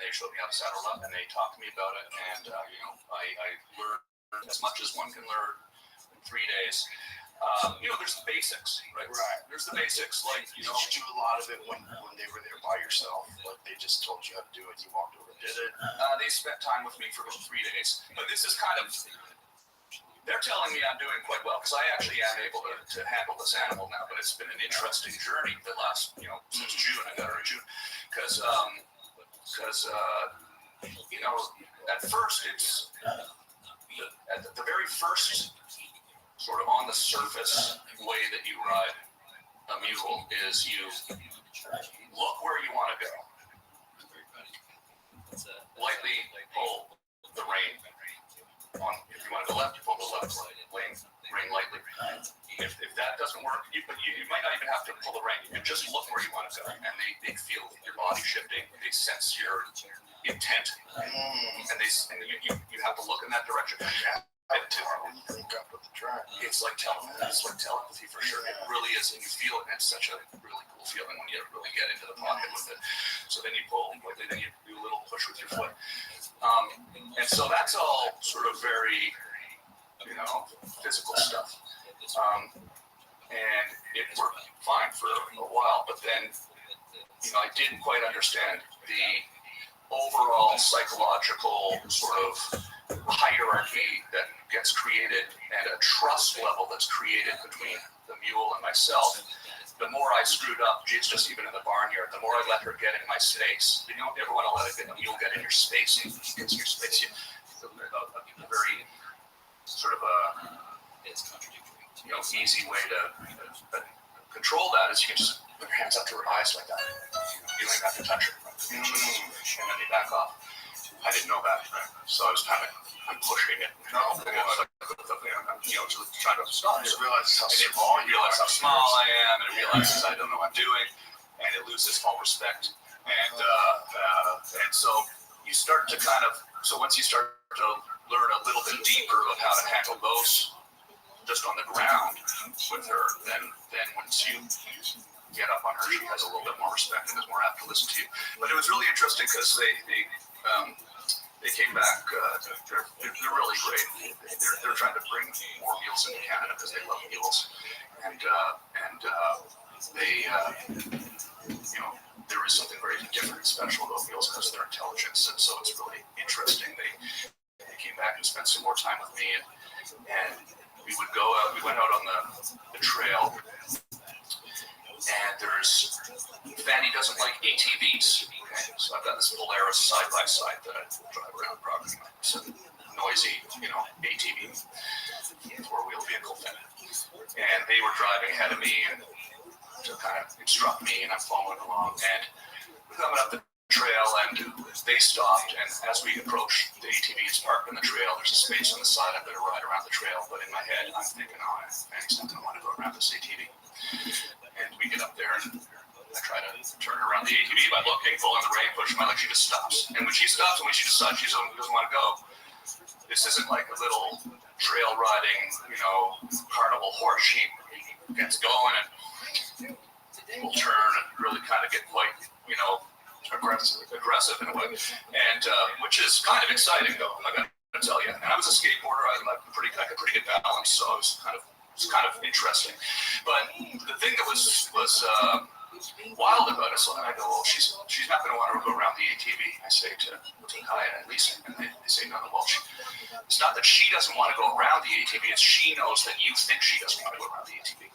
they showed me how to saddle up, and they talked to me about it, and I learned as much as one can learn in 3 days. There's the basics, right? Right. There's the basics, like, Did you do a lot of it when they were there by yourself? Like they just told you how to do it, you walked over and did it? They spent time with me for about 3 days. But this is kind of, they're telling me I'm doing quite well, because I actually am able to handle this animal now, but it's been an interesting journey the last, since June. I got her in June. Because, at first it's, at the very first sort of on the surface way that you ride a mule is you look where you want to go. Lightly pull the rein. If you want to go left, you pull the left rein lightly. If that doesn't work, you might not even have to pull the rein. You can just look where you want to go, and they feel your body shifting. They sense your intent, and you have to look in that direction. When you link up with the track, it's like telepathy for sure. It really is, and you feel it, and it's such a really cool feeling when you really get into the pocket with it. So then you pull quickly, then you do a little push with your foot, and so that's all sort of very, physical stuff. And it worked fine for a while, but then, I didn't quite understand the overall psychological sort of hierarchy that gets created and a trust level that's created between the mule and myself. The more I screwed up, it's just even in the barnyard, the more I let her get in my space. You don't ever want to let a mule get in your space. It's your space. A very sort of easy way to control that is you can just put your hands up to her eyes like that. You don't have to touch her. And then you back off. I didn't know that, so I was I'm pushing it. Trying to stop. It realizes how small you realize how small I am, and it realizes I don't know what I'm doing, and it loses all respect. And so you start to once you start to learn a little bit deeper of how to handle those just on the ground with her, then once you get up on her, she has a little bit more respect and is more apt to listen to you. But it was really interesting because they came back. They're really great. They're trying to bring more mules into Canada because they love mules, and they there is something very different and special about mules because of their intelligence, and so it's really interesting. They came back and spent some more time with me, and we would go out. We went out on the trail. And Fanny doesn't like ATVs, okay? So I've got this Polaris side-by-side that I drive around property. It's a noisy, ATV, four-wheel vehicle thing. And they were driving ahead of me and to kind of instruct me, and I'm following along. And we're coming up the trail, and they stopped, and as we approached, the ATV is parked on the trail. There's a space on the side. I'm going to ride around the trail, but in my head, I'm thinking, Fanny's not going to want to go around this ATV. And we get up there, and I try to turn around the ATV by looking, pulling the rein, pushing my leg. She just stops. And when she stops, and when she decides she doesn't want to go, this isn't like a little trail riding, carnival horse. She gets going and will turn and really kind of get quite, aggressive in a way. And which is kind of exciting, though, I got to tell you. And I was a skateboarder. I had pretty good balance, so I was kind of interesting. But the thing that was wild about it, so then I go, well, she's not going to want to go around the ATV. I say to Kaya and Lisa, and they say, no, well, it's not that she doesn't want to go around the ATV, it's she knows that you think she doesn't want to go around the ATV.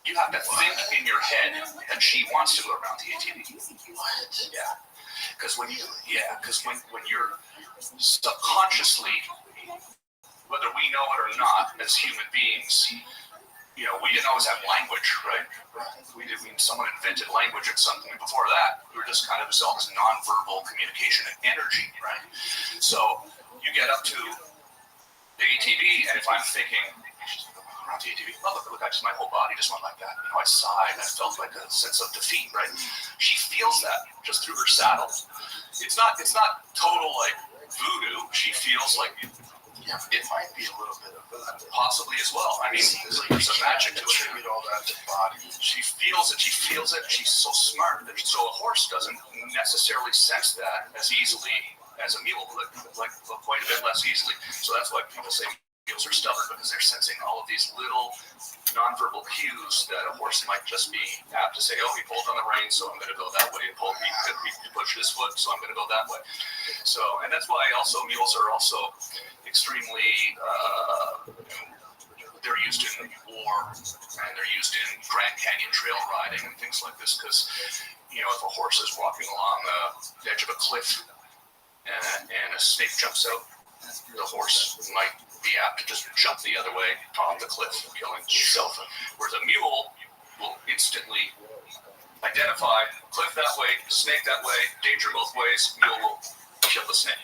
You have to think in your head that she wants to go around the ATV. What? Yeah. Because when you're subconsciously, whether we know it or not, as human beings, we didn't always have language, right? Someone invented language at something. Before that, we were just kind of all this nonverbal communication and energy, right? So you get up to the ATV, and if I'm thinking, around the ATV, look, my whole body just went like that. I sighed, I felt like a sense of defeat, right? She feels that just through her saddle. It's not total like voodoo. She feels like Yeah, it might be a little bit of possibly as well. I mean, seems like there's you some can't magic to it. attribute all that to body. She feels it. She's so smart. So a horse doesn't necessarily sense that as easily as a mule, like quite a bit less easily. So that's why people say mules are stubborn, because they're sensing all of these little nonverbal cues that a horse might just be apt to say, oh, he pulled on the rein, so I'm going to go that way. He pushed his foot, so I'm going to go that way. So, and that's why also mules are also extremely, they're used in war, and they're used in Grand Canyon trail riding and things like this, because, if a horse is walking along the edge of a cliff and a snake jumps out, the horse might be apt to just jump the other way off the cliff, killing himself. Whereas a mule will instantly identify cliff that way, snake that way, danger both ways. Mule will kill the snake.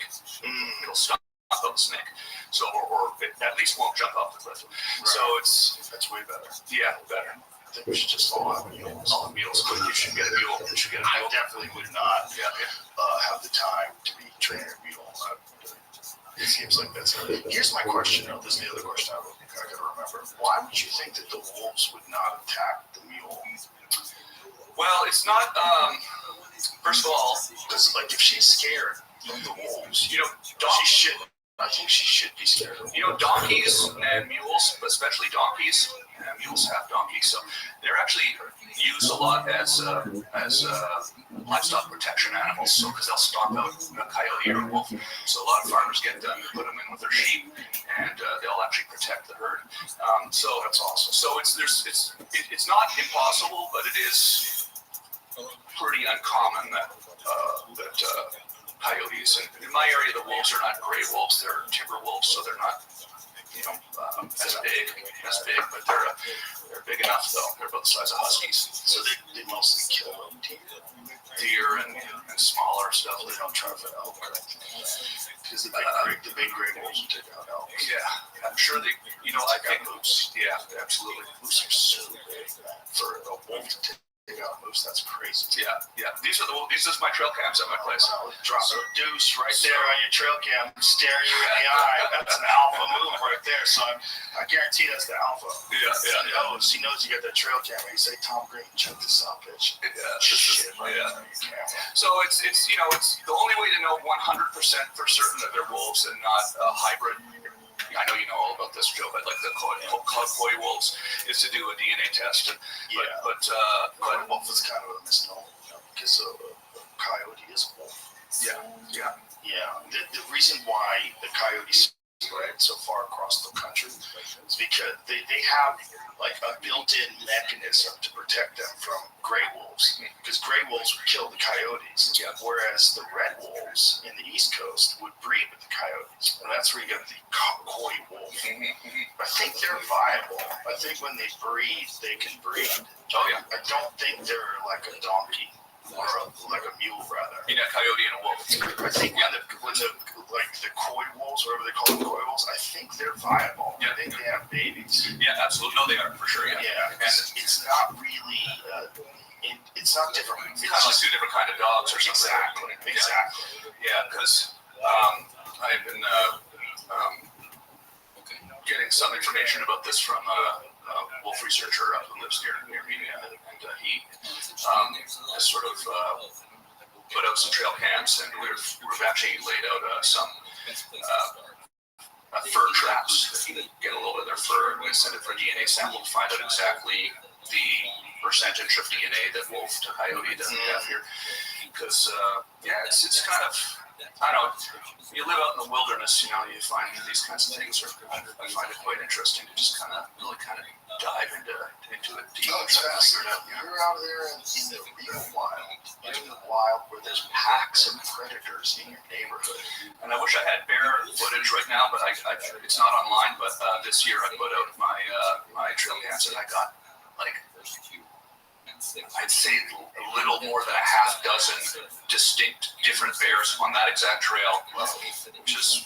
It'll stop the snake. So, or it at least won't jump off the cliff. Right. So that's way better. Yeah, better. I think we should just all have mules. All mules. You should get a mule. You should get a mule. I definitely would not have the time to be training a mule. It seems like that's it. Here's my question, though. This is the other question I gotta remember. Why would you think that the wolves would not attack the mule? Well, it's not, first of all, because, like, if she's scared of the wolves, I think she should be scared of them. Donkeys and mules, but especially donkeys, mules have donkeys, so they're actually used a lot as livestock protection animals. So because they'll stomp out a coyote or a wolf, so a lot of farmers get them, put them in with their sheep, and they'll actually protect the herd. So that's awesome. So it's not impossible, but it is pretty uncommon that coyotes, and in my area, the wolves are not gray wolves; they're timber wolves, so they're not, as big, but they're big enough though. They're about the size of huskies. So they mostly kill deer and smaller stuff. They don't try for elk. Because the big gray wolves will take out elk. Yeah, I'm sure they. I think moose. Yeah, absolutely. Moose are so big for a wolf to take out moose. That's crazy. Yeah. These are my trail cams at my place. Drop a deuce right there on your trail cam, staring you in the eye. That's an alpha move right there. So I guarantee that's the alpha. Yeah. He knows you got that trail cam. And you say, Tom Green, check this out, bitch. Shit. So it's the only way to know 100% for certain that they're wolves and not a hybrid. I know you know all about this, Joe, but like the coy wolves is to do a DNA test. But wolf is kind of a misnomer, because a coyote is a wolf. Yeah. The reason why the coyotes spread so far across the country is because they have like a built-in mechanism to protect them from gray wolves, because gray wolves would kill the coyotes, whereas the red wolves in the East Coast would breed with the coyotes, and that's where you get the coy wolf. I think they're viable. I think when they breed, they can breed. I don't think they're like a donkey or like a mule, rather. A coyote and a wolf. I think when the coy wolves, whatever they call them, coy wolves, I think they're viable. I think they have babies. Yeah, absolutely. No, they are for sure. And it's not really. It's not different. It's kind of like two different kind of dogs or something. Exactly. Yeah, because I've been getting some information about this from a wolf researcher who lives near me, and he has sort of put out some trail cams, and we've actually laid out some fur traps that you can get a little bit of their fur, and we send it for a DNA sample to find out exactly the percentage of DNA that wolf to coyote doesn't have here. Because it's kind of, I don't know, you live out in the wilderness, you find these kinds of things. I find it quite interesting to just really dive into it deep. Oh, it's fascinating. You're out there in the real wild. You're in the wild where there's packs of predators in your neighborhood. And I wish I had bear footage right now, but it's not online. But this year I put out my trail cams, and I got I'd say a little more than a half dozen distinct different bears on that exact trail, which is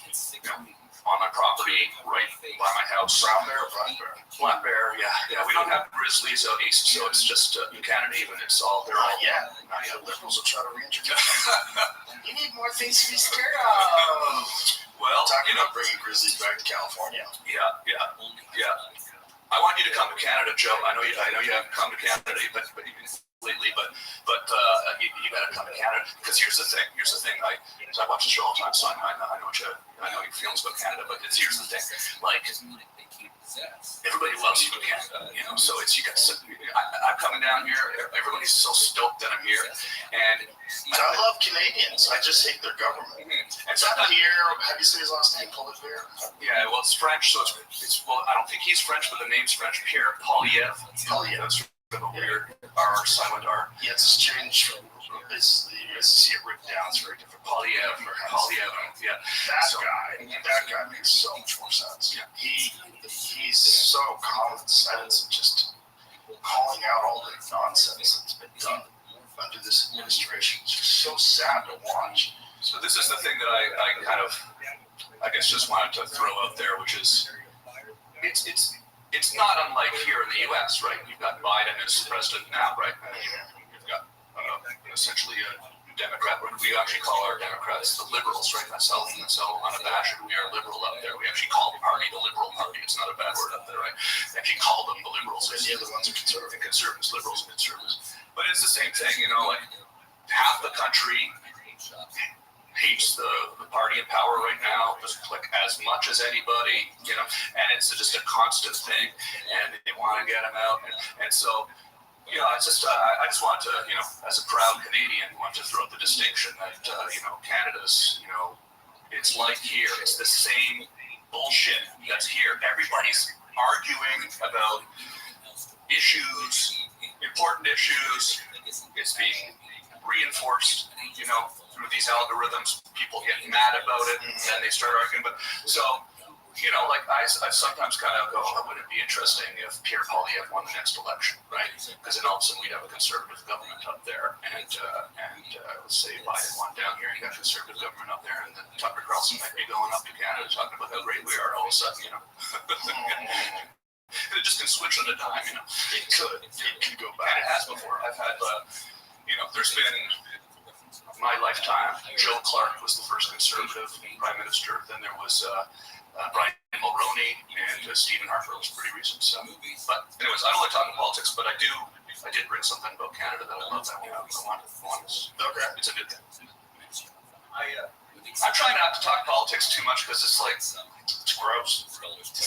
on my property right by my house. Brown bear or black bear? Black bear, yeah. We don't have grizzlies out east, so it's just in Canada even. It's all they're all. The liberals will try to reintroduce them. You need more things to be scared of. Well, Talking about bringing grizzlies back to California. Yeah. I want you to come to Canada, Joe. I know you haven't come to Canada, but lately, but you got to come to Canada because here's the thing. I watch the show all the time, so I know your feelings about Canada. But here's the thing, like everybody loves you in Canada, So it's I'm coming down here. Everybody's so stoked that I'm here, and I love Canadians. I just hate their government. Mm-hmm. It's not here. Have you seen his last name? Poilievre? Yeah, well, it's French, so it's well. I don't think he's French, but the name's French. Pierre Poilievre. That's weird. R silent R. Yeah, it's strange. You see it written down. It's very different. Poilievre. Yeah. That guy makes so much more sense. Yeah. He's so common sense and just calling out all the nonsense that's been done under this administration. It's just so sad to watch. So this is the thing that I kind of, I guess, just wanted to throw out there, which is, it's not unlike here in the U.S., right? You've got Biden as president now, right? You've got essentially a Democrat. We actually call our Democrats the liberals, right? That's how unabashed we are liberal up there. We actually call the party the Liberal Party. It's not a bad word up there, right? We actually call them the liberals. And the other ones are conservatives, liberals and conservatives. But it's the same thing, like half the country hates the party in power right now, just like as much as anybody, and it's just a constant thing, and they want to get them out, and so, it's just, I just want to, as a proud Canadian, want to throw out the distinction that, Canada's, it's like here, it's the same bullshit that's here. Everybody's arguing about issues, important issues. It's being reinforced, through these algorithms. People get mad about it, and then they start arguing. But so, like I sometimes kind of go, wouldn't it be interesting if Pierre Poilievre won the next election, right? Because then all of a sudden we'd have a conservative government up there, and let's say Biden won down here, you got a conservative government up there, and then Tucker Carlson might be going up to Canada talking about how great we are all of a sudden, It just can switch on a dime, It could go back. And it has before. I've had, there's been my lifetime. Joe Clark was the first conservative prime minister. Then there was Brian Mulroney, and Stephen Harper was pretty recent. So, but anyways, I don't like talking politics, but I did bring something about Canada that I love. That I wanted. Okay, it's a good thing. I'm trying not to talk politics too much because it's like it's gross.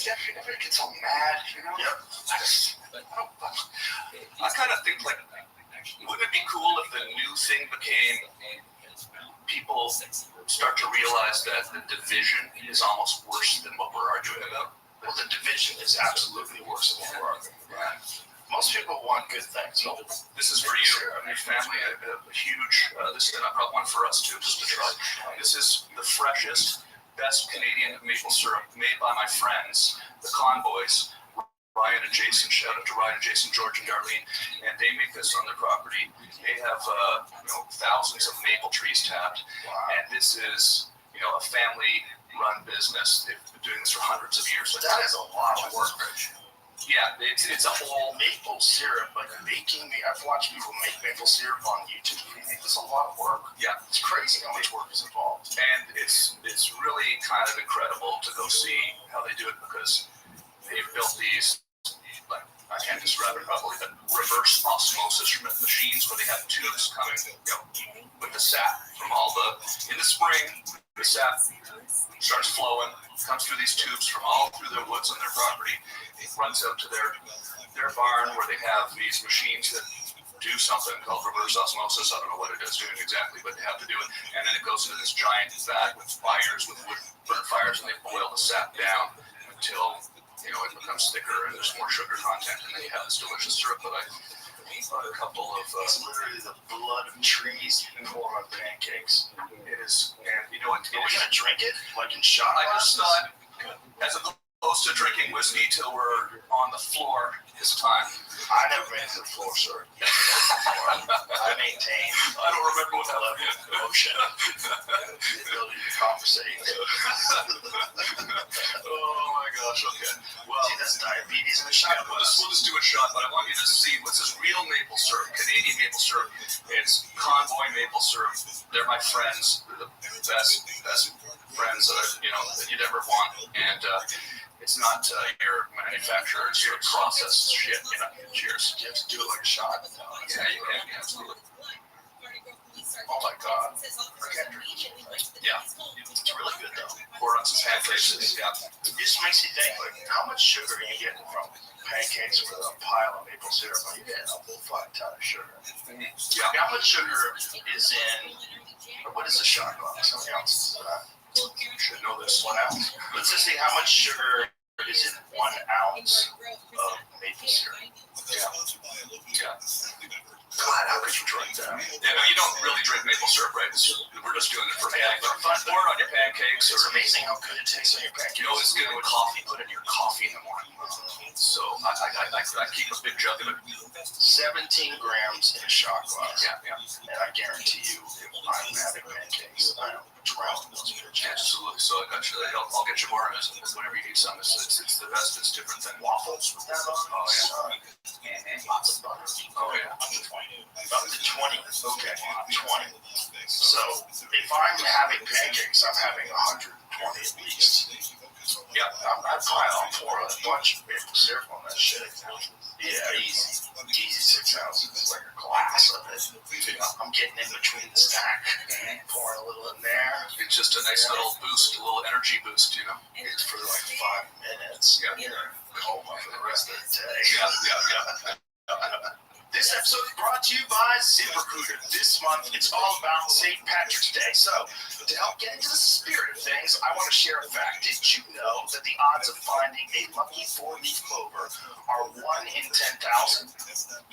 Everybody gets all mad, Yeah. I kind of think like, wouldn't it be cool if the new thing became people start to realize that the division is almost worse than what we're arguing about? Well, the division is absolutely worse than what we're arguing about. Most people want good things. So this is for you and your family. A huge, this is another one for us too, just to try. This is the freshest, best Canadian maple syrup made by my friends, the Convoys. Ryan and Jason, shout out to Ryan, Jason, George, and Darlene, and they make this on their property. They have thousands of maple trees tapped, and this is a family-run business. They've been doing this for hundreds of years. But that is a lot of work. Yeah, it's a whole maple syrup, like making. I've watched people make maple syrup on YouTube. It's a lot of work. Yeah, it's crazy how much work is involved, and it's really kind of incredible to go see how they do it because they've built these. I can't describe it properly, but reverse osmosis machines where they have tubes coming, with the sap from in the spring, the sap starts flowing, comes through these tubes from all through the woods on their property. It runs out to their barn where they have these machines that do something called reverse osmosis. I don't know what it is doing exactly, but they have to do it. And then it goes into this giant vat with fires, with wood burn fires, and they boil the sap down until it becomes thicker and there's more sugar content, and then you have this delicious syrup that I bought a couple of. It's literally the blood of trees poured on pancakes. It is, and what? Are we gonna drink it like in shot I glasses? just thought, as opposed to drinking whiskey till we're on the floor this time, I never made it to the floor, sir. I maintain. I don't remember what that level of emotion, the ability to conversate. Oh my gosh, okay. Well, see, that's diabetes in a shot. We'll just do a shot, but I want you to see what's this real maple syrup, Canadian maple syrup. It's Convoy maple syrup. They're my friends. They're the best friends that you'd ever want. And it's not your manufacturer's sort of processed shit. Cheers. You have to do it like a shot. Yeah, you can. Yeah, absolutely. Oh my God. I can't drink it. Yeah. It's really good though. Pour it on some pancakes. Yeah. It just makes you think, like, how much sugar are you getting from pancakes with a pile of maple syrup? You're getting a whole fucking ton of sugar. Yeah. How much sugar is in, what is a shot glass? How many ounces is that? You should know this. 1 ounce? Let's just see how much sugar is in 1 ounce of maple syrup. Yeah. God, how could you drink that? Yeah, no, you don't really drink maple syrup, right? We're just doing it for fun. Pour it on your pancakes. It's amazing how good it tastes on your pancakes. You know, it's good with coffee. Put it in your coffee in the morning. So I keep a big jug of it. 17 grams in a shot glass. Yeah. And I guarantee you, if I'm having pancakes, I'm drowning those bitches. Absolutely. So I'll get you more of it whenever you need some. It's the best. It's different than Waffles with that on? Oh, yeah. Lots of butter. Oh, yeah. Up to 20. Okay, 20. So if I'm having pancakes, I'm having 120 at least. Yeah. I'll pour a bunch of maple syrup on that shit. Yeah, easy 6 ounces. It's like a glass of it. I'm getting in between the stack, pouring a little in there. It's just a nice little boost, a little energy boost, It's for like 5 minutes. Yeah. Coma for the rest of the day. Yeah. This episode is brought to you by ZipRecruiter. This month, it's all about St. Patrick's Day. So, to help get into the spirit of things, I want to share a fact. Did you know that the odds of finding a lucky 4-leaf clover are 1 in 10,000?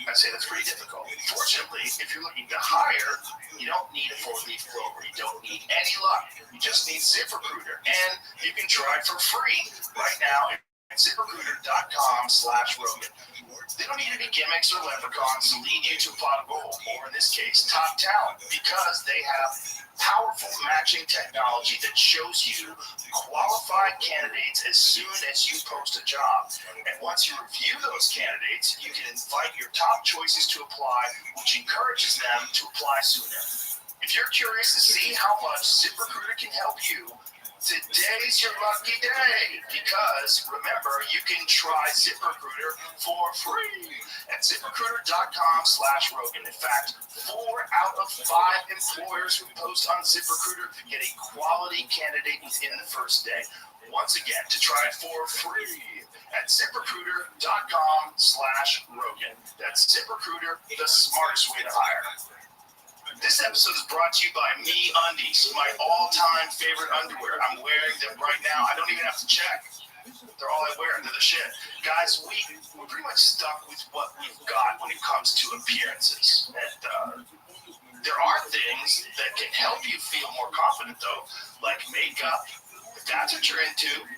I'd say that's pretty difficult. Fortunately, if you're looking to hire, you don't need a 4-leaf clover. You don't need any luck. You just need ZipRecruiter. And you can try it for free right now at ZipRecruiter.com/Rogan. They don't need any gimmicks or leprechauns to lead you to a pot of gold, or in this case, top talent, because they have powerful matching technology that shows you qualified candidates as soon as you post a job. And once you review those candidates, you can invite your top choices to apply, which encourages them to apply sooner. If you're curious to see how much ZipRecruiter can help you, today's your lucky day, because remember, you can try ZipRecruiter for free at ZipRecruiter.com/Rogan. In fact, 4 out of 5 employers who post on ZipRecruiter get a quality candidate within the first day. Once again, to try it for free at ZipRecruiter.com/Rogan. That's ZipRecruiter, the smartest way to hire. This episode is brought to you by Me Undies, my all-time favorite underwear. I'm wearing them right now. I don't even have to check. They're all I wear. They're the shit. Guys, we're pretty much stuck with what we've got when it comes to appearances. And there are things that can help you feel more confident, though, like makeup, if that's what you're into.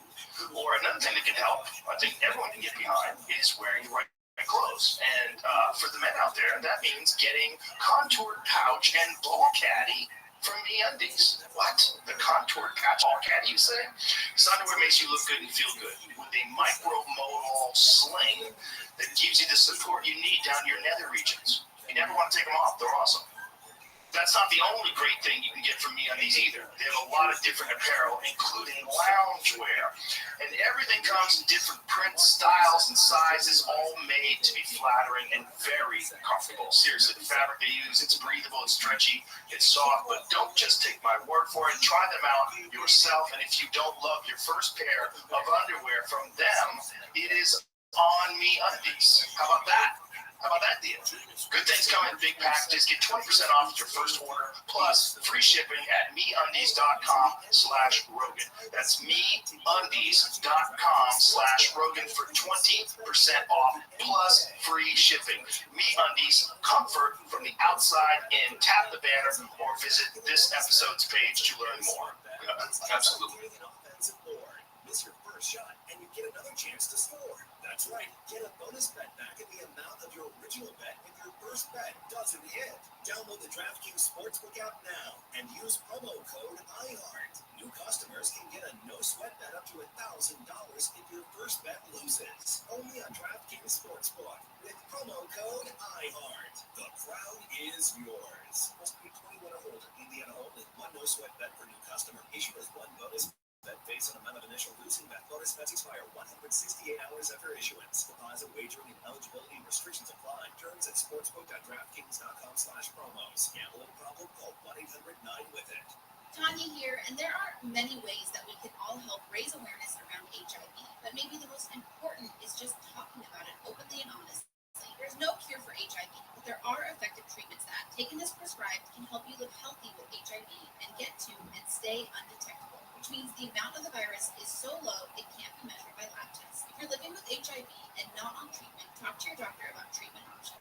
Or another thing that can help, I think everyone can get behind, is wearing the right clothes. And for the men out there, that means getting contoured pouch and ball caddy from MeUndies. What? The contoured pouch ball caddy, you say? This underwear makes you look good and feel good with a micro-modal sling that gives you the support you need down your nether regions. You never want to take them off. They're awesome. That's not the only great thing you can get from MeUndies either. They have a lot of different apparel, including loungewear. And everything comes in different prints, styles, and sizes, all made to be flattering and very comfortable. Seriously, the fabric they use, it's breathable, it's stretchy, it's soft, but don't just take my word for it. Try them out yourself, and if you don't love your first pair of underwear from them, it is on MeUndies. How about that? How about that deal? Good things come in big packages. Get 20% off your first order, plus free shipping at MeUndies.com/Rogan. That's MeUndies.com/Rogan for 20% off, plus free shipping. MeUndies, comfort from the outside in. Tap the banner or visit this episode's page to learn more. Absolutely. first shot, and you get another chance to score. That's right. Get a bonus bet back in the amount of your original bet if your first bet doesn't hit. Download the DraftKings Sportsbook app now and use promo code IHEART. New customers can get a no-sweat bet up to $1,000 if your first bet loses. Only on DraftKings Sportsbook with promo code IHEART. The crowd is yours. Must be 21 or older. Indiana only. One no-sweat bet for new customer. Issued as one bonus bet based on amount of initial losing bet. Bonus bets expire 168 hours after issuance. Deposit wagering and eligibility restrictions apply. Terms at sportsbook.draftkings.com/promos. Gambling problem? Call 1-800-9-WITH-IT. Tanya here, and there are many ways that we can all help raise awareness around HIV, but maybe the most important is just talking about it openly and honestly. There's no cure for HIV, but there are effective treatments that, taken as prescribed, can help you live healthy with HIV and get to and stay undetectable, which means the amount of the virus is so low it can't be measured by lab tests. If you're living with HIV and not on treatment, talk to your doctor about treatment options.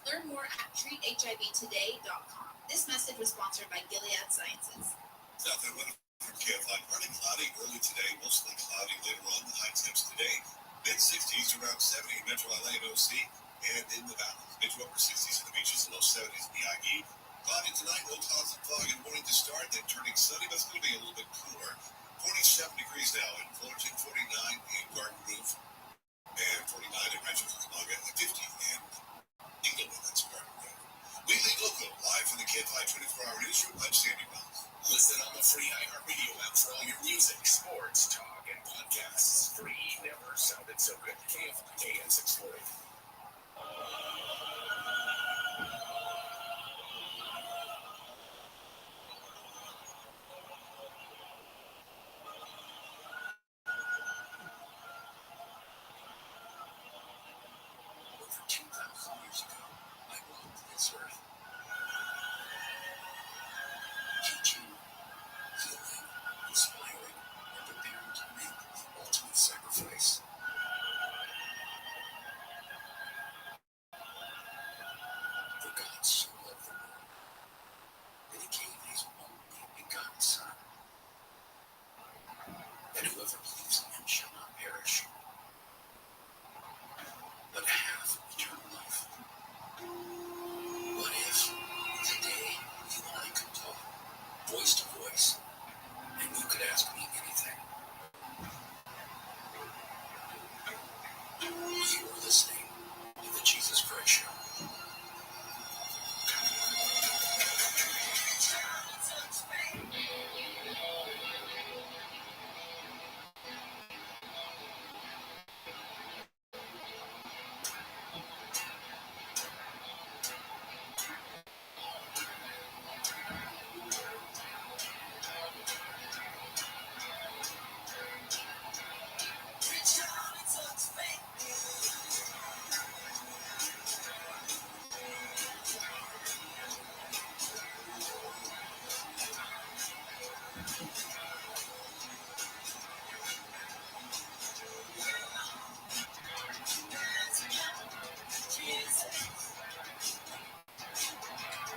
Learn more at treathivtoday.com. This message was sponsored by Gilead Sciences. South and weather from KFI. Partly cloudy early today, mostly cloudy later on. The high temps today, mid-60s to around 70 in Metro LA and OC, and in the mountains, mid to upper 60s in the beaches, and low 70s in the IE. Cloudy tonight, low clouds and fog in the morning to start, then turning sunny, but it's going to be a little bit cooler. 47 degrees now in Fullerton, 49 in Garden Grove, and 49 in Rancho Cucamonga, and 50 in Inglewood. That's Garden Grove. Weekly Local, live from the KFI 24-hour newsroom. I'm Sandy Wells. Listen on the free iHeartRadio app for all your music, sports, talk, and podcasts. Free. Never sounded so good. KFI AM 640. Over 2,000 years ago, I walked this earth, teaching, healing, inspiring, and preparing to make the ultimate sacrifice. For God so loved the world that he gave his only begotten Son, that whoever believes in him shall not perish, but have eternal life. What if today you and I could talk voice to voice, and you could ask me anything? You are listening to the Jesus Christ Show.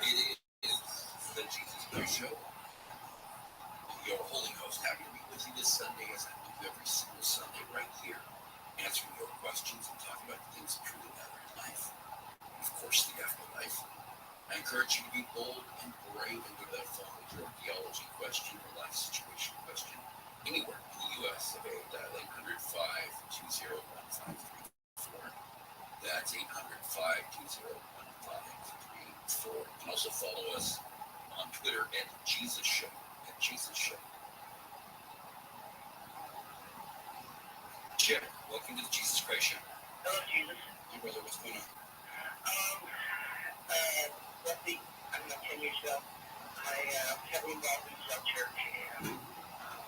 It is the Jesus Christ Show. Your holy host, happy to be with you this Sunday, as I do every single Sunday right here, answering your questions and talking about the things that truly matter in life. And of course, the afterlife. I encourage you to be bold and brave and give that a phone with your theology question or life situation question anywhere in the U.S. Avail dial 800-520-1534. That's 800-520-1534. You can also follow us on Twitter at Jesus Show. Chip, welcome to the Jesus Christ Show. Hello, Jesus. Hey, brother, what's going on? Roughly, I don't know, 10 years ago, I was heavily involved in the church, and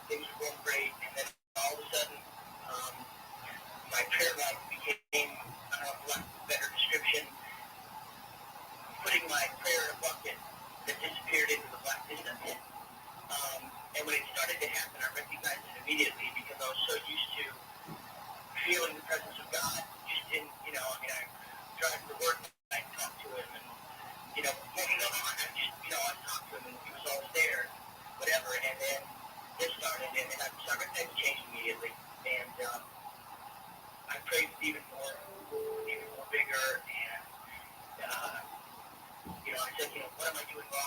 things were going great, and then all of a sudden, my prayer life became, I don't know, for lack of a better description, putting my prayer in a bucket that disappeared into the black distance. And when it started to happen, I recognized it immediately because I was so used to feeling the presence of God. Just in, I drive to work, I talk to him, and, moving on, I talked to him, and he was always there, whatever. And then this started, and I recognized the change immediately. And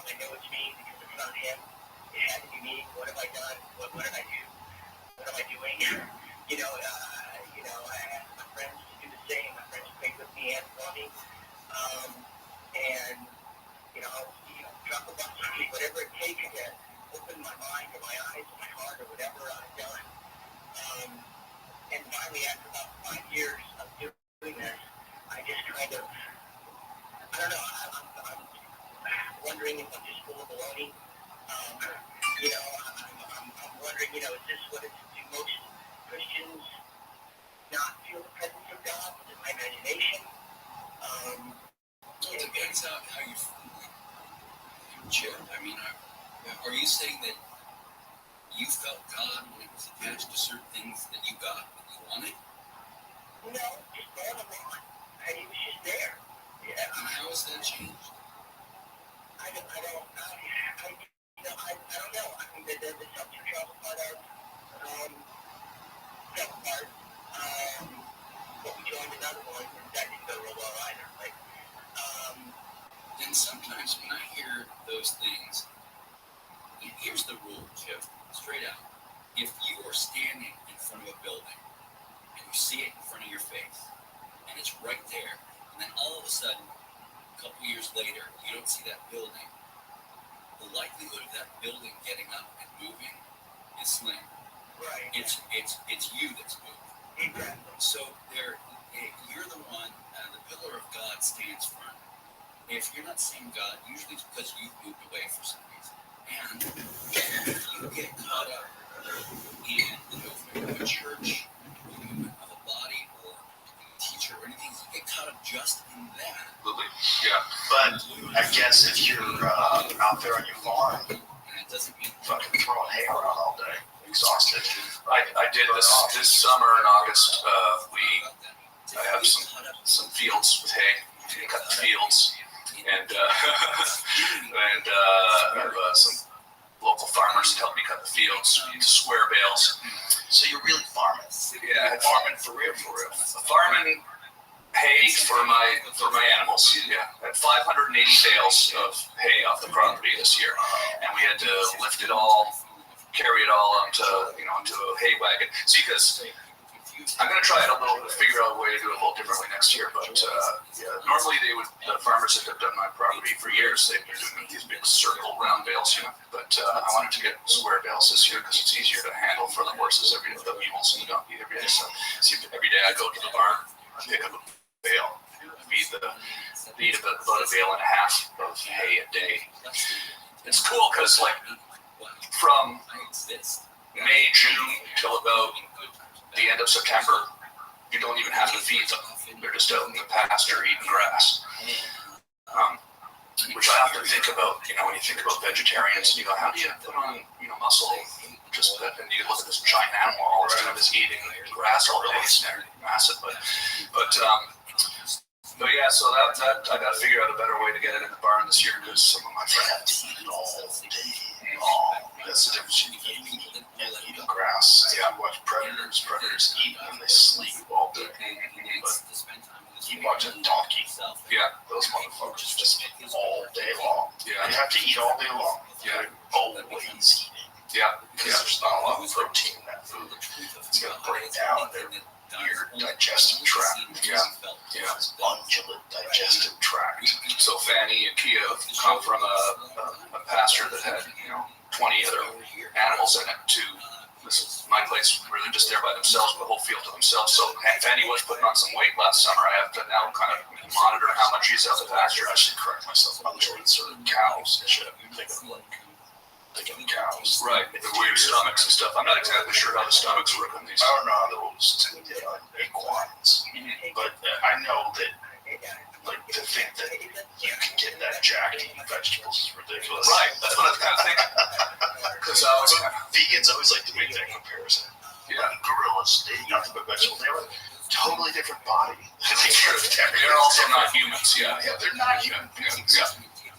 I know it's me because it's not him. It had to be me. What have I done? What did I do? What am I doing? I asked my friends to do the same. My friends prayed with me and for me. And drop a bunch of money, whatever it takes to open my mind or my eyes or my heart or whatever I've done. And finally, after about 5 years of doing this, I just kind of, I don't know, I'm wondering if I'm just full of baloney. I'm wondering, is this what it's, do most Christians not feel the presence of God? Is it my imagination? It depends on how you feel. Jim, I mean, are you saying that you felt God when it was attached to certain things that you got that you wanted? No, just going along. He was just there. Yeah. And how has that changed? I don't know. I mean, the subject travel part of that part. But we joined another one, and that didn't go real well either. And sometimes when I hear those things, here's the rule, Chip, straight out. If you are standing in front of a building and you see it in front of your face and it's right there, and then all of a sudden, a couple years later, you don't see that building, the likelihood of that building getting up and moving is slim. Right. It's you that's moving. Exactly. So you're the one, the pillar of God stands firm. If you're not seeing God, usually it's because you've moved away for some reason. And if you get caught up in the movement of a church, the movement of a body, or a teacher, or anything, you get caught up just in that. Absolutely. Yeah. But I guess if you're out there on your farm, And it doesn't mean fucking throwing hay around all day, exhausted. I did this summer in August. I have some fields with hay. We cut the fields, and I have some local farmers that help me cut the fields. We use square bales. So you're really farming. Yeah, Farming for real. farming hay for my animals. Yeah, I had 580 bales of hay off the property this year, and we had to lift it all, carry it all onto a hay wagon. See, because I'm going to try it a little bit, figure out a way to do it a little differently next year. But normally the farmers that have done my property for years, they've been doing these big circle round bales, But I wanted to get square bales this year because it's easier to handle for the horses, the mules, and the donkey every day. So every day I go to the barn, I pick up a bale, feed about a bale and a half of hay a day. It's cool because from May, June till about the end of September, you don't even have to feed them. They're just out in the pasture eating grass. Which I often think about, when you think about vegetarians, and you go, how do you put on, muscle? Just that, and you look at this giant animal, all it's doing is eating grass all day. It's massive, but yeah. So that I got to figure out a better way to get it in the barn this year because some of my friends have to eat it all day long. That's the difference between eating and eating grass. Yeah, I watch predators. Predators eat when they sleep all day. But you watch a donkey. Yeah, those motherfuckers just eat all day long. Yeah, you have to eat all day long. Yeah, always eating. Yeah, because there's not a lot of protein in that food. It's gonna break down their weird digestive tract. Yeah. Undulate digestive tract. So Fanny and Kia come from a pasture that had 20 other animals in it. My place really just there by themselves, the whole field to themselves. So Fanny was putting on some weight last summer. I have to now kind of monitor how much she's out of the pasture. I should correct myself. Others are cows. I should think of cows. Right, the weird stomachs and stuff. I'm not exactly sure how the stomachs work on these. I don't know how those equines, but I know that, to think that you can get that jacked eating vegetables is ridiculous. Right, that's what I was kind of thinking. Because vegans always like to make that comparison. Yeah. Gorillas, they eat nothing but vegetables. They have a totally different body. They're also not humans. Yeah, they're not human beings. Yeah.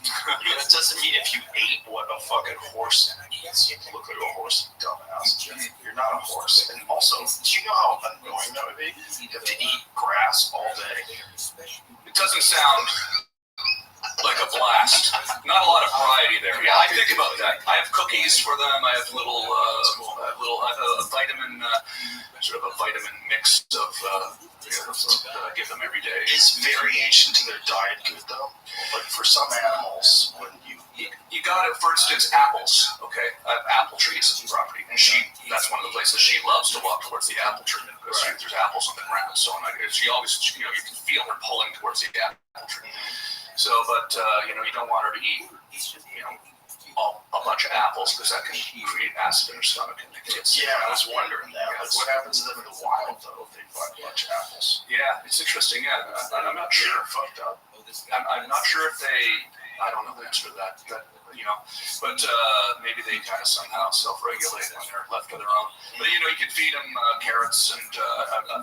It doesn't mean if you ate what a fucking horse eats, you can look like a horse, you dumbass. You're not a horse. And also, do you know how annoying that would be? You have to eat grass all day. It doesn't sound like a blast. Not a lot of variety there. Yeah, I think about that. I have cookies for them. I have I have a vitamin, sort of a vitamin mix of that I give them every day. Is variation to their diet good though? Like for some animals, when you got it. For instance, apples. Okay, I have apple trees in the property, and that's one of the places she loves to walk towards the apple tree because there's apples on the ground. So she always, you can feel her pulling towards the apple tree. So, but you don't want her to eat, a bunch of apples because that can create acid in her stomach and kids. Yeah, I was wondering that. Like, what happens to them in the wild though if they find a bunch of apples? Yeah, it's interesting. Yeah, I'm not sure. Fucked up. I'm not sure if they. I don't know the answer to that. But maybe they kind of somehow self-regulate when they're left to their own. But you can feed them carrots and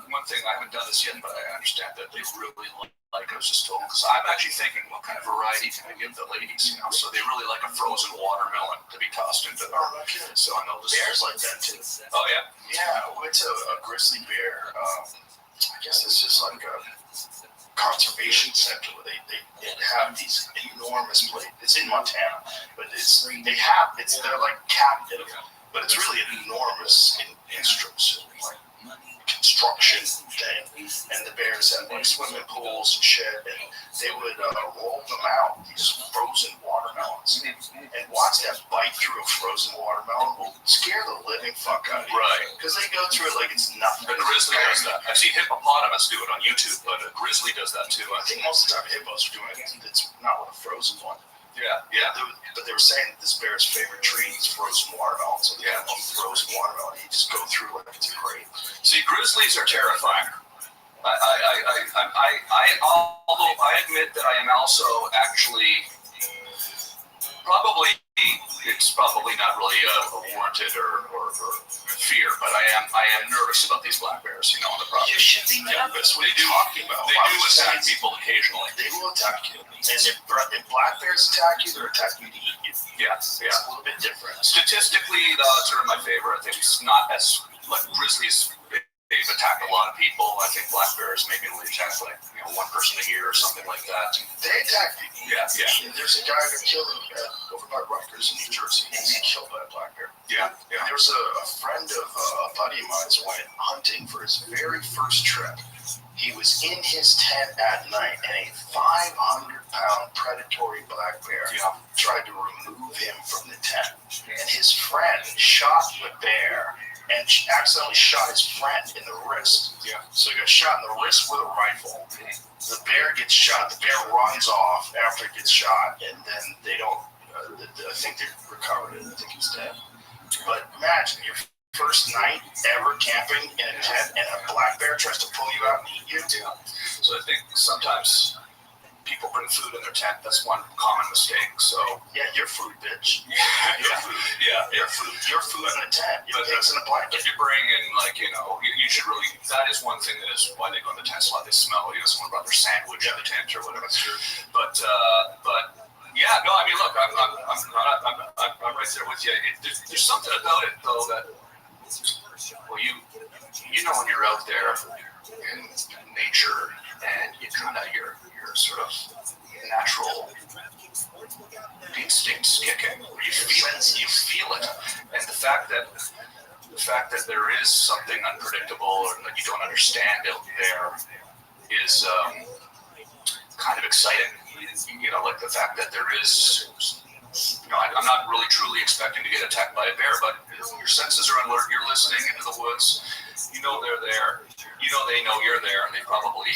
one thing I haven't done this yet, but I understand that they really like. I was just told because I'm actually thinking what kind of variety can I give the ladies? So they really like a frozen watermelon to be tossed into their. So I know the bears like that too. Oh yeah. Yeah, went to a grizzly bear. I guess it's just like a conservation center where they have these enormous plates. It's in Montana, but they're like captive, but it's really an enormous construction thing. And the bears have like swimming pools and shit, and they would roll them out, these frozen watermelons, and watch them bite through a frozen watermelon will scare the living fuck out of you. Right. Because they go through it like it's nothing. A grizzly does that. I've seen hippopotamus do it on YouTube, but a grizzly does that too. I think most of the time hippos are doing it. It's not with a frozen one. Yeah. But they were saying that this bear's favorite tree is frozen watermelon. So they have one frozen watermelon. You just go through like it's a grape. See, grizzlies are terrifying. Although I admit that I am also actually it's probably not really warranted or fear, but I am nervous about these black bears, on the property. You should be nervous. What are you talking about? They do attack people occasionally. They will attack you. And if black bears attack you, they're attacking you to eat you. Yeah. It's a little bit different. Statistically, the odds are in my favor. I think it's not as like grizzlies. They've attacked a lot of people. I think black bears maybe only attack like one person a year or something like that. They attack people. Yeah. There's a guy who killed him over by Rutgers in New Jersey. He was killed by a black bear. Yeah. There was a friend of a buddy of mine who went hunting for his very first trip. He was in his tent at night, and a 500-pound predatory black bear tried to remove him from the tent. And his friend shot the bear and accidentally shot his friend in the wrist. Yeah. So he got shot in the wrist with a rifle. The bear gets shot. The bear runs off after it gets shot, and then they don't. I think they recovered it. I think he's dead. But imagine your first night ever camping in a tent, and a black bear tries to pull you out and eat you. Yeah. So I think sometimes people bring food in their tent. That's one common mistake. So yeah, your food, bitch. Your food. Your food in a tent. Your pigs in a blanket. If you bring in you should really. That is one thing that is why they go in the tent slot. They smell. Someone brought their sandwich in the tent or whatever. That's true. But yeah, no. I mean, look, I'm right there with you. There's something about it though that when you're out there in nature and you're sort of natural instincts kicking. You feel it, and the fact that there is something unpredictable or that you don't understand out there is kind of exciting. Like the fact that there is. I'm not really truly expecting to get attacked by a bear, but your senses are alert. You're listening into the woods. They're there. They know you're there, and they probably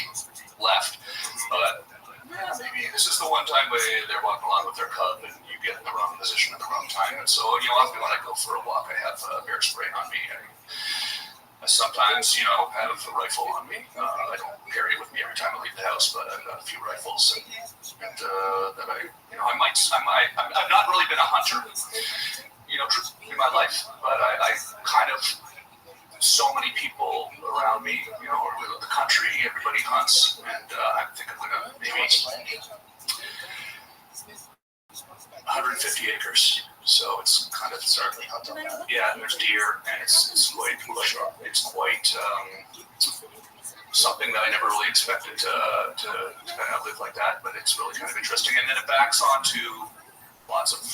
left. But maybe this is the one time where they're walking along with their cub, and you get in the wrong position at the wrong time. And so, often when I go for a walk, I have bear spray on me. I sometimes, have a rifle on me. I don't carry it with me every time I leave the house, but I've got a few rifles, and that I've not really been a hunter, in my life, but I kind of. So many people around me, or the country, everybody hunts, and I think I'm gonna maybe 150 acres. So it's kind of certainly hunting. Yeah, and there's deer, and it's quite something that I never really expected to kind of live like that, but it's really kind of interesting. And then it backs onto lots of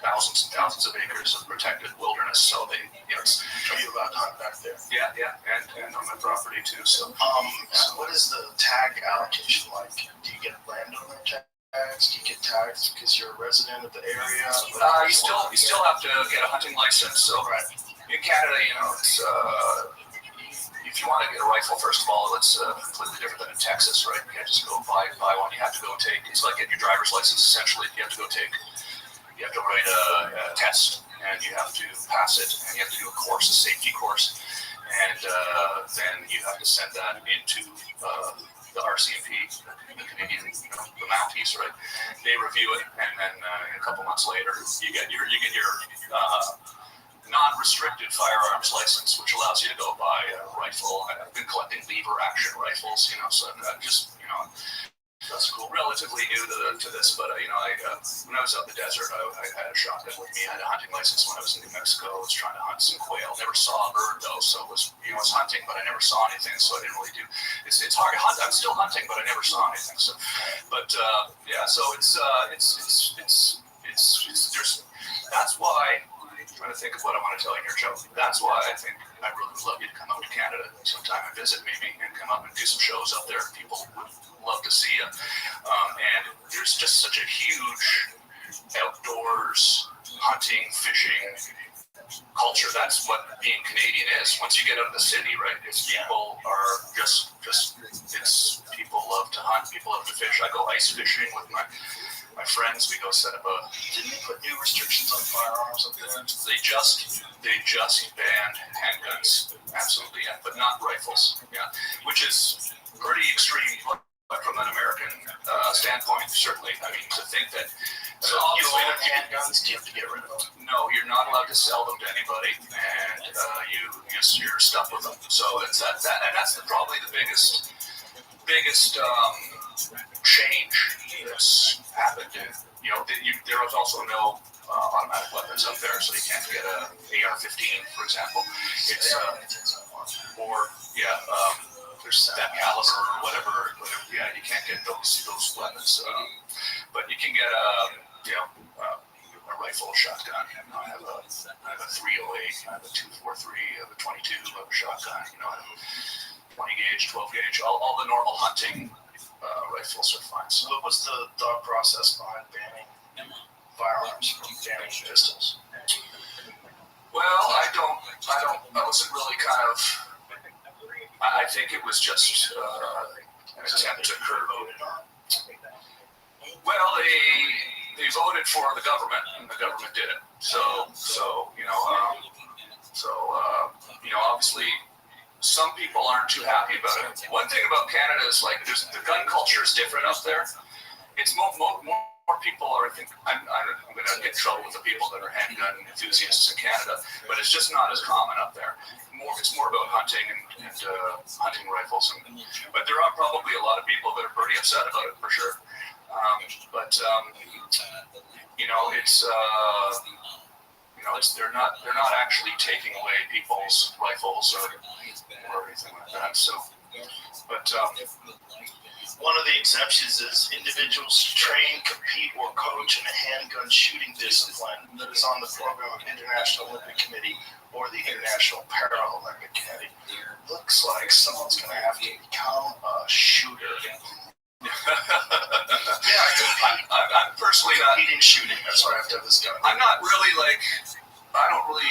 thousands and thousands of acres of protected wilderness. So they, it's You about hunt back there. yeah, and on my property too. So So what is the tag allocation like? Do you get landowner tags? Do you get tags because you're a resident of the area? you still have to get a hunting license. So in Canada, it's if you want to get a rifle, first of all, it's completely different than in Texas, right? You can't just go buy one. You have to go take. It's like getting your driver's license. Essentially, you have to go take. You have to write a test, and you have to pass it, and you have to do a course, a safety course, and then you have to send that into the RCMP, the Canadian, the Mounties, right? They review it, and then a couple months later, you get your non-restricted firearms license, which allows you to go buy a rifle. I've been collecting lever action rifles, so I'm just, that's cool. Relatively new to this, but when I was out in the desert, I had a shotgun with me. I had a hunting license when I was in New Mexico. I was trying to hunt some quail. Never saw a bird though, so it was hunting, but I never saw anything, so I didn't really do. It's hard to hunt. I'm still hunting, but I never saw anything. So, but so it's there's that's why. Trying to think of what I want to tell you here, Joe. That's why I think I really would love you to come out to Canada sometime and visit maybe and come up and do some shows up there. People would love to see you. And there's just such a huge outdoors hunting, fishing culture. That's what being Canadian is. Once you get out of the city, right? It's people are just it's people love to hunt, people love to fish. I go ice fishing with my friends. We go set up Didn't they put new restrictions on firearms up there? They just banned handguns, absolutely, yeah, but not rifles, yeah, which is pretty extreme from an American standpoint, certainly. I mean, to think that. So you own handguns, do you have to get rid of them? No, you're not allowed to sell them to anybody, and you're stuck with them. So it's that, and that's probably the biggest change that's happened. There was also no automatic weapons up there, so you can't get a AR-15, for example. It's there's that caliber or whatever. Yeah, you can't get those weapons, but you can get a rifle, a shotgun. I have a 308, I have a 243, I have a 22, I have a shotgun. I have 20 gauge, 12 gauge, all the normal hunting rifles are fine. So what was the thought process behind banning firearms from banning pistols? Well, I wasn't really kind of. I think it was just an attempt to curb. Well, they voted for the government, and the government did it. Obviously, some people aren't too happy about it. One thing about Canada is the gun culture is different up there. It's more people are. I think I'm going to get in trouble with the people that are handgun enthusiasts in Canada, but it's just not as common up there. It's more about hunting and hunting rifles. But there are probably a lot of people that are pretty upset about it for sure. They're not actually taking away people's rifles or anything like that. So, but one of the exceptions is individuals train, compete, or coach in a handgun shooting discipline that is on the program of International Olympic Committee or the International Paralympic Committee. Looks like someone's going to have to become a shooter. I'm personally not competing shooting. That's why I have to have this gun. I'm not really I don't really,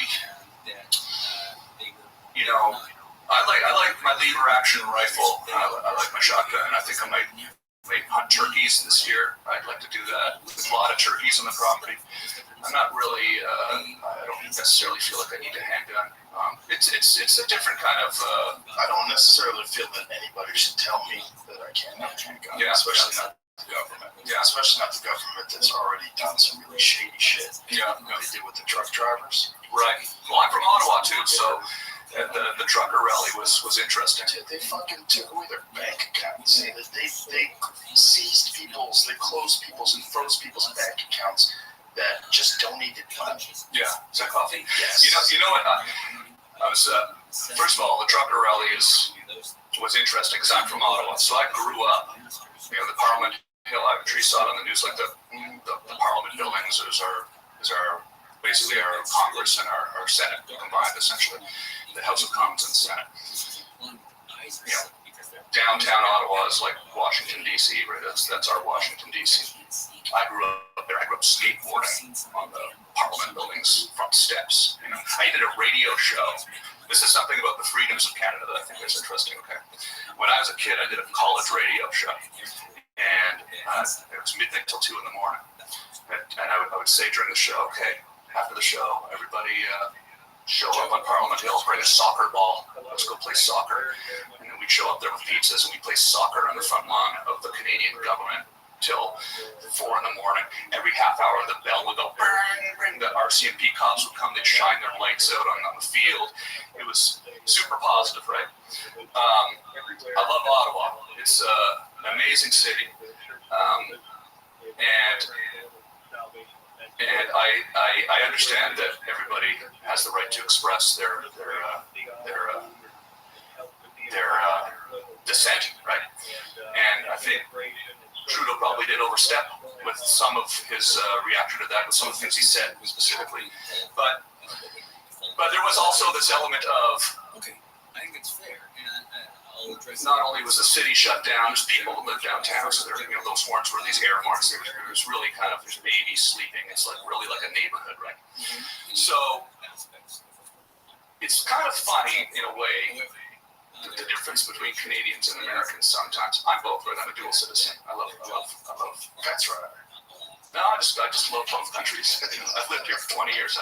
I like my lever action rifle. I like my shotgun. I think I might hunt turkeys this year. I'd like to do that. There's a lot of turkeys on the property. I'm not really. I don't necessarily feel like I need a handgun. It's a different kind of. I don't necessarily feel that anybody should tell me that I can't have a handgun. Yeah, especially not the government. Yeah, especially not the government that's already done some really shady shit. Yeah, they did with the truck drivers. Right. Well, I'm from Ottawa too, so the trucker rally was interesting. Dude, they fucking took away their bank accounts. They seized people's, they closed people's and froze people's bank accounts that just donated money. Yeah, is that coffee? Yes. You know what? I was First of all, the trucker rally was interesting because I'm from Ottawa, so I grew up. The Parliament Hill. I'm sure you saw it on the news, like the Parliament buildings is our basically our Congress and our Senate combined, essentially, the House of Commons and the Senate. Downtown Ottawa is like Washington D.C., right? That's our Washington D.C. I grew up there. I grew up skateboarding on the Parliament building's front steps. I did a radio show. This is something about the freedoms of Canada that I think is interesting. Okay, when I was a kid, I did a college radio show, and it was midnight till 2 a.m. And I would say during the show, okay, after the show, everybody show up on Parliament Hill, bring a soccer ball, let's go play soccer. And then we'd show up there with pizzas and we'd play soccer on the front lawn of the Canadian government till 4 a.m. Every half hour the bell would go bang, bang. The RCMP cops would come, they'd shine their lights out on the field. It was super positive, right? I love Ottawa. It's an amazing city. And I understand that everybody has the right to express their dissent, right? And I think Trudeau probably did overstep with some of his reaction to that, with some of the things he said specifically. But there was also this element of, Okay, I think it's fair, and I'll address. Not only was the city shut down, there's people that live downtown, so there, those horns were these air horns. There was really kind of, there's babies sleeping. It's like really like a neighborhood, right? So it's kind of funny in a way, the difference between Canadians and Americans sometimes. I'm both, right? I'm a dual citizen. I love. That's right. No, I just love both countries. I've lived here for 20 years.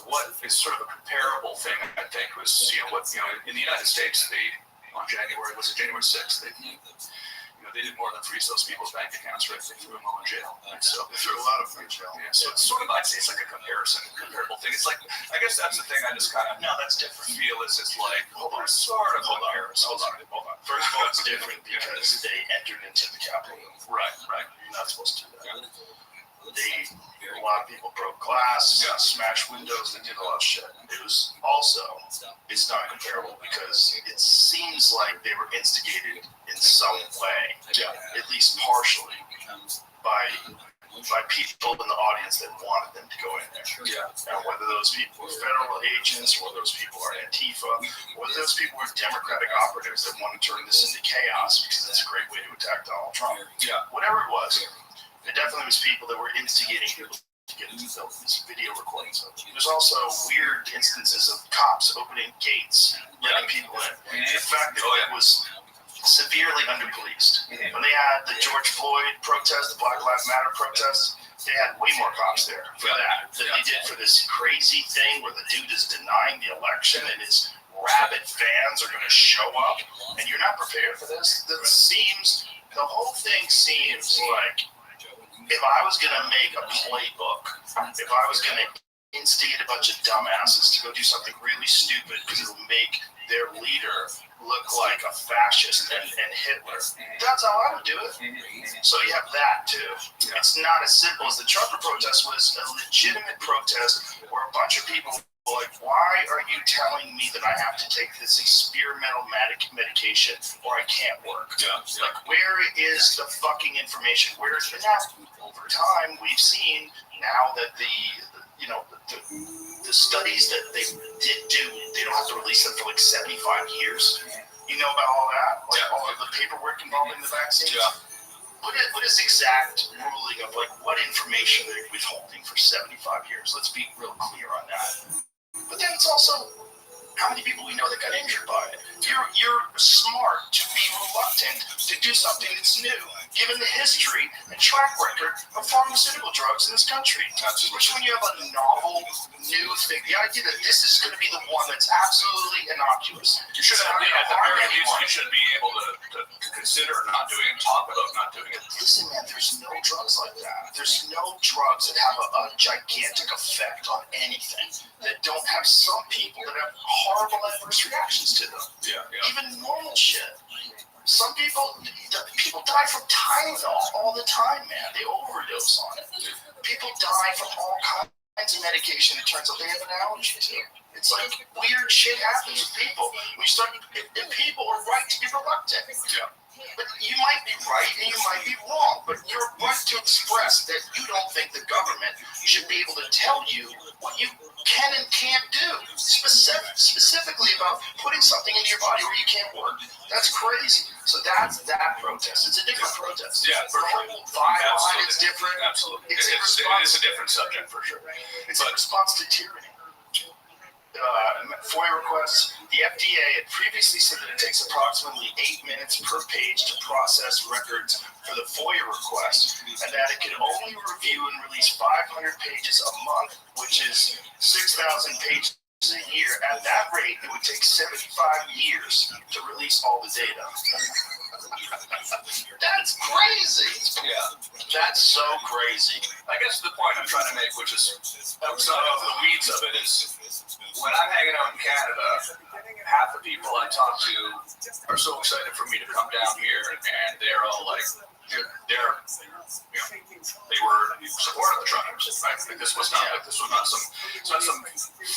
What is sort of a comparable thing, I think, was, in the United States, on January 6th, they did more than freeze those people's bank accounts, right? They threw them all in jail. And so They threw a lot of them in jail. yeah, so it's sort of, I'd say it's like a comparable thing. It's like, I guess that's the thing I just kind of that's different. feel is it's like, there's sort of Hold on. comparisons. First of all, it's different because they entered into the Capitol. Right. You're not supposed to do that. A lot of people broke glass, smashed windows, they did a lot of shit. It was also, it's not comparable because it seems like they were instigated in some way, at least partially, by people in the audience that wanted them to go in there. Now, whether those people were federal agents, or whether those people are Antifa, or whether those people were Democratic operatives that want to turn this into chaos because it's a great way to attack Donald Trump. Whatever it was, there definitely was people that were instigating people to get these video recordings of. There's also weird instances of cops opening gates, letting people in. The fact that it was severely underpoliced. When they had the George Floyd protest, the Black Lives Matter protest, they had way more cops there for that than they did for this crazy thing where the dude is denying the election and his rabid fans are going to show up, and you're not prepared for this. The whole thing seems like, if I was going to make a playbook, if I was going to instigate a bunch of dumbasses to go do something really stupid because it'll make their leader look like a fascist and Hitler, that's how I would do it. So you have that too. It's not as simple as the trucker protest was a legitimate protest where a bunch of people were like, why are you telling me that I have to take this experimental medication or I can't work? Like, where is the fucking information? Where is it? Over time, we've seen now that the studies that they did do, they don't have to release them for like 75 years. You know about all that? Like all of the paperwork involving the vaccine? What is the exact ruling of like what information they're withholding for 75 years? Let's be real clear on that. But then it's also how many people we know that got injured by it. You're smart to be reluctant to do something that's new, given the history and track record of pharmaceutical drugs in this country. Which when you have a novel, new thing, the idea that this is going to be the one that's absolutely innocuous. You should have, at the very least, you should be able to consider not doing it, talk about not doing it. Listen, man, there's no drugs like that. There's no drugs that have a gigantic effect on anything that don't have some people that have horrible adverse reactions to them. Even normal shit. some people die from Tylenol all the time, man. They overdose on it. People die from all kinds of medication. It turns out they have an allergy to. It's like weird shit happens with people. And people are right to be reluctant. Yeah. But you might be right and you might be wrong, but you're right to express that you don't think the government should be able to tell you what you can and can't do, specifically about putting something into your body where you can't work. That's crazy. So that's that protest. It's a different protest. Yeah, the whole vibe behind it's different. Absolutely. It's It is a different subject for sure. It's in response to tyranny. FOIA requests. The FDA had previously said that it takes approximately 8 minutes per page to process records for the FOIA request, and that it could only review and release 500 pages a month, which is 6,000 pages a year. At that rate, it would take 75 years to release all the data. That's crazy. Yeah. That's so crazy. I guess the point I'm trying to make, which is outside of the weeds of it, is when I'm hanging out in Canada, half the people I talk to are so excited for me to come down here, and they're all like, they were supportive of the Trumpers, right? Like this was not some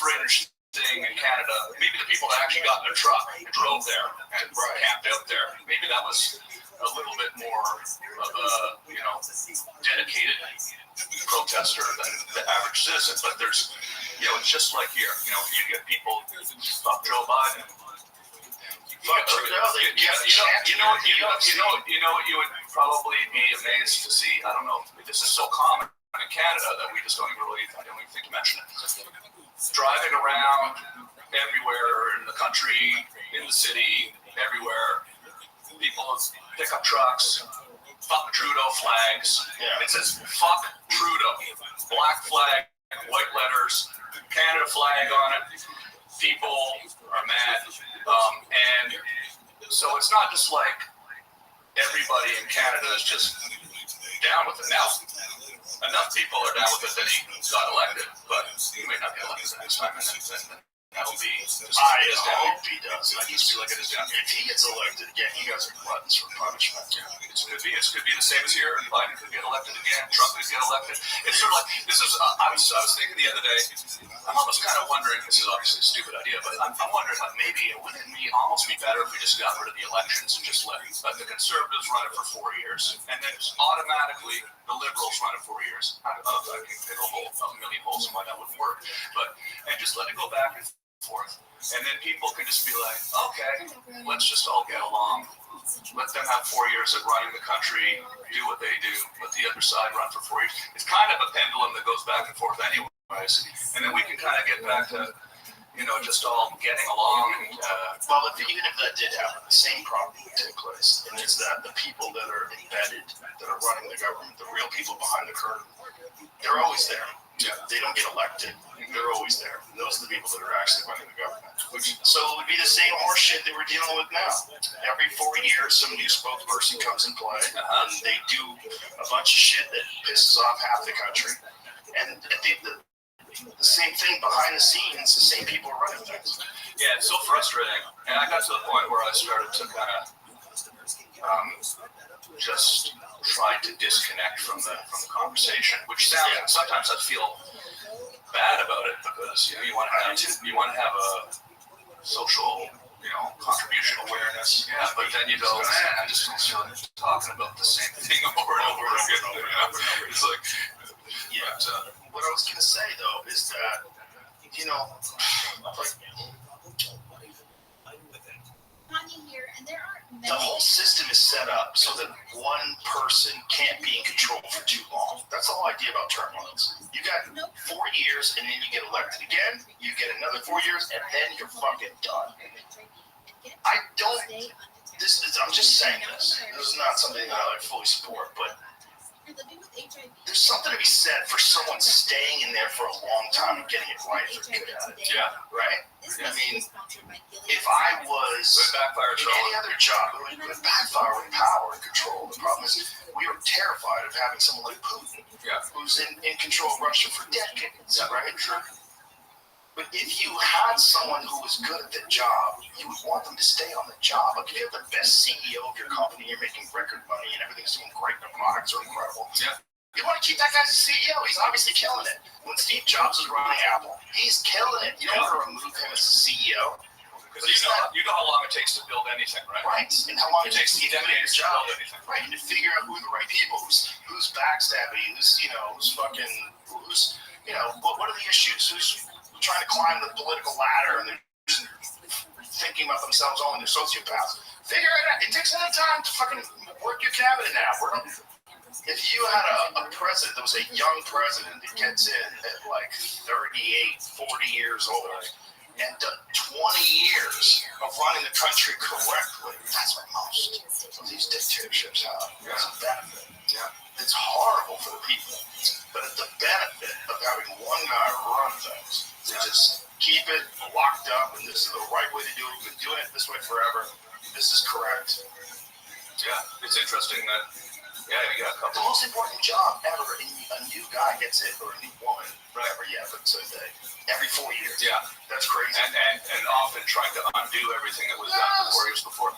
fringe thing in Canada. Maybe the people that actually got in their truck and drove there and camped out there, maybe that was a little bit more of a, dedicated protester than the average citizen. But there's, it's just like here, you get people, fuck Joe Biden. Fuck Trudeau. You know what you would probably be amazed to see. I don't know. This is so common in Canada that we just don't even think to mention it. Driving around everywhere in the country, in the city, everywhere, people pick up trucks, fuck Trudeau flags. Yeah. It says fuck Trudeau, black flag, white letters, Canada flag on it. People are mad, and so it's not just like everybody in Canada is just down with it. Now, enough people are down with it that he got elected, but he may not get elected next time, and then that'll be. I hope he does. I just feel like it is down. If he gets elected again, you guys are gluttons for punishment. Yeah, it could be the same as here. Biden could get elected again. Trump could get elected. It's sort of like this is. I was thinking the other day. I'm almost kind of wondering. This is obviously a stupid idea, but I'm wondering like maybe wouldn't it almost be better if we just got rid of the elections and just let the Conservatives run it for 4 years, and then just automatically the Liberals run it 4 years. I can pick a million holes in why that wouldn't work, and just let it go back and forth. And then people can just be like, okay, let's just all get along. Let them have 4 years of running the country, do what they do, let the other side run for 4 years. It's kind of a pendulum that goes back and forth anyways. And then we can kind of get back to, just all getting along. And, even if that did happen, the same problem would take place. And it's that the people that are embedded, that are running the government, the real people behind the curtain, they're always there. Yeah, they don't get elected. They're always there. Those are the people that are actually running the government. So it would be the same horse shit that we're dealing with now. Every 4 years, some new spokesperson comes in play, and they do a bunch of shit that pisses off half the country. And the same thing behind the scenes, the same people are running things. Yeah, it's so frustrating. And I got to the point where I started to kind of just try to disconnect from the conversation, which sounds sometimes I feel bad about it because you want to have a social contribution awareness. Yeah, but then you go, man, I'm just talking about the same thing over and over again. It's like, what I was gonna say though is that the whole system is set up so that one person can't be in control for too long. That's the whole idea about term limits. You got 4 years and then you get elected again, you get another 4 years, and then you're fucking done. I'm just saying this. This is not something that I fully support, but there's something to be said for someone staying in there for a long time and getting it right if they're good at it. Yeah. Right? I mean, if I was in any other job, it would backfire with power and control. The problem is we are terrified of having someone like Putin, who's in control of Russia for decades, right? But if you had someone who was good at the job, you would want them to stay on the job. Like if you have the best CEO of your company, you're making record money and everything's doing great, the products are incredible. Yeah. You want to keep that guy as a CEO. He's obviously killing it. When Steve Jobs was running Apple, he's killing it. You don't want to remove him as a CEO. Because you know how long it takes to build anything, right? Right. And how long it takes to get him in his job. build anything. Right. And to figure out who are the right people, who's backstabbing, who's fucking, what are the issues? Who's trying to climb the political ladder and they're just thinking about themselves only, they're sociopaths. Figure it out. It takes a lot of time to fucking work your cabinet out. If you had a president that was a young president that gets in at like 38, 40 years old and done 20 years of running the country correctly, that's what most of these dictatorships have. It's a benefit. Yeah. It's horrible for the people, but it's the benefit of having one guy run things. To just keep it locked up, and this is the right way to do it. We've been doing it this way forever. This is correct. Yeah, it's interesting that, you got a couple. The most important job ever, a new guy gets it, or a new woman, whatever, but so every 4 years. Yeah. That's crazy. And often trying to undo everything that was done 4 years before.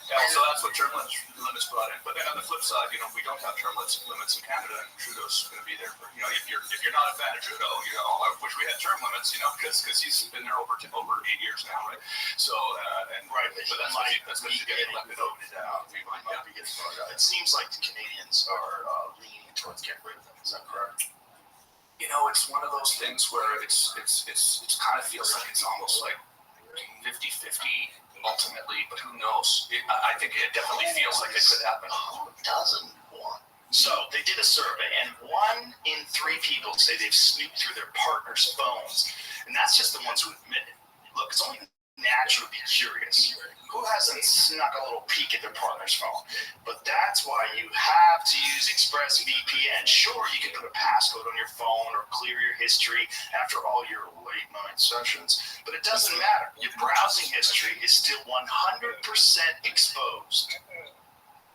Yeah, so that's what term limits brought in. But then on the flip side, we don't have term limits in Canada, and Trudeau's going to be there for, if you're not a fan of Trudeau, I wish we had term limits, because he's been there over 8 years now, right? So, Right, but that's what you get elected over. We might not be getting voted out. It seems like the Canadians are leaning towards getting rid of them. Is that correct? It's one of those things where it's kind of feels like it's almost like 50-50 ultimately, but who knows? I think it definitely feels like it could happen. Who doesn't want? So they did a survey, and 1 in 3 people say they've snooped through their partner's phones, and that's just the ones who admit it. Look, it's only natural to be curious. Who hasn't snuck a little peek at their partner's phone? But that's why you have to use ExpressVPN. Sure, you can put a passcode on your phone or clear your history after all your late night sessions, but it doesn't matter. Your browsing history is still 100% exposed.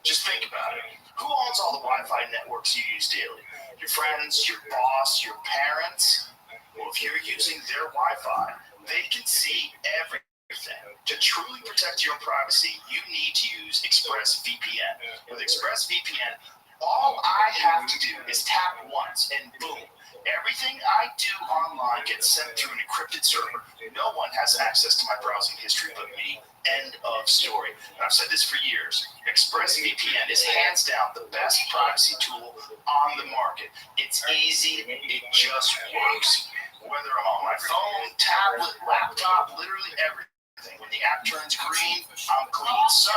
Just think about it. Who owns all the Wi-Fi networks you use daily? Your friends, your boss, your parents? Well, if you're using their Wi-Fi, they can see everything. To truly protect your privacy, you need to use ExpressVPN. With ExpressVPN, all I have to do is tap once and boom, everything I do online gets sent through an encrypted server. No one has access to my browsing history but me. End of story. And I've said this for years. ExpressVPN is hands down the best privacy tool on the market. It's easy, it just works. Whether I'm on my phone, tablet, laptop, literally everything. When the app turns green, I'm clean. So,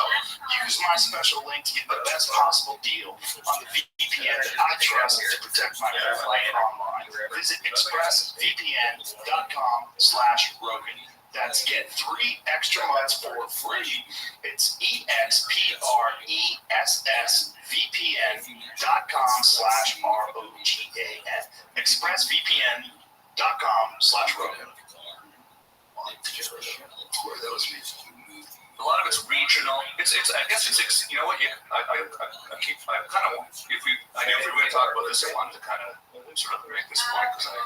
use my special link to get the best possible deal on the VPN that I trust to protect my information online. Visit expressvpn.com/Rogan. That's get 3 extra months for free. It's expressvpn.com/ROGAN. expressvpn.com/Rogan. Who are those people? A lot of it's regional. I guess it's you know what? I kind of if we were going to talk about this, I wanted to kind of sort of make this point because I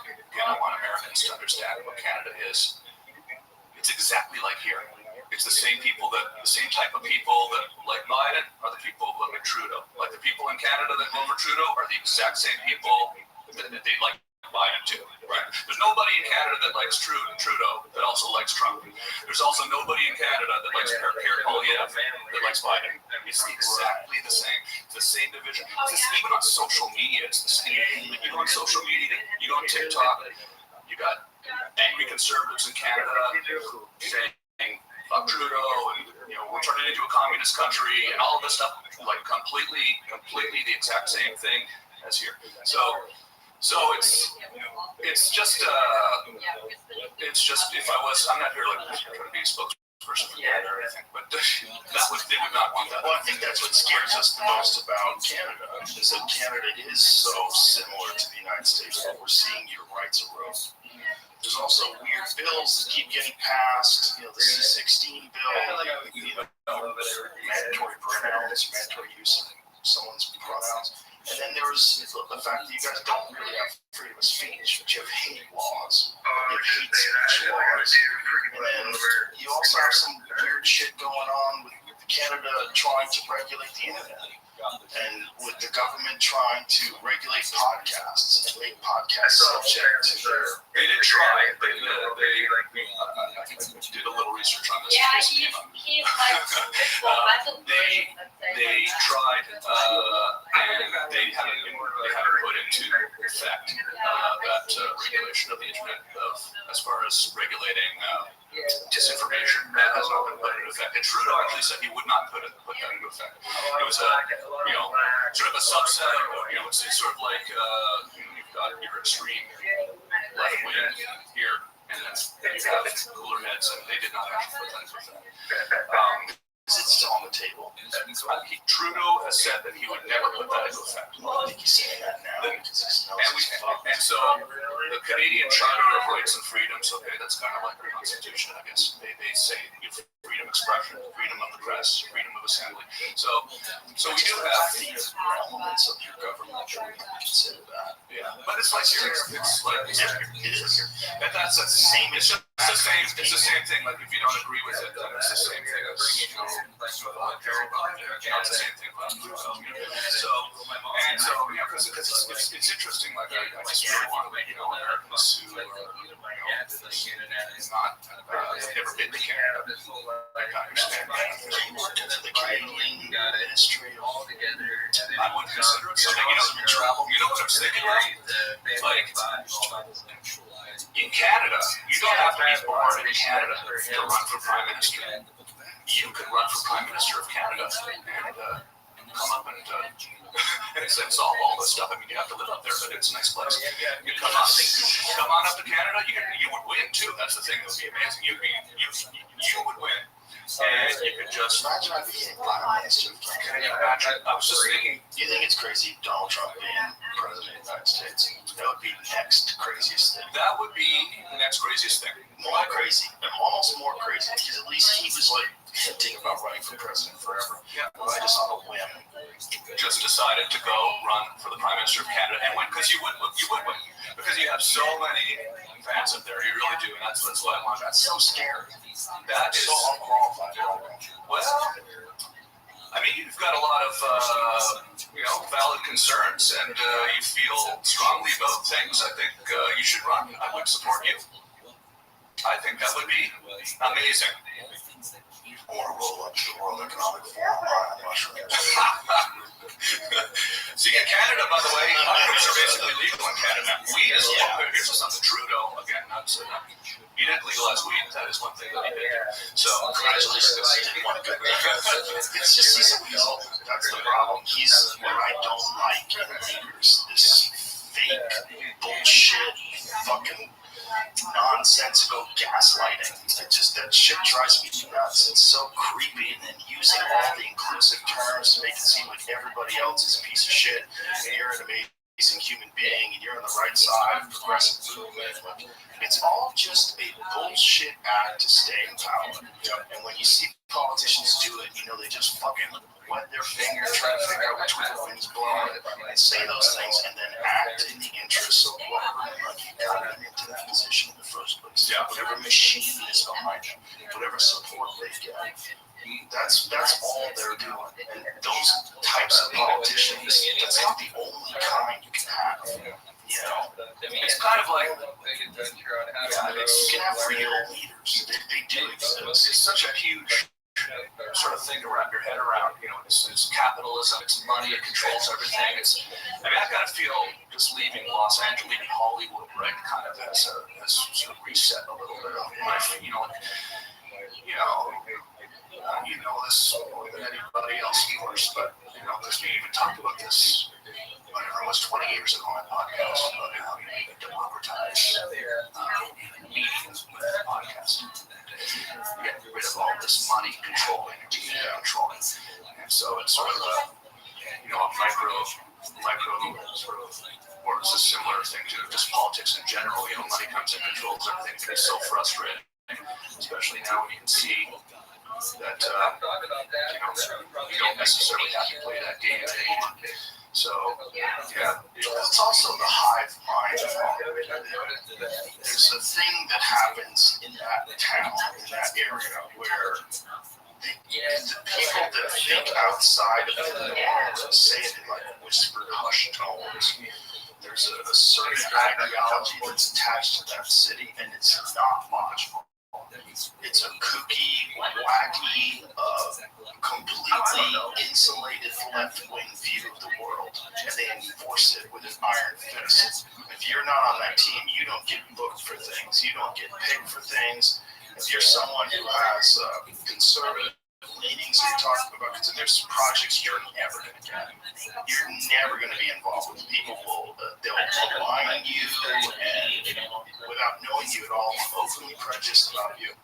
want Americans to understand what Canada is. It's exactly like here. It's the same type of people that like Biden are the people that like Trudeau. Like the people in Canada that vote for Trudeau are the exact same people that they like Biden too, right? There's nobody in Canada that likes Trudeau that also likes Trump. There's also nobody in Canada that likes Pierre Poilievre that likes Biden. It's exactly the same. It's the same division. Even on social media, it's the same. Like you go on social media, you go on TikTok, you got angry conservatives in Canada saying fuck Trudeau and we're turning into a communist country and all of this stuff, like completely the exact same thing as here. So it's just if I'm not here like trying to be a spokesperson for Canada or anything, but they would not want that. Well, I think that's what scares us the most about Canada is that Canada is so similar to the United States, but we're seeing your rights erode. There's also weird bills that keep getting passed. The C-16 bill, mandatory pronouns, mandatory use of someone's pronouns. And then there was the fact that you guys don't really have freedom of speech, but you have hate laws. You have hate speech laws. And then you also have some weird shit going on with Canada trying to regulate the internet. And with the government trying to regulate podcasts and make podcasts subject to their... They did try. They did a little research on this. Yeah, he's like They tried, and they haven't put into effect that regulation of the internet as far as regulating disinformation. That has not been put into effect. And Trudeau actually said he would not put that into effect. It was sort of a subset of, it's sort of like, you've got your extreme left wing here, and then you have cooler heads, and they did not actually put that into effect. Is it still on the table? Trudeau has said that he would never put that into effect. Well, I think he's saying that now because he knows he's fucked. And so the Canadian Charter of Rights and Freedoms, okay, that's kind of like our constitution, I guess. They say you have freedom of expression, freedom of the press, freedom of assembly. So we do have the elements of your government that we consider that. Yeah, but it's like it is. And that's the same. It's the same thing. Like if you don't agree with it, then it's the same thing as it's the same thing. Because it's interesting. Like I just really want to make Americans who is not have never been to Canada. Like I understand that. The Canadian ministry all together. I would consider it something. Travel. You know what I'm thinking? Like in Canada, you don't have to be born in Canada to run for Prime Minister. You can run for Prime Minister of Canada and come up and it's all this stuff. I mean, you have to live up there, but it's a nice place. You come on up to Canada, you would win too. That's the thing that would be amazing. You would win. And you could just imagine I became Prime Minister. Can you imagine? I was just thinking. Do you think it's crazy Donald Trump being President of the United States? That would be the next craziest thing. That would be the next craziest thing. More crazy. Almost more crazy. Because at least he was like hinting about running for president forever. Yeah. But I just on a whim just decided to go run for the Prime Minister of Canada and win. Because you would win. Because you have so many fans up there. You really do. And that's why I want. That's so scary. That is so unqualified. Well, I mean, you've got a lot of valid concerns, and you feel strongly about things. I think you should run. I would support you. I think that would be amazing. Or roll up to the World Economic Forum on mushrooms. See, in Canada, by the way, mushrooms are basically legal in Canada. Weed is legal. Here's something. Trudeau, again, he didn't legalize weed. That is one thing that he did. So, congratulations. It's just he's a weasel. That's the problem. He's what I don't like in leaders. This fake bullshit, fucking nonsensical gaslighting. That shit drives me nuts. It's so creepy, and then using all the inclusive terms to make it seem like everybody else is a piece of shit, and you're an amazing human being, and you're on the right side of progressive movement. It's all just a bullshit act to stay in power. And when you see politicians do it, they just fucking wet their finger trying to figure out which way the wind's blowing and say those things and then act in the interests of whatever money got them into that position in the first place. Yeah. Whatever machine is behind them, whatever support they get. That's all they're doing. And those types of politicians, that's not the only kind you can have. It's kind of like you can have real leaders. They do exist. It's such a huge sort of thing to wrap your head around. It's capitalism, it's money, it controls everything. I kind of feel just leaving Los Angeles, leaving Hollywood, right, kind of has sort of reset a little bit of life. This more than anybody else, of course, but because we even talked about this, whatever it was 20 years ago on a podcast about how you can democratize meetings with podcasting. Get rid of all this money controlling and controlling. And so it's sort of a micro sort of, or it's a similar thing to just politics in general. Money comes and controls everything. It can be so frustrating, especially now when you can see that you don't necessarily have to play that game anymore. So, yeah. It's also the hive mind. There's a thing that happens in that town, in that area, where the people that think outside of the norm say it in like whispered, hushed tones. There's a certain ideology that's attached to that city, and it's not logical. It's a kooky, wacky, completely insulated left-wing view of the world, and they enforce it with an iron fist. If you're not on that team, you don't get booked for things. You don't get picked for things. If you're someone who has conservative leanings you're talking about, because there's projects you're never going to get. You're never going to be involved with. People they'll malign you, and without knowing you at all, openly prejudiced about you.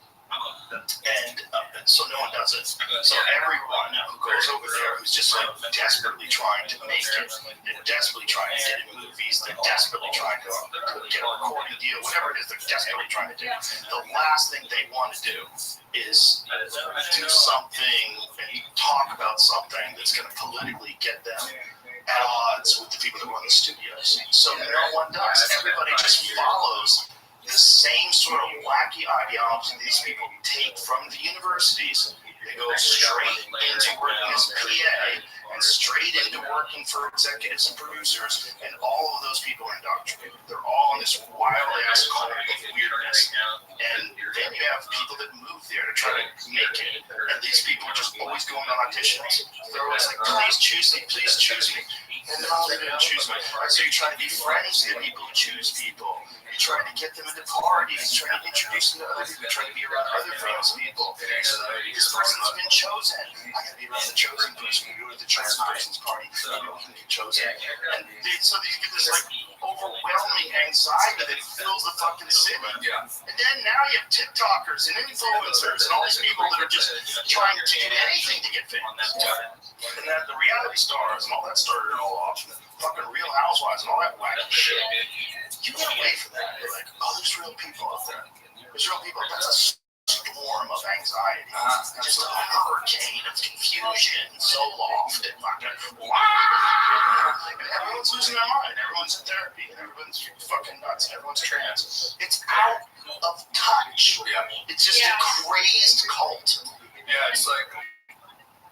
And so no one does it. So everyone who goes over there who's just like desperately trying to make it, they're desperately trying to get in movies, they're desperately trying to get a recording deal, whatever it is they're desperately trying to do. The last thing they want to do is do something and talk about something that's going to politically get them at odds with the people that run the studios. So no one does. Everybody just follows the same sort of wacky ideology these people take from the universities. They go straight into working as a PA and straight into working for executives and producers, and all of those people are indoctrinated. They're all in this wild-ass cult of weirdness. And then you have people that move there to try to make it, and these people are just always going on auditions. They're always like, please choose me, please choose me. And they're not even choose me. So you try to be friends with the people who choose people. You try to get them into parties, try to introduce them to other people, try to be around other famous people. So this person's been chosen. I gotta be around the chosen person. We go to the chosen person's party. Maybe we can get chosen. And so you get this like overwhelming anxiety that fills the fucking city. Yeah. And then now you have TikTokers and influencers and all these people that are just trying to do anything to get famous. And then the reality stars and all that started it all off. And the fucking Real Housewives and all that wacky shit. You get away from that. You're like, oh, there's real people out there. There's real people. That's a storm of anxiety. Just a hurricane of confusion, so loft and fucking wow. And everyone's losing their mind. Everyone's in therapy. And everyone's fucking nuts. And everyone's trans. It's out of touch. Yeah. It's just a crazed cult. Yeah, it's like,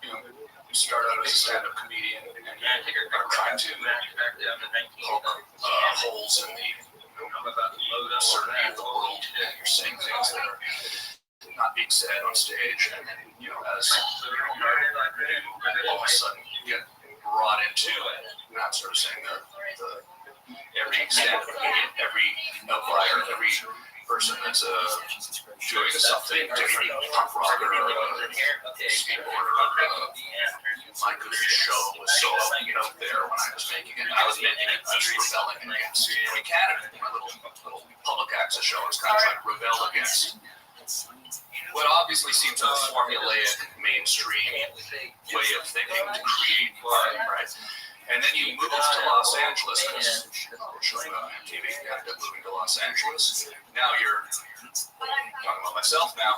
you know, you start out as a stand-up comedian and you're trying to poke holes in the absurdity of the world, and you're saying things that are not being said on stage, and then, you know, as all of a sudden you get brought into not sort of saying the every stand-up comedian, every outlier, every person that's doing something different, punk rocker or skateboarder. My good show was so out there when I was making it. I was making it, I was rebelling against. In Canada, my little public access show, I was kind of trying to rebel against what obviously seems a formulaic mainstream way of thinking to create art, right? And then you move to Los Angeles, because we're showing on MTV, you ended up moving to Los Angeles. Now you're talking about myself now,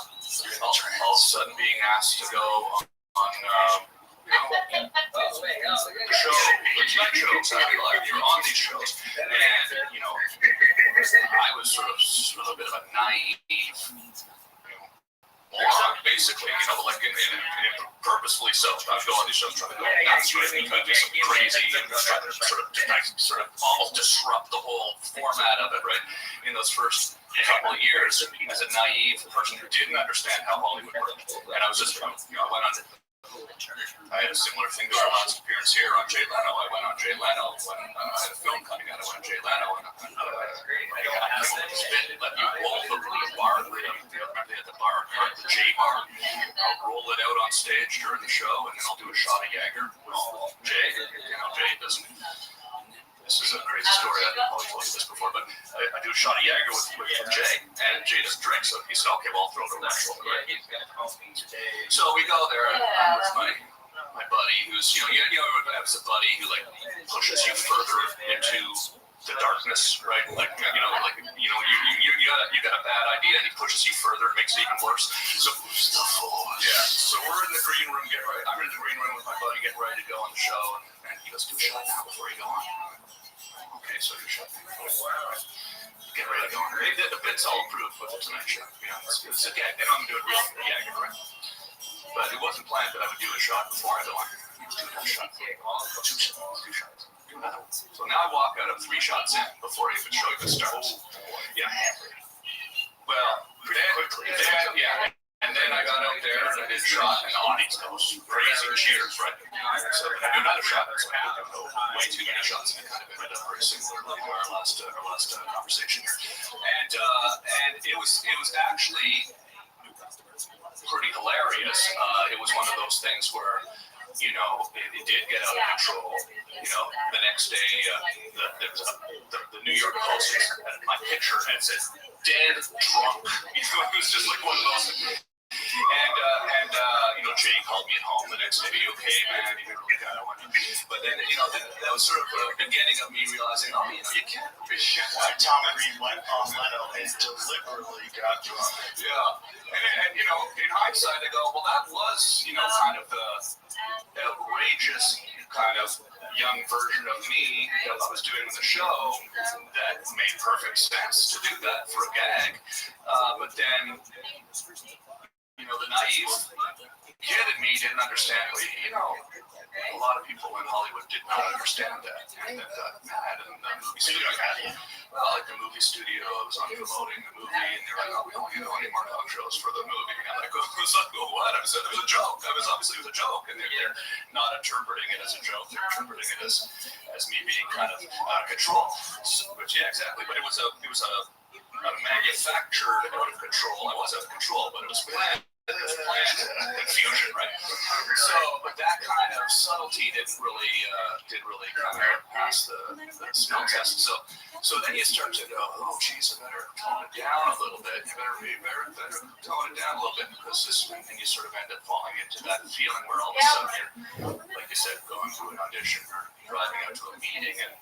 all of a sudden being asked to go on shows, you're on these shows, and, you know, I was sort of a bit of a naive, moron, basically, you know, like purposefully so. I would go on these shows trying to go nuts, right? Because do some crazy and trying to sort of almost disrupt the whole format of it, right? In those first couple of years, as a naive person who didn't understand how Hollywood worked, and I was just, you know, I went on. I had a similar thing to our last appearance here on Jay Leno. I went on Jay Leno when I had a film coming out. I went on Jay Leno and I spit, let you roll the bar. Remember they had the bar card, the J bar. I'll roll it out on stage during the show, and then I'll do a shot of Jagger with Jay. You know, Jay doesn't. This is a crazy story. I've probably told you this before, but I do a shot of Jagger with Jay, and Jay doesn't drink, so he said, "Okay, well, I'll throw it over my shoulder." Right? So we go there, and I'm with my buddy, who's you know, I was a buddy who like pushes you further into the darkness, right? Like you got a bad idea, and he pushes you further and makes it even worse. So who's the force? Yeah. So we're in the green room, I'm in the green room with my buddy getting ready to go on the show, and he goes, do a shot now before you go on. Okay, so do a shot. Get ready to go on. The bit's all approved with the Tonight Show. It's a gag. They don't do it real gag, right? But it wasn't planned that I would do a shot before I go on. Do another shot. Two shots. Do another one. So now I walk out of 3 shots in before even show even starts. Yeah. Well, pretty quickly. And then I got out there and I did a shot, and the audience goes crazy cheers, right? So I do another shot. So I didn't go way too many shots, and it kind of ended up very similarly to our last conversation here. And it was actually pretty hilarious. It was one of those things where, it did get out of control. The next day, the New York Post had my picture and it said "dead drunk." It was just like one of those. And Jay called me at home the next day. "You okay, man? You really got one." But then, that was sort of the beginning of me realizing, you can't. Why Tom Green went on Leno and deliberately got drunk. Yeah. And in hindsight, I go, well, that was, kind of the outrageous kind of young version of me that I was doing in the show that made perfect sense to do that for a gag. But then, the naive kid in me didn't understand. A lot of people in Hollywood did not understand that, and that got mad. And the movie studio, the movie studio, I was on promoting the movie, and they're like, "Oh, we don't do any more talk shows for the movie." And I'm like, "What?" I said, "It was a joke. It was a joke." And they're not interpreting it as a joke; they're interpreting it as me being kind of out of control. Which, yeah, exactly. But it was a manufactured out of control. I was out of control, but it was planned. Confusion, right? So, but that kind of subtlety didn't really kind of pass the smell test. So then you start to go, "Oh, geez, I better tone it down a little bit. You better tone it down a little bit," because and you sort of end up falling into that feeling where all of a sudden you're, like you said, going to an audition or driving out to a meeting and.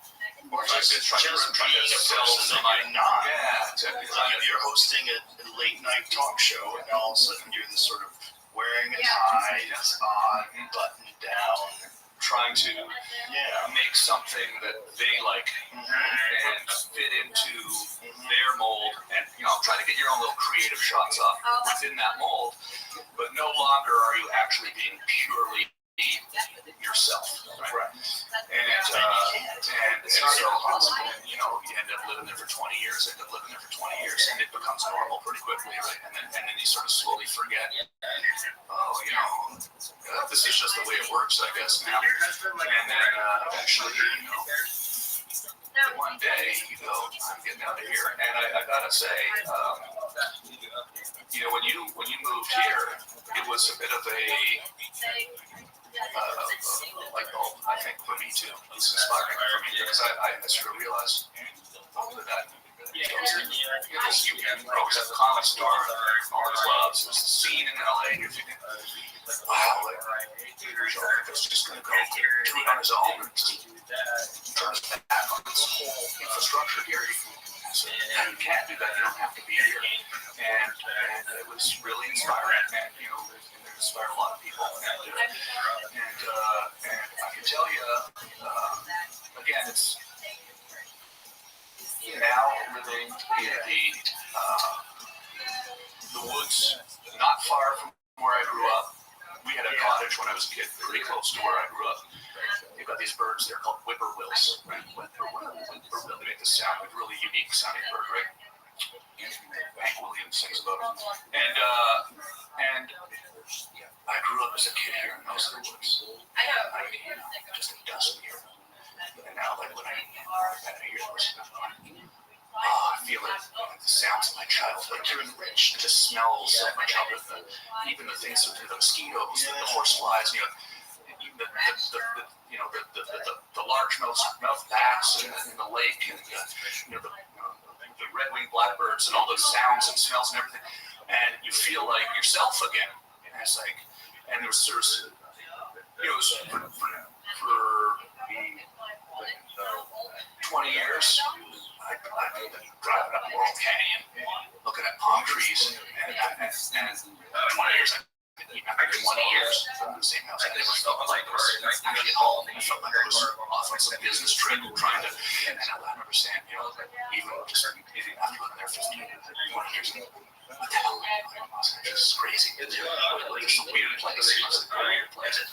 Or trying to sell somebody. Yeah, exactly. You're hosting a late night talk show, and all of a sudden you're this sort of wearing a tie, it's odd, buttoned down, trying to make something that they like and fit into their mold, and try to get your own little creative shots off within that mold, but no longer are you actually being purely yourself, right? And so you end up living there for 20 years, and it becomes normal pretty quickly, right? And then you sort of slowly forget, this is just the way it works, I guess, now. And then eventually, one day you go, "I'm getting out of here." And I gotta say, when you moved here, it was a bit of a light bulb, I think, for me too. It's inspiring for me because I sort of realized that you always have the comic store, all the clubs, there's a scene in LA, and you're thinking, wow, it's just going to go do it on his own and just turn his back on this whole infrastructure here. So, you can't do that. You don't have to be here. And it was really inspiring, and it inspired a lot of people. And I can tell you, again, it's now living in the woods, not far from where I grew up. We had a cottage when I was a kid, pretty close to where I grew up. They've got these birds, they're called whippoorwills. Right? Whippoorwill, they make this sound, a really unique sounding bird, right? Hank Williams sings about it. And I grew up as a kid here in those woods. I mean, just a dozen here. And now, when I hear this, I feel it. The sounds of my childhood, they're enriched. The smells of my childhood, even the things, the mosquitoes, the horseflies, the large mouth bats in the lake, and the red-winged blackbirds, and all those sounds and smells and everything, and you feel like yourself again. And it's like, and there was sort of, it was for 20 years. I've been driving up Laurel Canyon, looking at palm trees, and 20 years I've 20 years in the same house. I never felt like I was actually at home. I felt like I was off on some business trip trying to, and I remember saying, even just maybe after living there 15, 20 years ago, what the hell? This is crazy. It's a weird place. It's a weird place. And,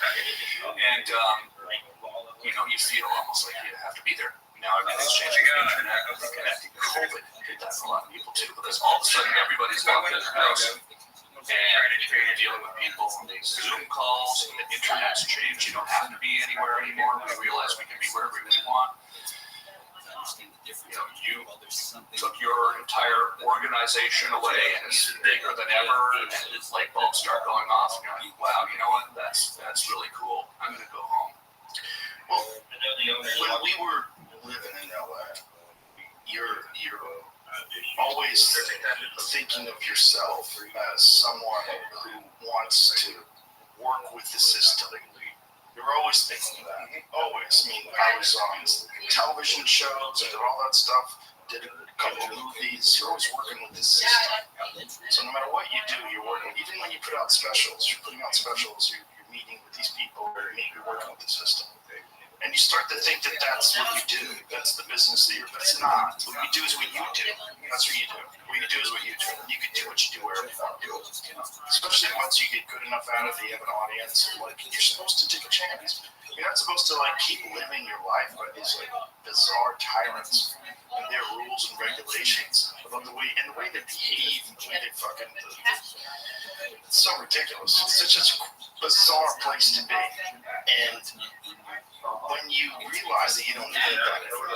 you feel almost like you have to be there. Now everything's changing on the internet. I think COVID did that for a lot of people too, because all of a sudden everybody's locked in their house. And you're dealing with people on these Zoom calls, and the internet's changed. You don't have to be anywhere anymore. We realize we can be wherever we want. You took your entire organization away, and it's bigger than ever, and light bulbs start going off, and you're like, wow, you know what? That's really cool. I'm going to go home. Well, when we were living in LA, you're always thinking of yourself as someone who wants to work with the system. You're always thinking of that. Always. I mean, I was on television shows, I did all that stuff, did a couple of movies. You're always working with this system. So no matter what you do, you're working. Even when you put out specials, you're putting out specials, you're meeting with these people, you're working with the system. And you start to think that that's what you do. That's the business that you're, but it's not. What you do is what you do. That's what you do. What you do is what you do. You can do what you do wherever you want to do. Especially once you get good enough out of it, you have an audience, you're supposed to take a chance. You're not supposed to keep living your life by these bizarre tyrants and their rules and regulations about the way they behave and the way they fucking. It's so ridiculous. It's such a bizarre place to be. And when you realize that you don't need that anymore,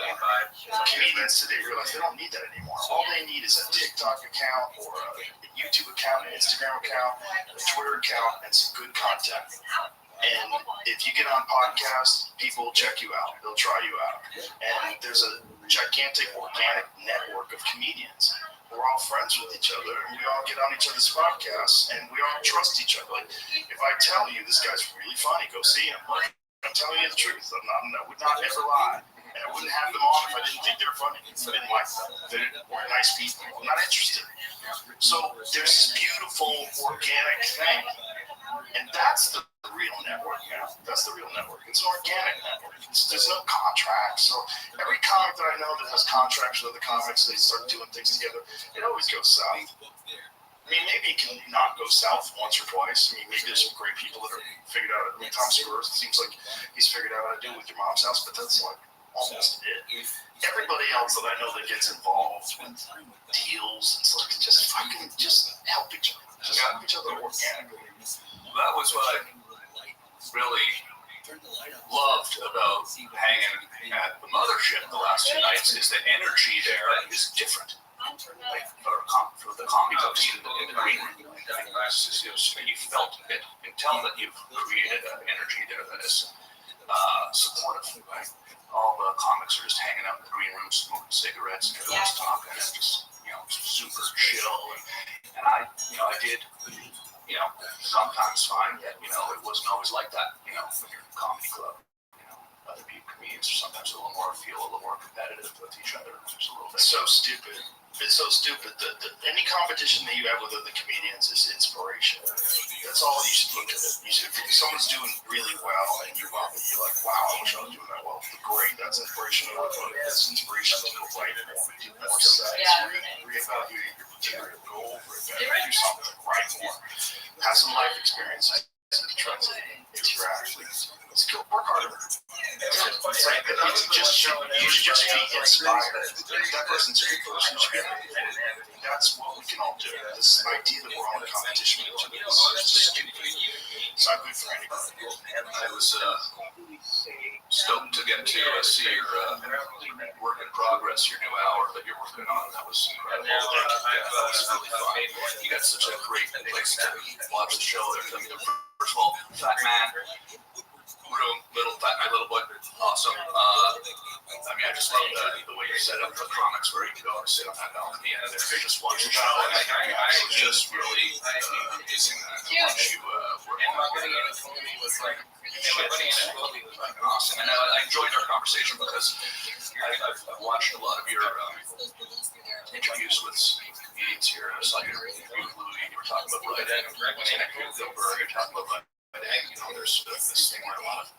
comedians today realize they don't need that anymore. All they need is a TikTok account or a YouTube account, an Instagram account, a Twitter account, and some good content. And if you get on podcasts, people will check you out. They'll try you out. And there's a gigantic organic network of comedians. We're all friends with each other, and we all get on each other's podcasts, and we all trust each other. Like, if I tell you this guy's really funny, go see him. I'm telling you the truth. I would not ever lie. And I wouldn't have them on if I didn't think they were funny. If I didn't like them. They weren't nice people. I'm not interested. So there's this beautiful organic thing. And that's the real network now. That's the real network. It's an organic network. There's no contracts. So every comic that I know that has contracts with other comics, they start doing things together, it always goes south. I mean, maybe it can not go south once or twice. I mean, maybe there's some great people that are figured out. I mean, Tom Segura, it seems like he's figured out how to do it with your mom's house, but that's almost it. Everybody else that I know that gets involved with deals, it's just fucking help each other. Just help each other organically. That was what I really loved about hanging at the mothership the last 2 nights is the energy there is different. For the comedy folks in the green room, you felt it. You can tell that you've created an energy there that is supportive. Right? All the comics are just hanging out in the green room, smoking cigarettes, and everyone's talking, and just super chill. And I did. Sometimes find that, it wasn't always like that, when you're in a comedy club. Other comedians are sometimes feel a little more competitive with each other. There's a little bit. It's so stupid. It's so stupid. Any competition that you have with other comedians is inspiration. That's all you should look at it. If someone's doing really well and you're like, wow, I wish I was doing that well. Great, that's inspirational. That's inspiration to go write more, do more sets, reevaluate your material, go over it better, do something, write more, have some life experiences to try to interact with. Let's go work harder. It's like you should just be inspired. That person's a good person. That's what we can all do. This idea that we're all in competition with each other is just stupid. It's not good for anybody. I was stoked to get to see your work in progress, your new hour that you're working on. That was incredible. That was really fun. You got such a great place to watch the show there. First of all, Fat Man room, little boy, awesome. I just love the way you set up the comics where you can go and sit on that balcony and just watch the show. And it was just really amazing to watch you work on it. Awesome. And I enjoyed our conversation because I've watched a lot of your interviews with comedians athletes here. I saw you, Louis, you were talking about writing. You're talking about writing. You know, there's this thing where a lot of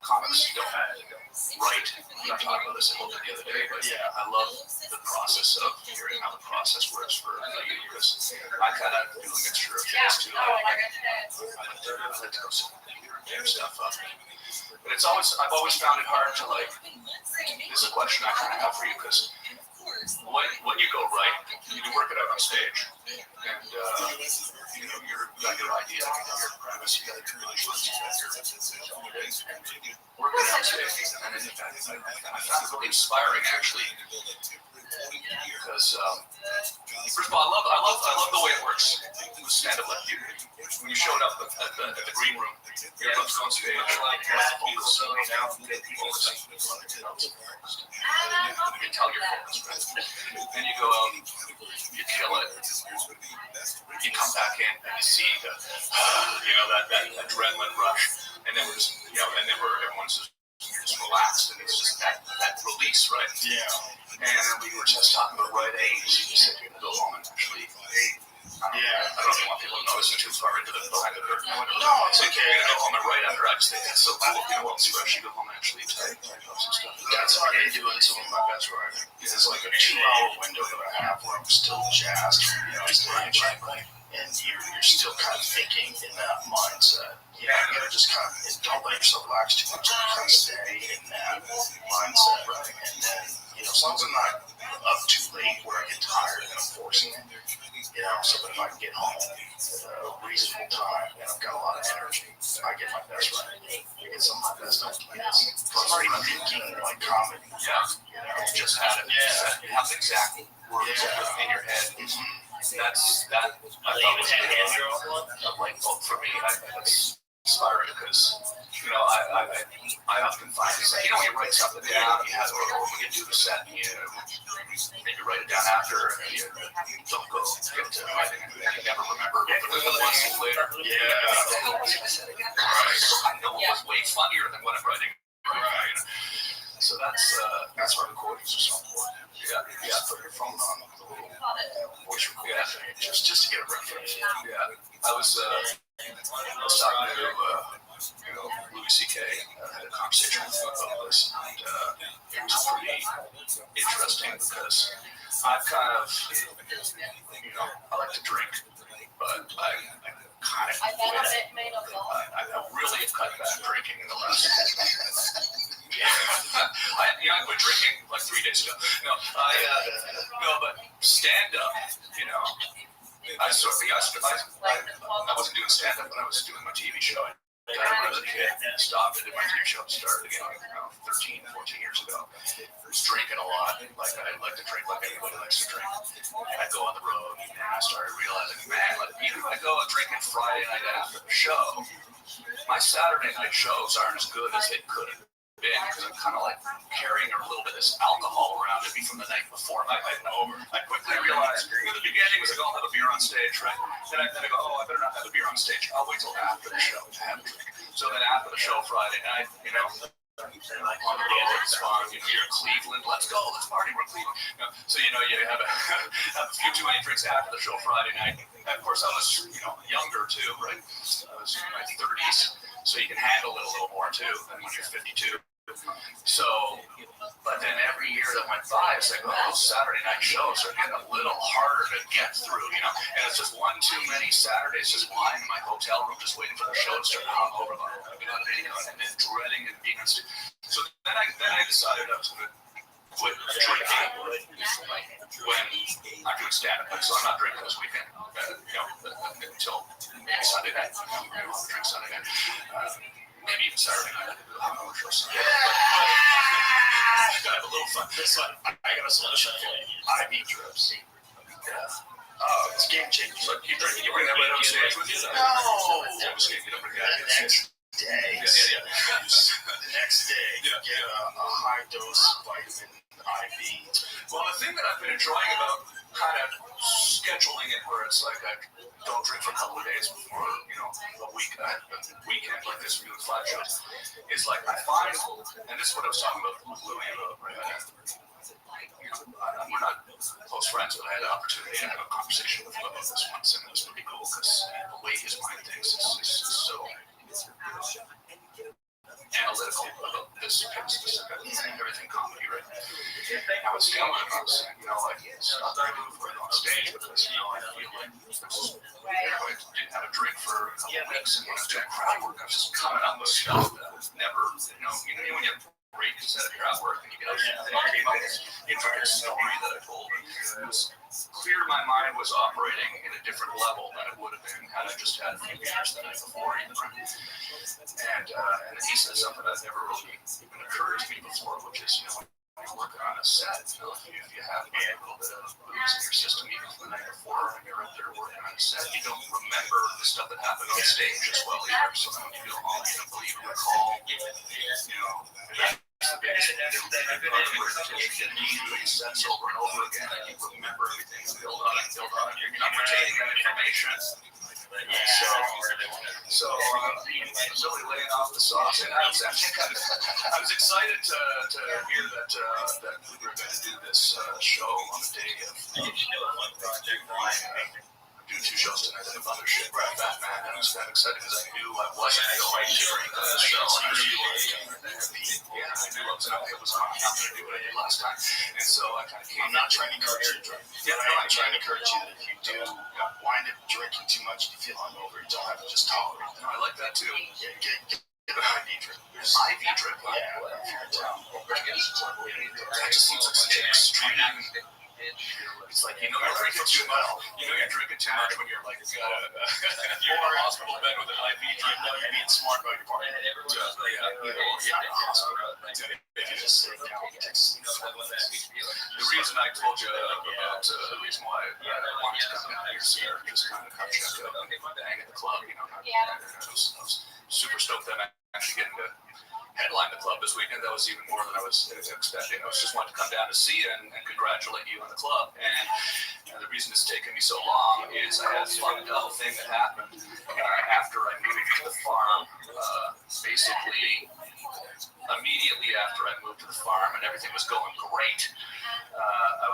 comics don't write. I'm not talking about this a little bit the other day, but yeah, I love the process of hearing how the process works for you because I kind of do a mixture of things too. I like to go and stuff up. But I've always found it hard to like. This is a question I kind of have for you because when you go right, you work it out on stage, and you know you got your idea, your premise, you got your emotions, you got your work it out on stage, and I found it really inspiring actually because first of all, I love the way it works. With stand-up, like when you showed up at the green room, you're about to go on stage, you tell your focus, right? Then you go out, you kill it, you come back in and you see the, that adrenaline rush, and then everyone's just relaxed, and it's just that release, right? Yeah. And we were just talking about right age. You said you're gonna go home and actually. I don't know if you want people to know this is too far into the behind the curtain. No, it's okay. You're gonna go home and write after. I just think that's so cool. You know, once you actually go home and actually type up some stuff. That's what I do in some of my best writing. It's like a 2-hour window that I have where I'm still jazzed. You know, it's like. And you're still kind of thinking in that mindset. You know, just kind of don't let yourself relax too much. Kind of stay in that mindset, right? And then, as long as I'm not up too late where I get tired and I'm forcing it, so that if I can get home at a reasonable time and I've got a lot of energy, I get my best writing. I get some of my best ideas. Plus, I'm already thinking like comedy. Yeah. You just had it. Yeah. You have the exact words in your head. That's that. I thought was a light bulb for me. That's inspiring because I often find it's like when you write something down, you have or when you do the set, and you write it down after, and you don't go get to writing, and you never remember. But then once later, I know it was way funnier than what I'm writing. Right. So that's why recordings are so important. Yeah. Put your phone on the little voice recorder, just to get a reference. Yeah. I was talking to Louis C.K. Had a conversation with him about this, and it was pretty interesting because I've kind of, I like to drink, but I kind of I really have cut back drinking in the last. I quit drinking like 3 days ago. But stand up, I wasn't doing stand up, but I was doing my TV show. When I was a kid, stopped and did my TV show, started again, 13, 14 years ago. I was drinking a lot, like I like to drink like everybody likes to drink. I'd go on the road, and I started realizing, man, even if I go and drinking Friday night after the show, my Saturday night shows aren't as good as they could have been because I'm kind of like carrying a little bit of this alcohol around with me from the night before my night over. I quickly realized in the beginning was like, I'll have a beer on stage, right? Then I go, I better not have a beer on stage. I'll wait till after the show to have a drink. So then after the show Friday night, on the road, it's fun. You're in Cleveland, let's go, let's party, we're Cleveland. So you have a few too many drinks after the show Friday night. And of course, I was younger too, right? I was in my 30s, so you can handle it a little more too than when you're 52. So, but then every year that went by, it's like, those Saturday night shows are getting a little harder to get through, and it's just one too many Saturdays just lying in my hotel room just waiting for the show to start to hung over, and then dreading and being on stage. So then I decided I was going to quit drinking when I'm doing stand-up, so I'm not drinking this weekend, until Sunday night. I'll drink Sunday night. Maybe even Saturday night. I'm not sure. I gotta have a little fun. I got a solution for you. IV drips. Yeah. It's game changer. So you drink, you bring that right on stage with you? No. Obviously, you don't bring that. The next day. The next day, you get a high dose vitamin IV. Well, the thing that I've been enjoying about kind of scheduling it where it's like I don't drink for a couple of days before, a weekend like this, we're doing 5 shows, is like I find, and this is what I was talking about with Louis, right? We're not close friends, but I had the opportunity to have a conversation with him about this once, and it was pretty cool because the way his mind thinks is so analytical about this specific thing, everything comedy, right? I was telling him, I was saying, like, stop drinking before I go on stage because, I feel like I didn't have a drink for a couple of weeks, and when I was doing crowd work, I was just coming up with stuff that was never, when you have great set of crowd work and you get up and I came up with this intricate story that I told, and it was clear my mind was operating in a different level than it would have been had I just had a few beers the night before even. And he said something that never really even occurred to me before, which is, when you're working on a set, if you have a little bit of booze in your system even the night before and you're up there working on a set, you don't remember the stuff that happened on stage as well either. So now you don't even recall, that's the biggest thing. You do sets over and over again, and you remember everything, build on it. You're not retaining that information. So really laying off the sauce, and I was excited to hear that we were going to do this show on the day of. Do 2 shows tonight at a mothership, right? Batman, and I was kind of excited because I knew I wasn't going to drink on the show. I knew I was not going to do what I did last time, and so I kind of came. I'm not trying to encourage you to drink. I'm trying to encourage you that if you do wind up drinking too much and you feel hungover, you don't have to just tolerate it. I like that too. Get an IV drip. There's IV drip. Yeah, if you're in town. That just seems like such an extreme. It's like, you're drinking too much. You're drinking too much when you're like, you're in a hospital bed with an IV drip. You're being smart about your party. You're in a hospital. If you just sit down, you take some. The reason I told you about the reason why I wanted to come down here, Sarah, just kind of come check out and hang at the club, I was super stoked that I'm actually getting to headline the club this weekend. That was even more than I was expecting. I was just wanting to come down to see you and congratulate you on the club. And the reason it's taken me so long is I had a fundamental thing that happened after I moved to the farm. Basically, immediately after I moved to the farm and everything was going great, I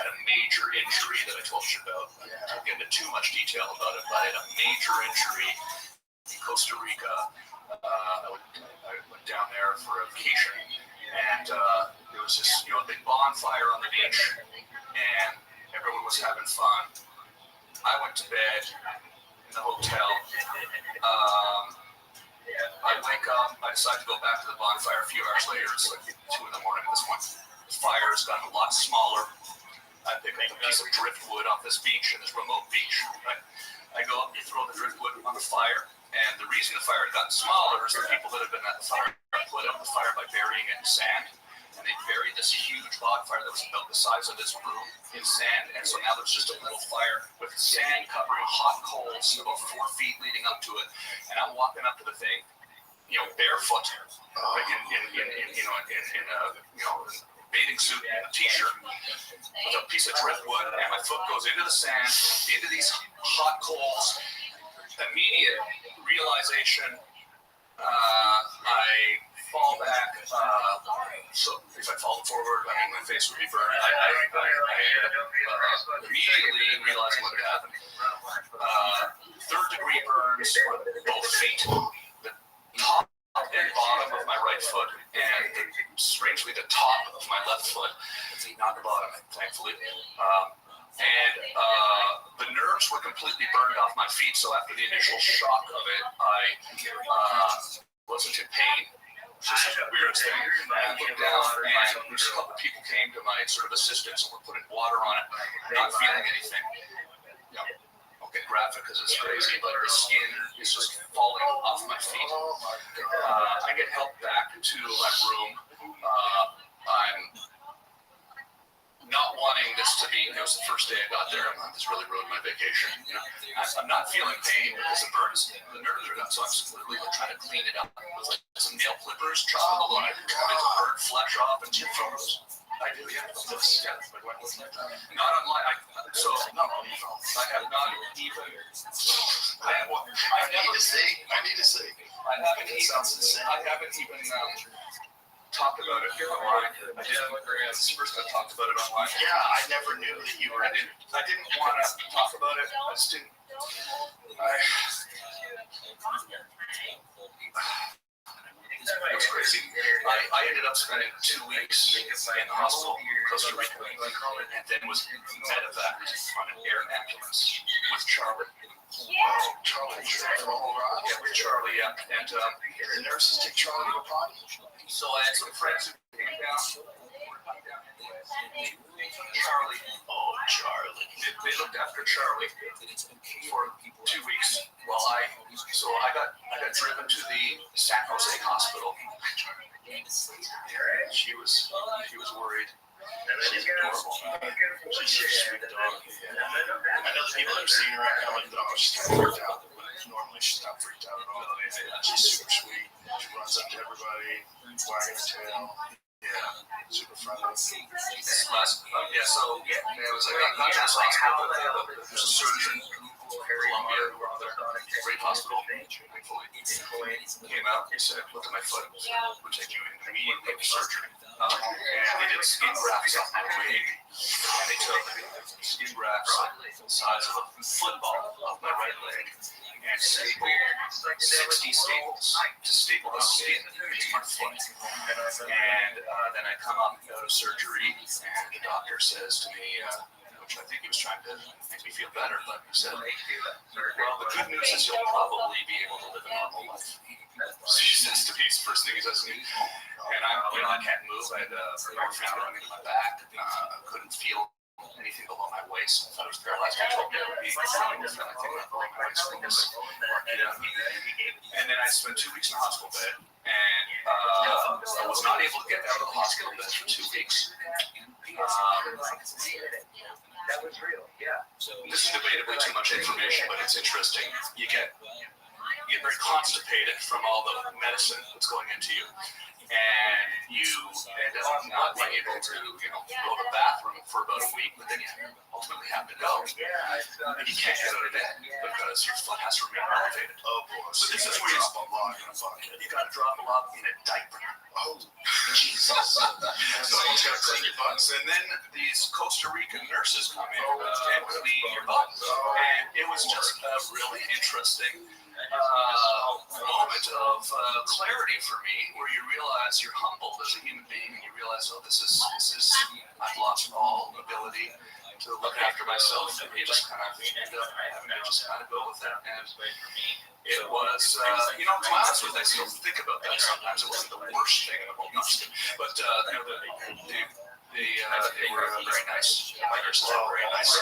had a major injury that I told you about. I won't get into too much detail about it, but I had a major injury in Costa Rica. I went down there for a vacation, and there was this, big bonfire on the beach, and everyone was having fun. I went to bed in the hotel. I wake up. I decide to go back to the bonfire a few hours later. It's like 2 in the morning at this point. The fire has gotten a lot smaller. I pick up a piece of driftwood off this beach, in this remote beach. Right? I go up and throw the driftwood on the fire. And the reason the fire had gotten smaller is the people that had been at the fire put out the fire by burying it in sand. And they buried this huge bonfire that was about the size of this room in sand. And so now there's just a little fire with sand covering hot coals about 4 feet leading up to it. And I'm walking up to the thing, barefoot, like in a bathing suit and a t-shirt with a piece of driftwood, and my foot goes into the sand, into these hot coals. Immediate realization, I fall back, so if I fall forward, my face would be burned. I immediately realizing what had happened. 3rd-degree burns on both feet, the top and bottom of my right foot, and strangely the top of my left foot, not the bottom, thankfully. And the nerves were completely burned off my feet, so after the initial shock of it, I wasn't in pain, which is a weird thing. I looked down, and a couple of people came to my sort of assistance and were putting water on it, not feeling anything. I'll get graphic because it's crazy, but the skin is just falling off my feet. I get helped back to my room. I'm not wanting this to be, it was the first day I got there, this really ruined my vacation. I'm not feeling pain because the nerves are done, so I'm just literally trying to clean it up with some nail clippers, chopping the line, trying to burn flesh off and chip photos. I do, yeah. Not unlike, I have not even, I need to see. I haven't even talked about it online. I didn't. This first I talked about it online. Yeah, I never knew that you were. I didn't want to talk about it. I just didn't. It was crazy. I ended up spending 2 weeks in the hospital in Costa Rica, and then was medevaced on an air ambulance with Charlie. Charlie, Yeah, with Charlie, yeah. And the nurses take Charlie to a potty. so I had some friends who came down. Charlie. Oh, Charlie. They looked after Charlie for 2 weeks while I got driven to the San Jose hospital. She was worried. She's adorable. She's a sweet dog. Yeah. I know the people that have seen her right now, like, oh, she's kind of freaked out. Normally, she's not freaked out at all. She's super sweet. She runs up to everybody, wagging her tail. Yeah, super friendly. So it was like I got to this hospital. There's a surgeon, Columbia, great hospital. Came out. He said, "Look at my foot. We'll take you in immediately for surgery." And they did skin grafts on my leg, and they took skin grafts the size of a football off my right leg and stapled 60 staples to staple the skin into my foot. And then I come out of surgery, and the doctor says to me, which I think he was trying to make me feel better, but he said, "Well, the good news is you'll probably be able to live a normal life." He says to me, it's the first thing he says to me. And I can't move. I had morphine going into my back. I couldn't feel anything below my waist. I thought I was paralyzed. I told me I would be feeling anything below my waist from this. And then I spent 2 weeks in the hospital bed, and I was not able to get out of the hospital bed for 2 weeks. That was real, yeah. This is debatably too much information, but it's interesting. You get very constipated from all the medicine that's going into you, and you end up not being able to, go to the bathroom for about a week, but then you ultimately have to go. And you can't get out of bed because your foot has to remain elevated. Oh, boy. So this is where you got to drop a lot in a diaper. Oh, Jesus. Someone's got to clean your butts. And then these Costa Rican nurses come in and clean your butts. And it was just a really interesting moment of clarity for me, where you realize you're humbled as a human being, and you realize, oh, this is I've lost all ability to look after myself, and you just kind of end up having to just kind of go with that. And it was, to be honest with you, I still think about that sometimes. It wasn't the worst thing in the whole nonsense, but they were very nice. My nurses were very nice.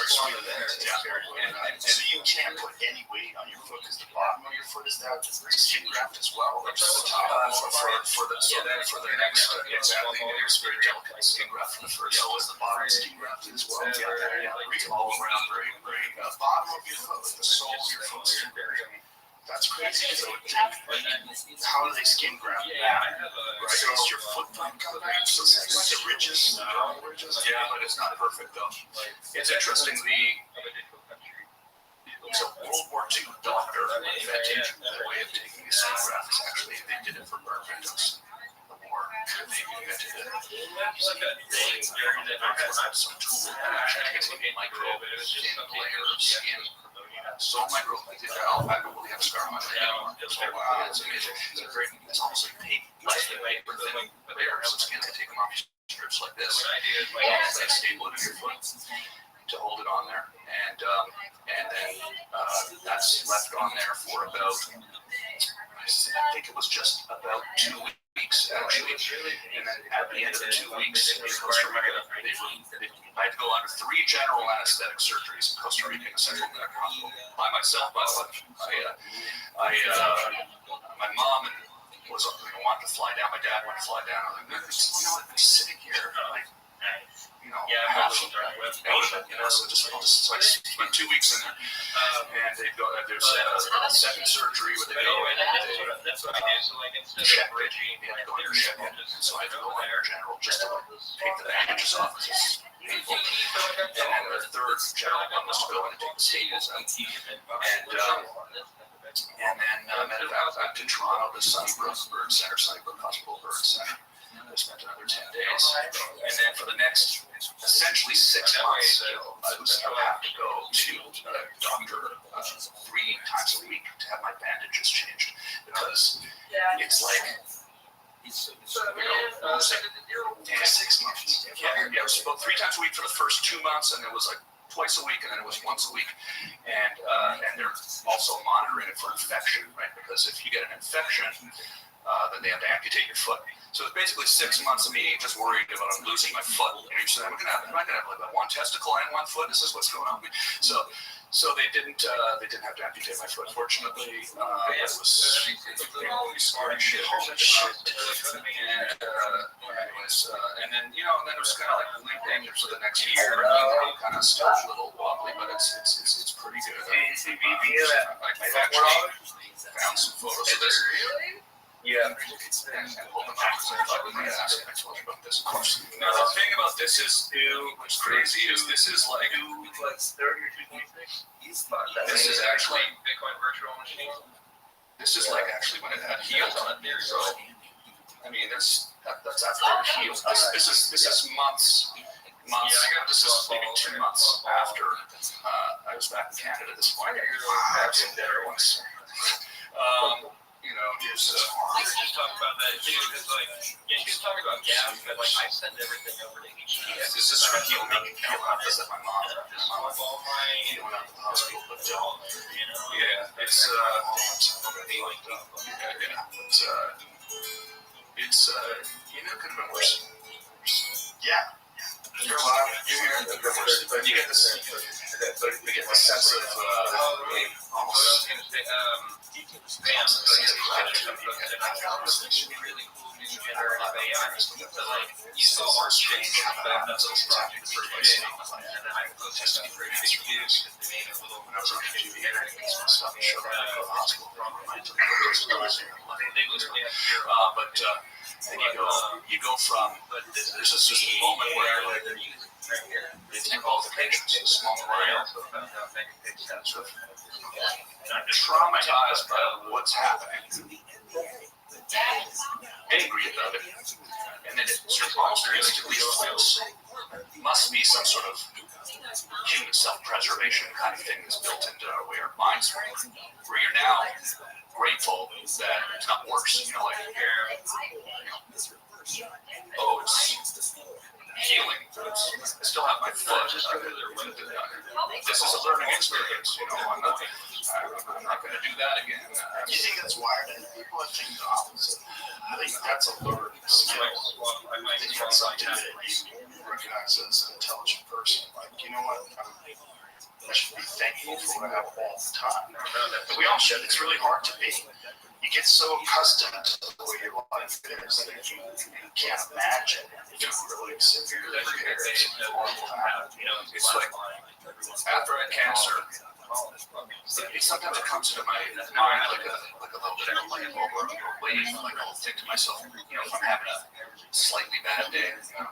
So you can't put any weight on your foot because the bottom of your foot is now skin graft as well. For the next, exactly, it was very delicate skin graft for the first. So was the bottom skin grafted as well? Yeah, all around, very, very. Bottom of your foot, the sole of your foot skin graft. That's crazy. So how do they skin graft that? Right, so it's your foot coming so it's the ridges, Yeah, but it's not perfect though. It's interesting. It's a World War II doctor invented the way of taking these skin grafts. Actually, they did it for burn victims in the war. They invented it. They had some tool that actually takes a micro thin layer of skin. So micro, I probably have a scar on my leg anymore. It's amazing. It's almost like paper, paper thin layers of skin. They take them off strips like this, and they staple it in your foot to hold it on there, and then that's left on there for about, I think it was just about 2 weeks actually, and then at the end of the 2 weeks in Costa Rica, I had to go under 3 general anesthetic surgeries in Costa Rica in a central American hospital by myself. By the way, my mom was wanted to fly down. My dad wanted to fly down. I'm like, I'm sitting here like. Half of it, so I spent 2 weeks in there, and they go. There's a second surgery where they go in and they check it. They had to go under check it, and so I had to go under general just to take the bandages off. It's painful. And then the third general one was to go in and take the staples out, and then medevac back to Toronto to Sunnybrook Burn Center, Sunnybrook Hospital Burn Center. I spent another 10 days. And then for the next essentially 6 months, I would have to go to a doctor 3 times a week to have my bandages changed because it's like, losing 6 months. Yeah, it was about 3 times a week for the first 2 months, and it was like twice a week, and then it was once a week. And they're also monitoring it for infection, right? Because if you get an infection, then they have to amputate your foot. So it's basically 6 months of me just worried about losing my foot. And you say, am I gonna have like one testicle and one foot? This is what's going on. So they didn't have to amputate my foot. Fortunately, it was scarring shit. And then it was kind of like limping for the next year. Kind of still a little wobbly, but it's pretty good. I've actually found some photos of this. Yeah. And hold them out. I told you about this. Now the thing about this is, what's crazy is this is like. This is actually Bitcoin virtual machine. This is like actually when it had healed. So, I mean, that's after it healed. This is months. This is maybe 2 months after I was back in Canada at this point. I have some better ones. Here's just talk about that too, because you can talk about gas, but I send everything over to each. Yeah, this is for healing. This is my mom. My mom went out to the hospital, but it's could have been worse. Yeah. But you get this sense of almost. Really cool new generative AI. So you saw our change back up those projects for and then I was just a pretty big deal because they made a little Stuff and showed up at the hospital. They literally have zero. But and you go from there's just a moment where they take all the patients, a small while, and I'm traumatized by what's happening, angry about it, and then it sort of almost instantly flips. Must be some sort of human self-preservation kind of thing that's built into our way our minds work, where you're now grateful that it's not worse. It's healing. I still have my foot. This is a learning experience. I'm not going to do that again. You think that's wired in people? I think the opposite. I think that's a learned skill. I think that's something that you recognize as an intelligent person. Like, you know what? I should be thankful for what I have all the time. And we all should. It's really hard to be. You get so accustomed to the way your life is that you can't imagine if you really severely impaired. It's like after I had cancer, sometimes it comes into my mind like a little bit of like over a wave. Like I'll think to myself, if I'm having a slightly bad day, I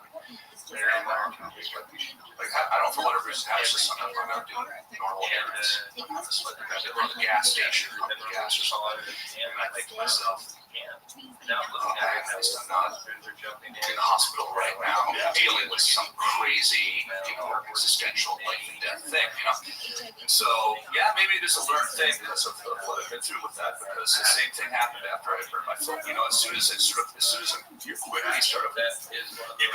don't for whatever reason have just sometimes I'm out doing normal errands. I'm just like I go to the gas station, pump the gas or something, and I think to myself, at least I'm not in the hospital right now dealing with some crazy, existential life and death thing, And so, maybe it is a learned thing because of what I've been through with that. Because the same thing happened after I hurt my foot. As soon as you quickly start you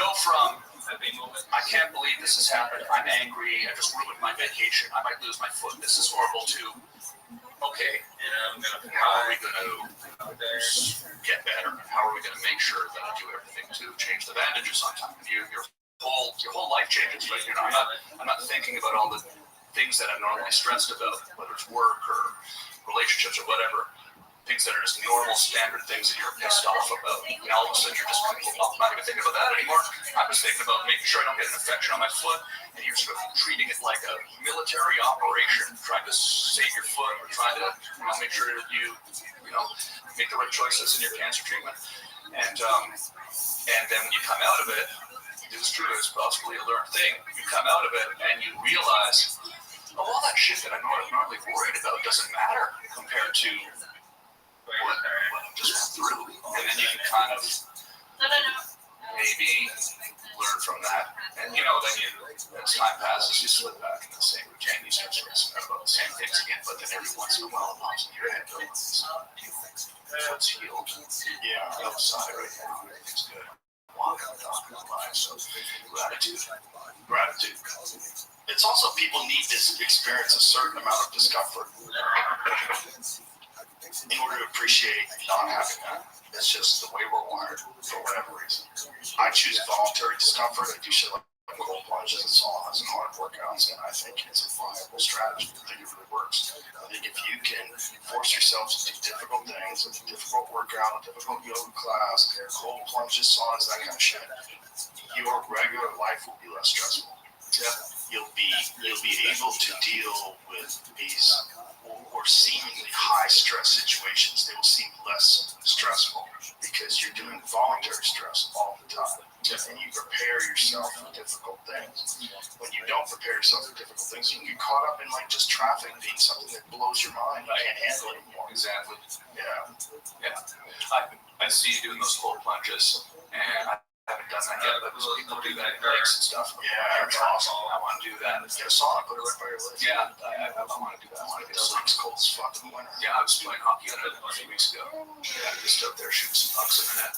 go from I can't believe this has happened. I'm angry. I just ruined my vacation. I might lose my foot. This is horrible too. Okay, how are we going to get better? How are we going to make sure that I do everything to change the bandages on time? Your whole life changes, right? I'm not thinking about all the things that I'm normally stressed about, whether it's work or relationships or whatever. Things that are just normal, standard things that you're pissed off about. And all of a sudden you're just I'm not even thinking about that anymore. I was thinking about making sure I don't get an infection on my foot, and you're sort of treating it like a military operation, trying to save your foot, or trying to make sure that you make the right choices in your cancer treatment. And then when you come out of it, it's true, it's possibly a learned thing. You come out of it and you realize, all that shit that I'm normally worried about doesn't matter compared to what I just went through. And then you can kind of maybe learn from that. And, you know, then as time passes, you slip back in the same routine. You start stressing out about the same things again, but then every once in a while, it pops in your head. It's healed. Yeah, outside right now, everything's good. Walking the dog in life. So, gratitude. It's also people need to experience a certain amount of discomfort in order to appreciate not having that. It's just the way we're wired for whatever reason. I choose voluntary discomfort. I do shit like cold plunges and saunas and hard workouts, and I think it's a viable strategy. I think it really works. I think if you can force yourself to do difficult things, a difficult workout, a difficult yoga class, cold plunges, saunas, that kind of shit, your regular life will be less stressful. Yeah. You'll be able to deal with these or seemingly high stress situations. They will seem less stressful because you're doing voluntary stress all the time. And you prepare yourself for difficult things. When you don't prepare yourself for difficult things, you can get caught up in like just traffic being something that blows your mind. You can't handle it anymore. Exactly. Yeah. I see you doing those cold plunges, and I haven't done that yet, but people do that in lakes and stuff. Yeah, it's awesome. I want to do that. Get a sauna, put it right by your legs. Yeah, I want to do that. I want to get a It's cold as fuck in the winter. Yeah, I was playing hockey on it a few weeks ago. Yeah, just out there shooting some pucks in the net.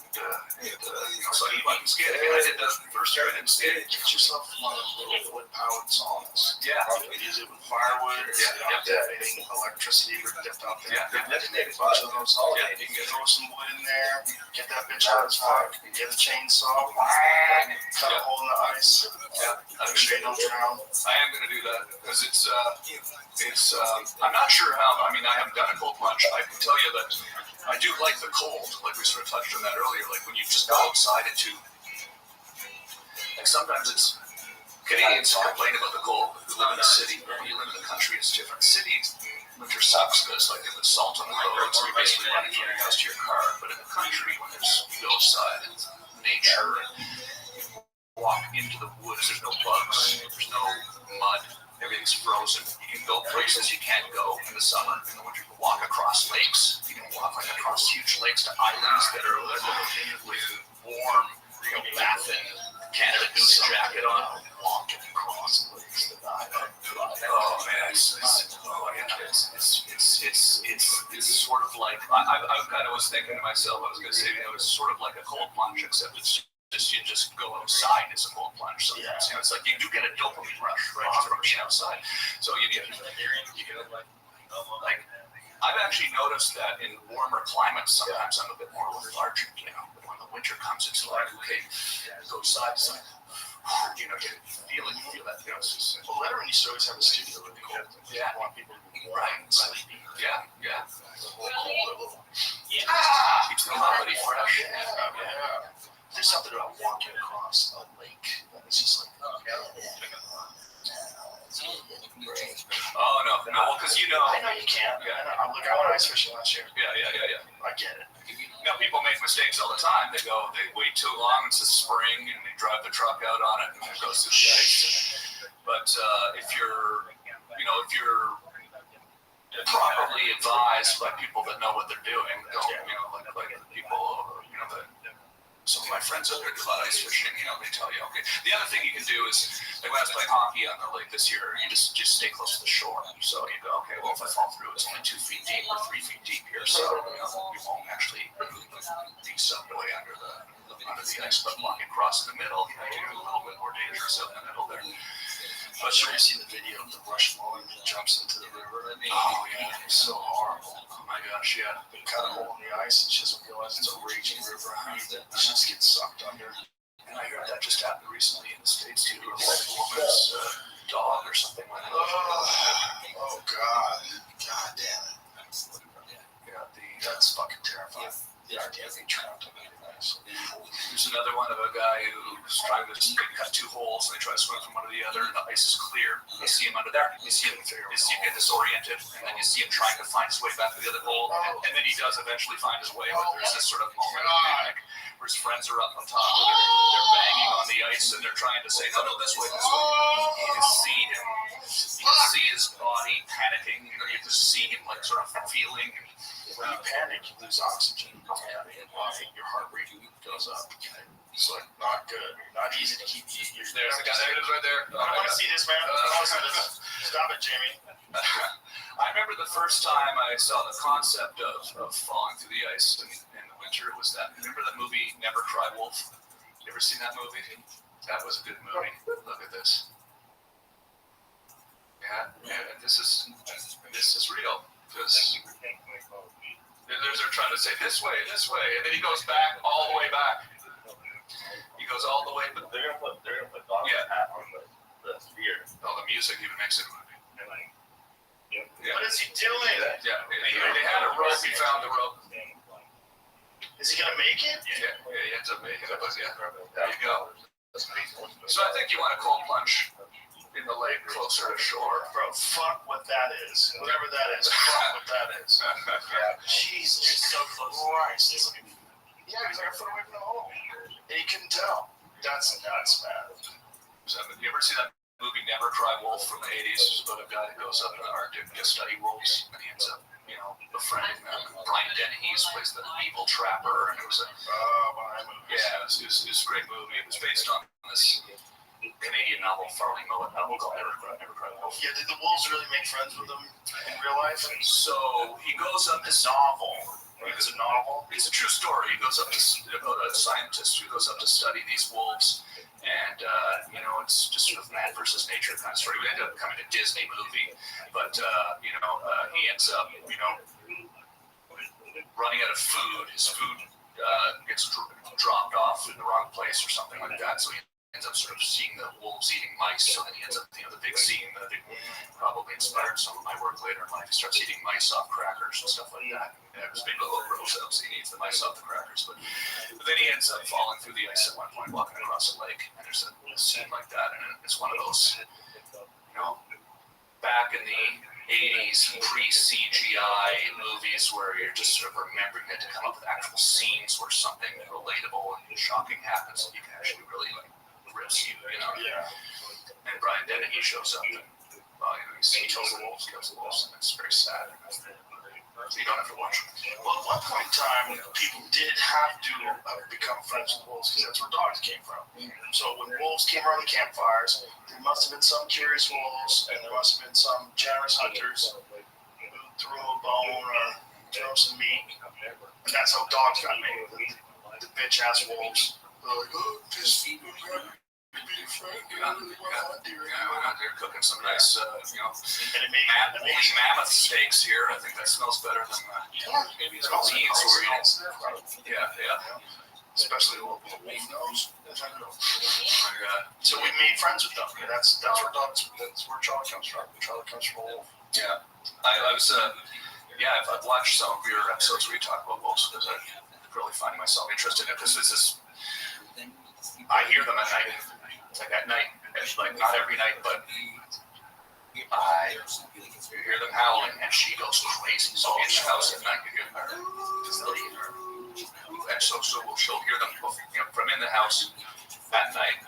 So I didn't skate again. I did the first year. I didn't skate. Get yourself one of those little wood-powered saunas. Yeah. You can use it with firewood. Yeah. You don't have to have anything electricity dipped up there. Yeah. They make a bunch of those. Yeah. You can throw some wood in there. Get that bitch out as fuck. Get a chainsaw. Cut a hole in the ice. Yeah. Make sure you don't drown. I am going to do that because it's I'm not sure how. I mean, I haven't done a cold plunge. I can tell you that I do like the cold. Like we sort of touched on that earlier. Like when you just go outside into, like sometimes it's Canadians complain about the cold who live in the city, but when you live in the country, it's different. Cities, winter sucks because like if it's salt on the roads, you're basically running from your house to your car. But in the country, when you go outside, it's nature and you walk into the woods, there's no bugs, there's no mud, everything's frozen. You can go places you can't go in the summer. In the winter, you can walk across lakes. You can walk like across huge lakes to islands that are with warm, bathing Canada Goose jacket on. Walking across lakes that I Oh man, it's sort of like I kind of was thinking to myself. I was going to say, it's sort of like a cold plunge, except it's just you just go outside. It's a cold plunge. So it's like you do get a dopamine rush right from being outside. So you get like I've actually noticed that in warmer climates, sometimes I'm a bit more lethargic. But when the winter comes, it's like okay, go outside. It's like, you feel that. It's just, Well, Letterman used to always have a studio with the cold. Yeah. Want people to be right. and sleepy. Yeah. Ah! Keeps the body fresh. Yeah. There's something about walking across a lake that is just like, Oh no, because I know you can't. Yeah. I know. Look, I went ice fishing last year. Yeah. I get it. People make mistakes all the time. They wait too long. It's the spring, and they drive the truck out on it, and it goes through the ice. But if you're properly advised by people that know what they're doing, like people, that some of my friends out there do a lot of ice fishing. They tell you, okay. The other thing you can do is, like when I was playing hockey on the lake this year, you just stay close to the shore. So you go, okay, well if I fall through, it's only 2 feet deep or 3 feet deep here, so we won't actually be sucked away under the ice. But walking across in the middle, you're a little bit more dangerous out in the middle there. But sure, you see the video of the rush woman that jumps into the river. Oh yeah, It's so horrible. oh my gosh, yeah. They cut a hole in the ice and she doesn't realize it's a raging river. She just gets sucked under. And I heard that just happened recently in the States too. A woman's dog or something like that. Oh God. God damn it. Yeah, That's fucking terrifying. The idea of being trapped in that ice. there's another one of a guy who's trying to cut 2 holes and they try to swim from one to the other and the ice is clear. You see him under there, you see him get disoriented, and then you see him trying to find his way back to the other hole, and then he does eventually find his way, but there's this sort of moment of panic where his friends are up on top and they're banging on the ice and they're trying to say, no, this way. You can see him, you can see his body panicking, you can just see him like sort of feeling. When you panic, like you lose oxygen, and your heart rate goes up. It's like not good, not easy to keep. There's the guy. There it is right there. I don't want to see this, man. I don't want to see this. Stop it, Jamie. I remember the first time I saw the concept of falling through the ice in the winter. It was that. Remember the movie Never Cry Wolf? You ever seen that movie? That was a good movie. Look at this. Yeah, this is real. Because they're trying to say this way, and then he goes back all the way back. He goes all the way, but They're gonna put Donald hat on the sphere. oh, the music even makes it. And like, Yeah. What is he doing? Yeah, they had a rope. He found the rope. Is he gonna make it? Yeah, he ends up making it. But yeah, there you go. So I think you want to cold plunge in the lake closer to shore. Bro, fuck what that is. Whatever that is, fuck what that is. Yeah, Jesus Christ. Yeah, he's like a foot away from the hole. And he couldn't tell. That's nuts, man. So, you ever see that movie Never Cry Wolf from the 80s? It's about a guy that goes up in the Arctic to study wolves, and he ends up, befriending them. Brian Dennehy plays the evil trapper, and it was a it was a great movie. It was based on this Canadian novel, Farley Mowat novel called Never Cry Wolf. Yeah, did the wolves really make friends with him in real life? So he goes up This novel. It's a novel. It's a true story. He goes up about a scientist who goes up to study these wolves, and it's just sort of man versus nature kind of story. We ended up becoming a Disney movie, but he ends up running out of food. His food gets dropped off in the wrong place or something like that. So he ends up sort of seeing the wolves eating mice. So then he ends up, the big scene that probably inspired some of my work later in life. He starts eating mice off crackers and stuff like that. And it was maybe a little gross out, so he eats the mice off the crackers. But then he ends up falling through the ice at one point, walking across a lake. And there's a scene like that. And it's one of those, back in the 80s, pre-CGI movies where you're just sort of remembering it to come up with actual scenes where something relatable and shocking happens and you can actually really rips you, Yeah. And Brian Dennehy shows up and he kills the wolves, and it's very sad. So you don't have to watch it. Well, at one point in time, people did have to become friends with wolves because that's where dogs came from. So when wolves came around the campfires, there must have been some curious wolves, and there must have been some generous hunters who threw a bone or threw some meat, and that's how dogs got made. The bitch-ass wolves. They're like, this they're cooking some nice, and it made mammoth steaks here. I think that smells better than maybe it smells weeds we're eating. Yeah. especially the wolf nose. So we made friends with them. That's where dogs. That's where Charlie comes from. Charlie comes from a wolf. Yeah, I was. I've watched some of your episodes where you talk about wolves because I'm really finding myself interested in it. Because this is, I hear them at night. Like at night, like not every night, but you hear them howling, and she goes crazy. So in the house at night, you hear her, and so she'll hear them from in the house at night.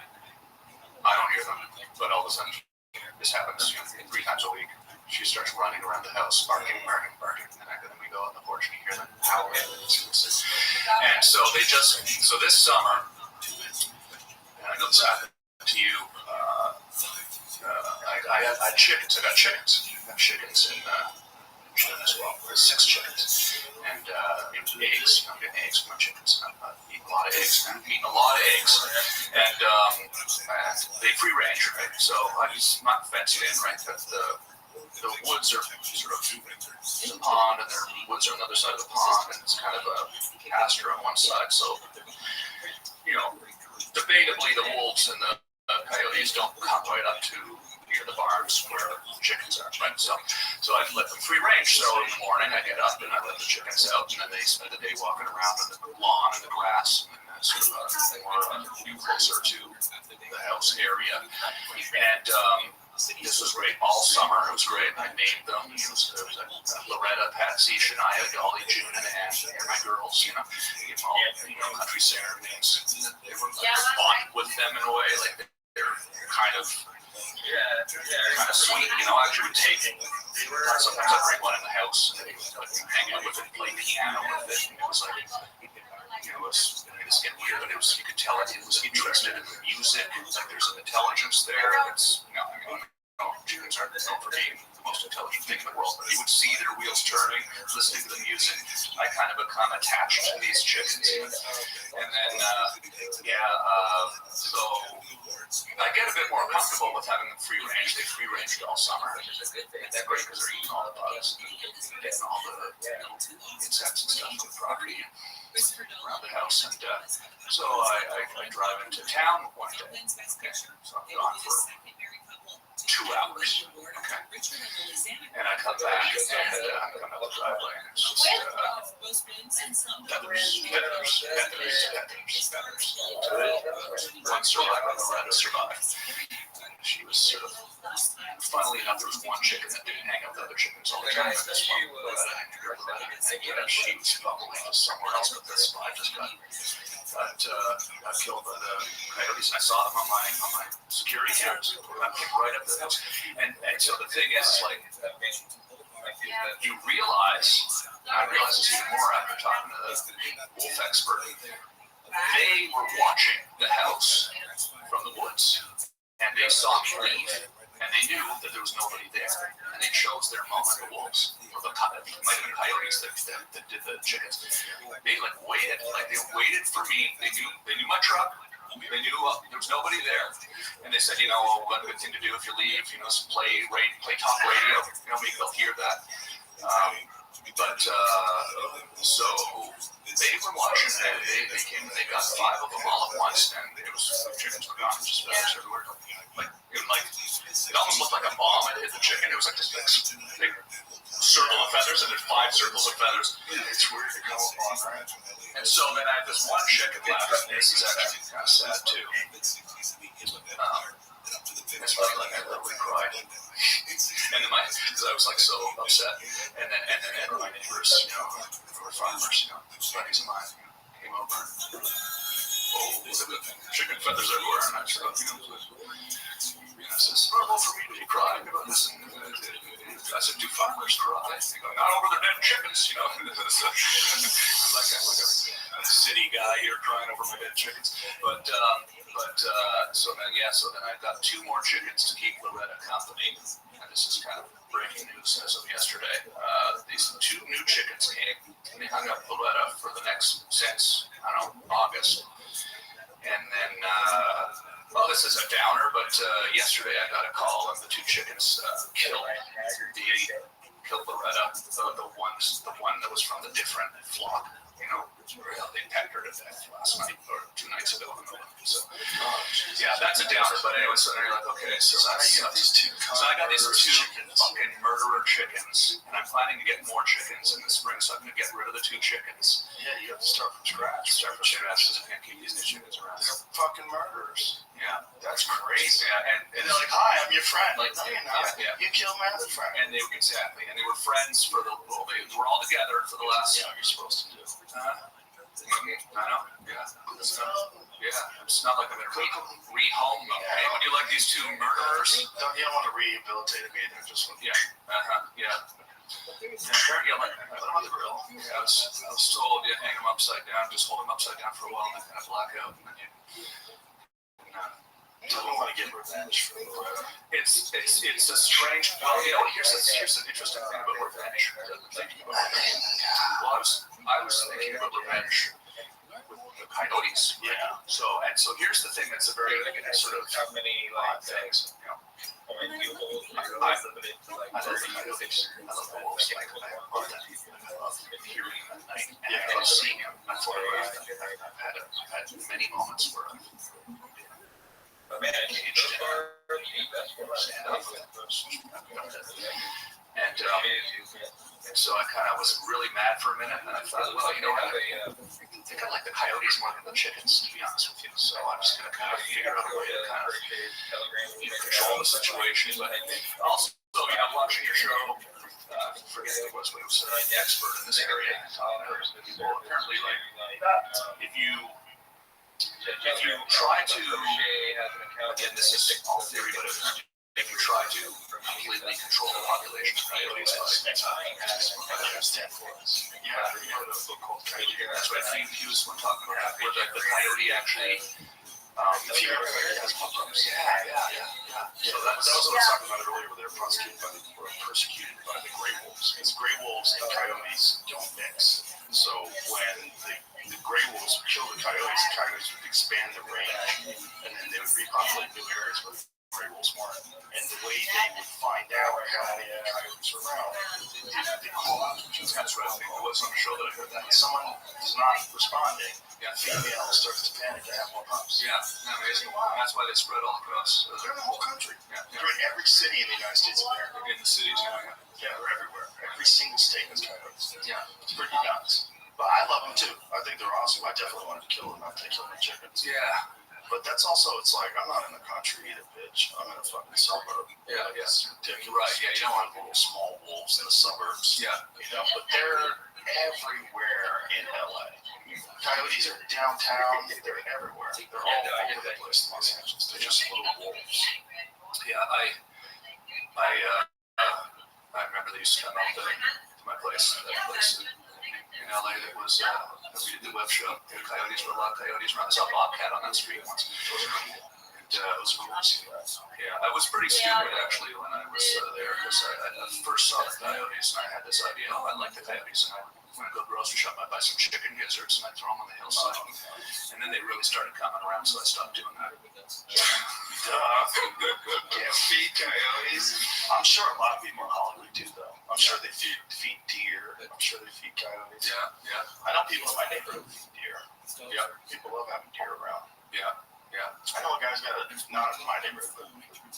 I don't hear them, but all of a sudden, this happens 3 times a week. She starts running around the house, barking, and then we go on the porch and you hear them howling. And so this summer, and I know this happened to you, I had chickens. I got chickens. I got chickens in as well. There's 6 chickens. And eggs. I'm getting eggs from my chickens. I'm eating a lot of eggs. I'm eating a lot of eggs. And they free range, right? So it's not fenced in, right? But the woods are sort of in the pond, and the woods are on the other side of the pond, and it's kind of a pasture on one side. So, debatably, the wolves and the coyotes don't come right up to near the barns where the chickens are, right? So I let them free range. So in the morning, I get up and I let the chickens out, and then they spend the day walking around on the lawn and the grass, and sort of closer to the house area. And this was great all summer. It was great. I named them. It was Loretta, Patsy, Shania, Dolly, June, and Ann. They're my girls. Give them all country singer names. They were bonded with them in a way. Like they're kind of kind of sweet, you know. I actually would take, sometimes I'd bring one in the house and hang out with it, play piano with it, and it was like, you know, it was just getting weird, but it was, you could tell it was interested in the music. It's like there's an intelligence there. It's, you know, I mean, chickens aren't known for being the most intelligent thing in the world, but you would see their wheels turning, listening to the music. I kind of become attached to these chickens, and then, so I get a bit more comfortable with having them free range. They free ranged all summer, and they're great because they're eating all the bugs and getting all the, you know, insects and stuff on the property around the house. And so I drive into town one day. Okay, so I'm gone for 2 hours. Okay, and I come back and I come out the driveway, and it's just feathers. One survivor, Loretta survived. And she was sort of, funnily enough, there was one chicken that didn't hang out with other chickens all the time. And this one, Loretta, and she was probably just somewhere else, but this one I just got killed by the coyotes. And I saw them on my security cameras. I picked right up the house. And so the thing is, like, you realize, I realize this even more after talking to the wolf expert, they were watching the house from the woods, and they saw me leave, and they knew that there was nobody there, and they chose their moment, the wolves, or it might have been coyotes that did the chickens. They waited for me. They knew my truck. They knew there was nobody there, and they said, you know, one good thing to do if you leave, you know, is play talk radio. You know, maybe they'll hear that. So they were watching. They came. They got 5 of them all at once, and it was chickens were gone. Just feathers everywhere. It almost looked like a bomb had hit the chicken. It was like this big circle of feathers, and there's 5 circles of feathers. It's weird to go upon, right? And so then I had this one chicken left, and this is actually kind of sad too. That's why I literally cried. And then because I was like so upset. And then my neighbors, you know, who were farmers, you know, buddies of mine, came over. Oh, look at the chicken feathers everywhere, and I just thought, you know, it's normal for me to be crying about this. And I said, do farmers cry? They go, not over their dead chickens, you know. I'm like a city guy here crying over my dead chickens. So then I got 2 more chickens to keep Loretta company. And this is kind of breaking news as of yesterday. These 2 new chickens came, and they hung up Loretta for the next, since, I don't know, August. And then, well, this is a downer, but yesterday I got a call, and the 2 chickens killed Loretta, the one that was from the different flock. You know, they peckered her to death last night or 2 nights ago. So, yeah, that's a downer. But anyway, so then you're like, okay, so I got these 2 fucking murderer chickens, and I'm planning to get more chickens in the spring, so I'm going to get rid of the 2 chickens. Yeah, you have to start from scratch. Because I can't keep these new chickens around. They're fucking murderers. Yeah, that's crazy. Yeah, and they're like, hi, I'm your friend. Like, no, you're not. Yeah. You killed my other friend. And they were friends for they were all together for the last. Yeah, you're supposed to do. I know. Yeah. It's not like I'm gonna rehome them. Hey, would you like these 2 murderers? You don't want to rehabilitate them either. Just Yeah. Apparently, I put them on the grill. Yeah, I was told you hang them upside down, just hold them upside down for a while, and they kind of black out, and then you don't want to get revenge for Loretta. It's a strange. Well, you know, here's an interesting thing about revenge. Well, I was thinking about revenge with the coyotes. Yeah. So here's the thing that's a very sort of odd things. You know, I love the coyotes. I love the wolves. Like, I love hearing them at night, and I love seeing them. I've had many moments where I'm caged and so I kind of was really mad for a minute, and I thought, well, you know what? I think I like the coyotes more than the chickens, to be honest with you. So I'm just going to kind of figure out a way to kind of control the situation. But also, you know, watching your show, I forget who it was, but it was an expert in this area. People apparently, like, if you if you try to, again, this is all theory, but if you try to completely control the population of coyotes, that's what he was talking about, where the coyote actually, The fear has pups. yeah. So that was what I was talking about earlier, where they're persecuted by the gray wolves. Because gray wolves and coyotes don't mix. So when the gray wolves would kill the coyotes would expand the range, and then they would repopulate new areas where the gray wolves weren't. And the way they would find out how many coyotes are around, they call out. That's right. It was on the show that I heard that. When someone is not responding, the female starts to panic to have more pups. Yeah, amazing. And that's why they spread all across. They're in the whole country. Yeah. They're in every city in the United States of America. In the cities, Yeah, they're everywhere. Every single state has coyotes. Yeah. It's pretty nuts. But I love them too. I think they're awesome. I definitely wanted to kill them after they killed my chickens. Yeah. But that's also, it's like, I'm not in the country either, bitch. I'm in a fucking suburb. Yeah. It's ridiculous. Right, yeah, You don't want little small wolves in the suburbs. Yeah. You know, but they're everywhere in LA. Coyotes are downtown. They're everywhere. They're all over the place in Los Angeles. They're just little wolves. Yeah, I remember they used to come up to my place, that place in LA that was, we did the web show. There were coyotes, a lot of coyotes around. I saw a bobcat on that street once. And it was cool to see that. Yeah, I was pretty stupid actually when I was there, because I first saw the coyotes and I had this idea, I like the coyotes, and when I go grocery shop, I buy some chicken gizzards and I throw them on the hillside. And then they really started coming around, so I stopped doing that. Can't feed coyotes. I'm sure a lot of people in Hollywood do, though. I'm sure they feed deer. I'm sure they feed coyotes. Yeah. I know people in my neighborhood feed deer. Yeah. People love having deer around. Yeah. I know a guy's got not in my neighborhood, but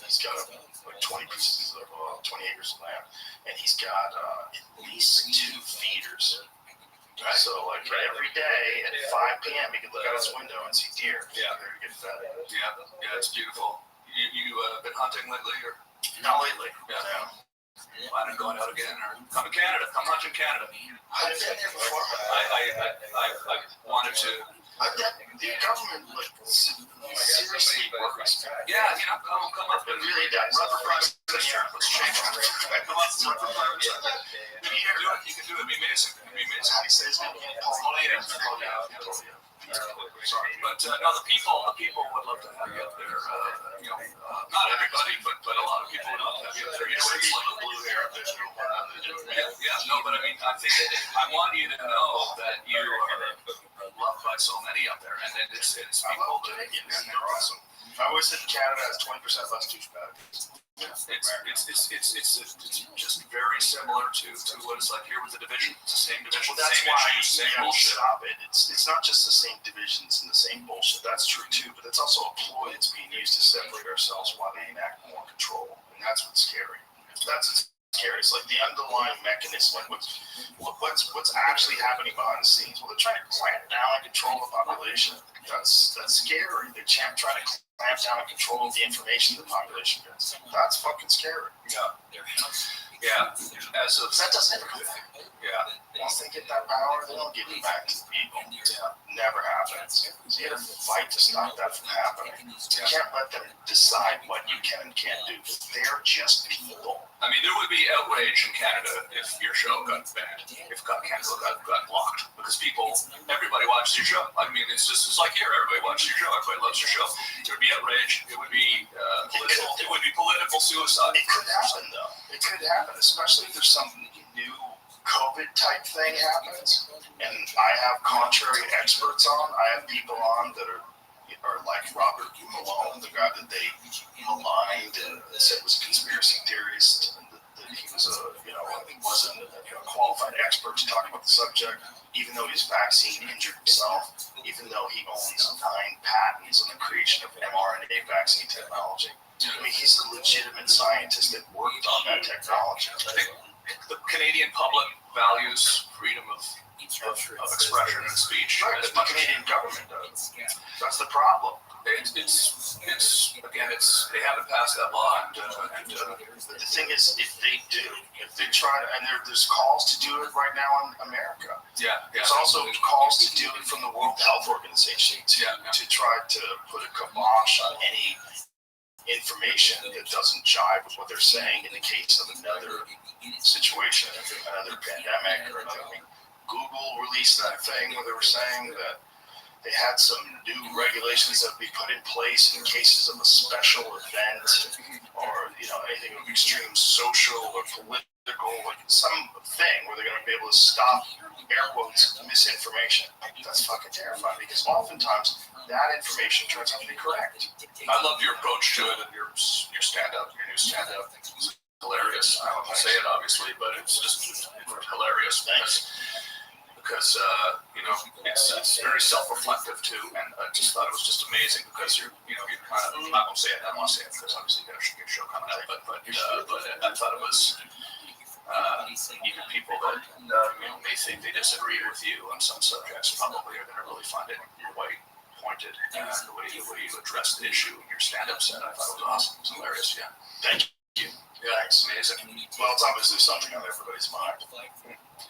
he's got like 20 pieces of 20 acres of land, and he's got at least 2 feeders. Right. So like every day at 5 p.m. he can look out his window and see deer. Yeah. They're gonna get fed. Yeah, it's beautiful. You been hunting lately, or? Not lately. Yeah. Planning on going out again, or come to Canada? Come hunt in Canada. I've been there before. I wanted to. The government seriously works. Yeah, come up It and really does. Rubber farms. let's change. Come up to rubber farms. You can do it. It'd be amazing. How do you say his name? Sorry, but no, the people would love to have you up there. Not everybody, but a lot of people would love to have you up there. You know, it's like a blue hair up there. No, but I mean, I think I want you to know that you are loved by so many up there, and it's people that They're awesome. I always said Canada has 20% less douchebags. it's just very similar to what it's like here with the division. It's the same division, Well, that's same why issues, same you bullshit. stop it. It's not just the same divisions and the same bullshit. That's true too, but it's also a ploy that's being used to separate ourselves while they enact more control, and that's what's scary. That's scary. It's like the underlying mechanism, like what's actually happening behind the scenes. Well, they're trying to clamp down and control the population. That's scary. They're trying to clamp down and control the information the population gets. That's fucking scary. Yeah. As of That doesn't ever come back. Once they get that power, they don't give it back to the people. Never happens. So you have to fight to stop that from happening. You can't let them decide what you can and can't do. They're just people. I mean, there would be outrage in Canada if your show got banned, if Canada got blocked, because everybody watches your show. I mean, it's like here, everybody watches your show, everybody loves your show. There would be outrage. It would be political. It would be political suicide. It could happen, though. It could happen, especially if there's some new COVID type thing happens. And I have contrary experts on. I have people on that are like Robert Malone, the guy that they maligned and said was a conspiracy theorist, and that he was wasn't a qualified expert to talk about the subject, even though he's vaccine injured himself, even though he owns 9 patents on the creation of mRNA vaccine technology. I mean, he's a legitimate scientist that worked on that technology. I think the Canadian public values freedom of expression and speech. Right, as but the much as Canadian government does. That's the problem. it's again, they haven't passed that law, but the thing is, if they try to, and there's calls to do it right now in America. Yeah. There's also calls to do it from the World Health Organization to try to put a kibosh on any information that doesn't jive with what they're saying in the case of another situation, another pandemic, or another. I mean, Google released that thing where they were saying that they had some new regulations that would be put in place in cases of a special event or, anything of extreme social or political, like something where they're going to be able to stop, air quotes, misinformation. That's fucking terrifying because oftentimes that information turns out to be correct. I love your approach to it and your stand-up, your new stand-up. It's hilarious. I don't want to say it, obviously, but it's just hilarious because it's very self-reflective too, and I just thought it was just amazing because you're kind of, I won't say it because obviously you got a show coming out, but I thought it was even people that may think they disagree with you on some subjects probably are going to really find it quite pointed, the way you address the issue in your stand-up set. I thought it was awesome. It was hilarious. Yeah. Thank you. Yeah, it's amazing. Well, it's obviously something on everybody's mind.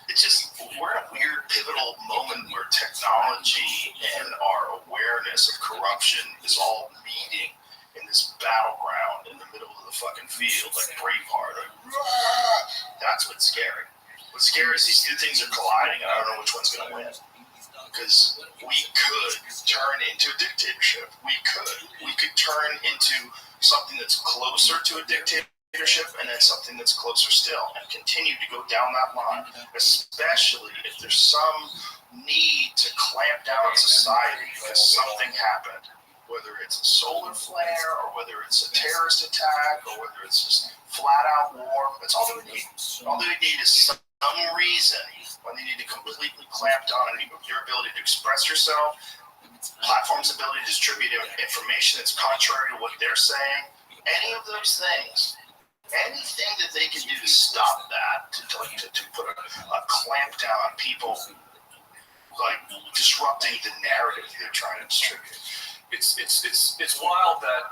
It's just, we're in a weird pivotal moment where technology and our awareness of corruption is all meeting in this battleground in the middle of the fucking field, like Braveheart. That's what's scary. What's scary is these two things are colliding, and I don't know which one's going to win. Because we could turn into a dictatorship. We could turn into something that's closer to a dictatorship and then something that's closer still and continue to go down that line, especially if there's some need to clamp down on society because something happened, whether it's a solar flare or whether it's a terrorist attack or whether it's just flat out war. That's all they would need. All they would need is some reason when they need to completely clamp down on your ability to express yourself, platforms' ability to distribute information that's contrary to what they're saying, any of those things. Anything that they can do to stop that, to put a clamp down on people, like disrupting the narrative they're trying to distribute. It's wild that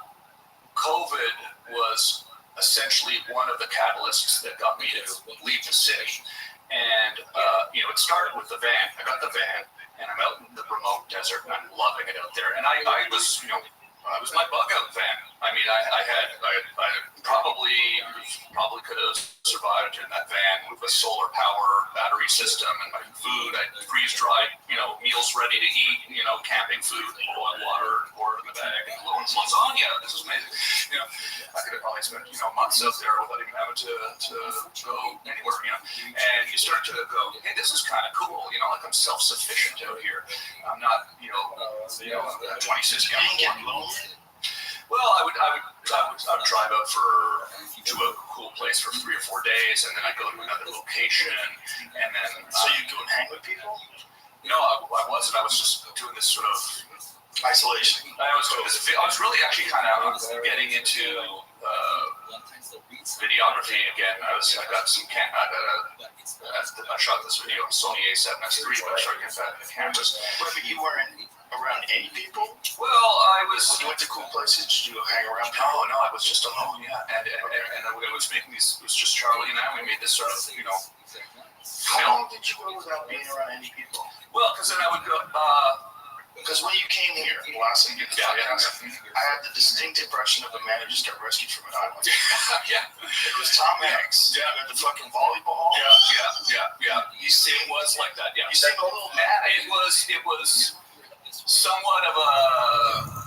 COVID was essentially one of the catalysts that got me to leave the city. And, it started with the van. I got the van, and I'm out in the remote desert, and I'm loving it out there. And I was, it was my bug out van. I mean, I probably could have survived in that van with a solar power battery system and my food. I freeze dried, meals ready to eat, camping food, boil water, pour it in the bag, and lasagna. This is amazing. I could have probably spent, months out there without even having to go anywhere, And you start to go, hey, this is kind of cool, like I'm self-sufficient out here. I'm not, 26 young. Well, I would drive out to a cool place for 3 or 4 days, and then I'd go to another location, and then. So you go and hang with people? I wasn't. I was just doing this sort of isolation. I was really actually kind of getting into videography again. I got some I shot this video on Sony A7S III, but I started getting back in the cameras. But you weren't around any people? Well, I was. When you went to cool places, did you hang around? No, I was just alone. Yeah, and I was making these. It was just Charlie and I. We made this sort of, How long did you go without being around any people? Well, because then I would go. Because when you came here, the last time you did the podcast, I had the distinct impression of a man who just got rescued from an island. Yeah. It was Tom Hanks. Yeah. At the fucking volleyball. Yeah. It was like that. Yeah. You seemed a little mad. It was somewhat of a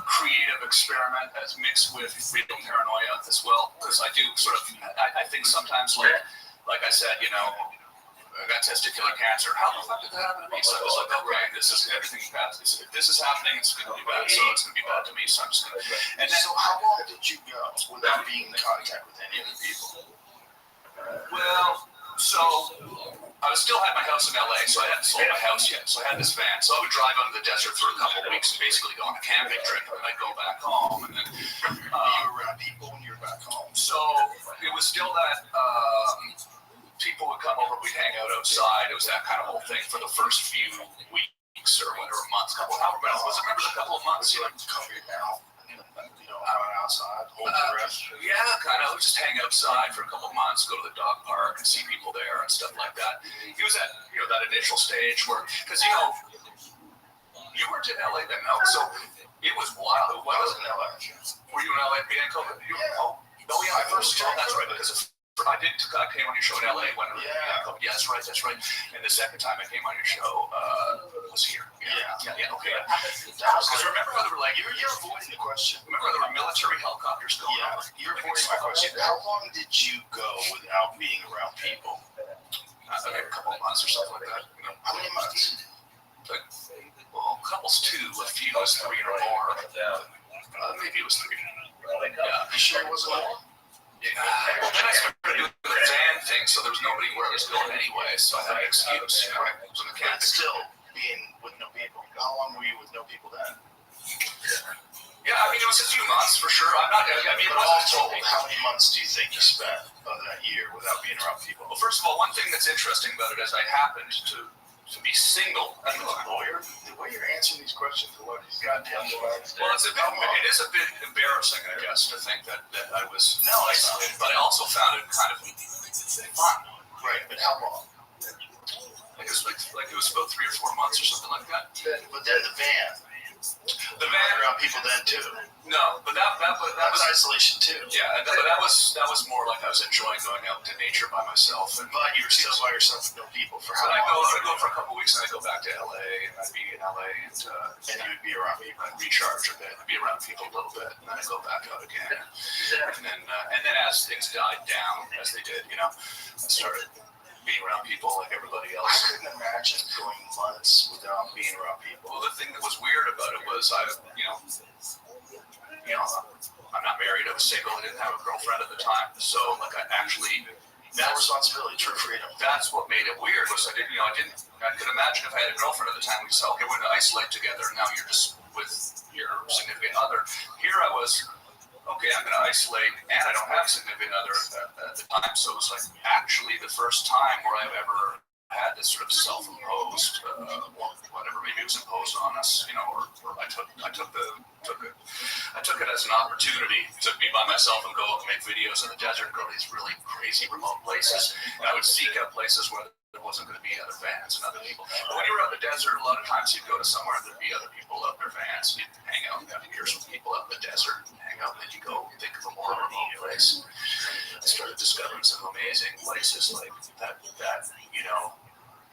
creative experiment as mixed with real paranoia as well, because I do sort of. I think sometimes, like I said, I got testicular cancer. How the fuck did that happen to me? So I was like, okay, this is everything bad. If this is happening, it's going to be bad. So it's going to be bad to me. So I'm just going to. And then, so how long did you go without being in contact with any other people? Well, so I still had my house in LA, so I hadn't sold my house yet. So I had this van. So I would drive out of the desert for a couple of weeks and basically go on a camping trip, and then I'd go back home. And then you were around people when you were back home. So it was still that. People would come over, we'd hang out outside. It was that kind of whole thing for the first few weeks. or whatever months, however, but it was a couple of months. You like to cover your mouth, run outside, hold your breath. Yeah, kind of just hang outside for a couple of months, go to the dog park and see people there and stuff like that. He was at that initial stage where, because you weren't in LA then, no? So it was wild. What was in LA? Were you in LA being COVID? Oh yeah, that's right, because I came on your show in LA when COVID. Yeah, that's right. And the second time I came on your show was here. Yeah, okay. Because remember there were you're avoiding the question. Remember there were military helicopters going over? You're avoiding my question. How long did you go without being around people? A couple of months or something like that. How many months? Well, couples 2, a few was 3 or more. Maybe it was 3. Yeah. You sure it wasn't more? Well, then I started doing the van thing, so there was nobody where I was going anyway, so I had an excuse. But still, being with no people. How long were you with no people then? Yeah, I mean, it was a few months for sure. But all told, how many months do you think you spent of that year without being around people? Well, first of all, one thing that's interesting about it is I happened to be single. Are you a lawyer? The way you're answering these questions, what these goddamn lawyers. Well, it is a bit embarrassing, I guess, to think that I was isolated, but I also found it kind of fun. Right, but how long? It was like it was about 3 or 4 months or something like that. But then the van around people then too. No, but that was isolation too. Yeah, but that was more like I was enjoying going out to nature by myself. But you were still by yourself with no people for how long? I'd go for a couple of weeks and I'd go back to LA and I'd be in LA and you would be around people. I'd recharge a bit, I'd be around people a little bit, and then I'd go back out again. And then as things died down, as they did, I started being around people like everybody else. I couldn't imagine going months without being around people. Well, the thing that was weird about it was I'm not married. I was single. I didn't have a girlfriend at the time, so that responsibility, true freedom. That's what made it weird. Was I could imagine if I had a girlfriend at the time, we'd say, okay, we're going to isolate together. And now you're just with your significant other. Here I was. Okay, I'm going to isolate, and I don't have a significant other at the time, so it was like actually the first time where I've ever had this sort of self-imposed, whatever, maybe it was imposed on us, or I took it as an opportunity to be by myself and go and make videos in the desert, go to these really crazy remote places, and I would seek out places where there wasn't going to be other vans and other people. But when you were out in the desert, a lot of times you'd go to somewhere and there'd be other people out in their vans, and you'd hang out and hear some people out in the desert, and hang out, and then you go think of a more remote place. I started discovering some amazing places like that,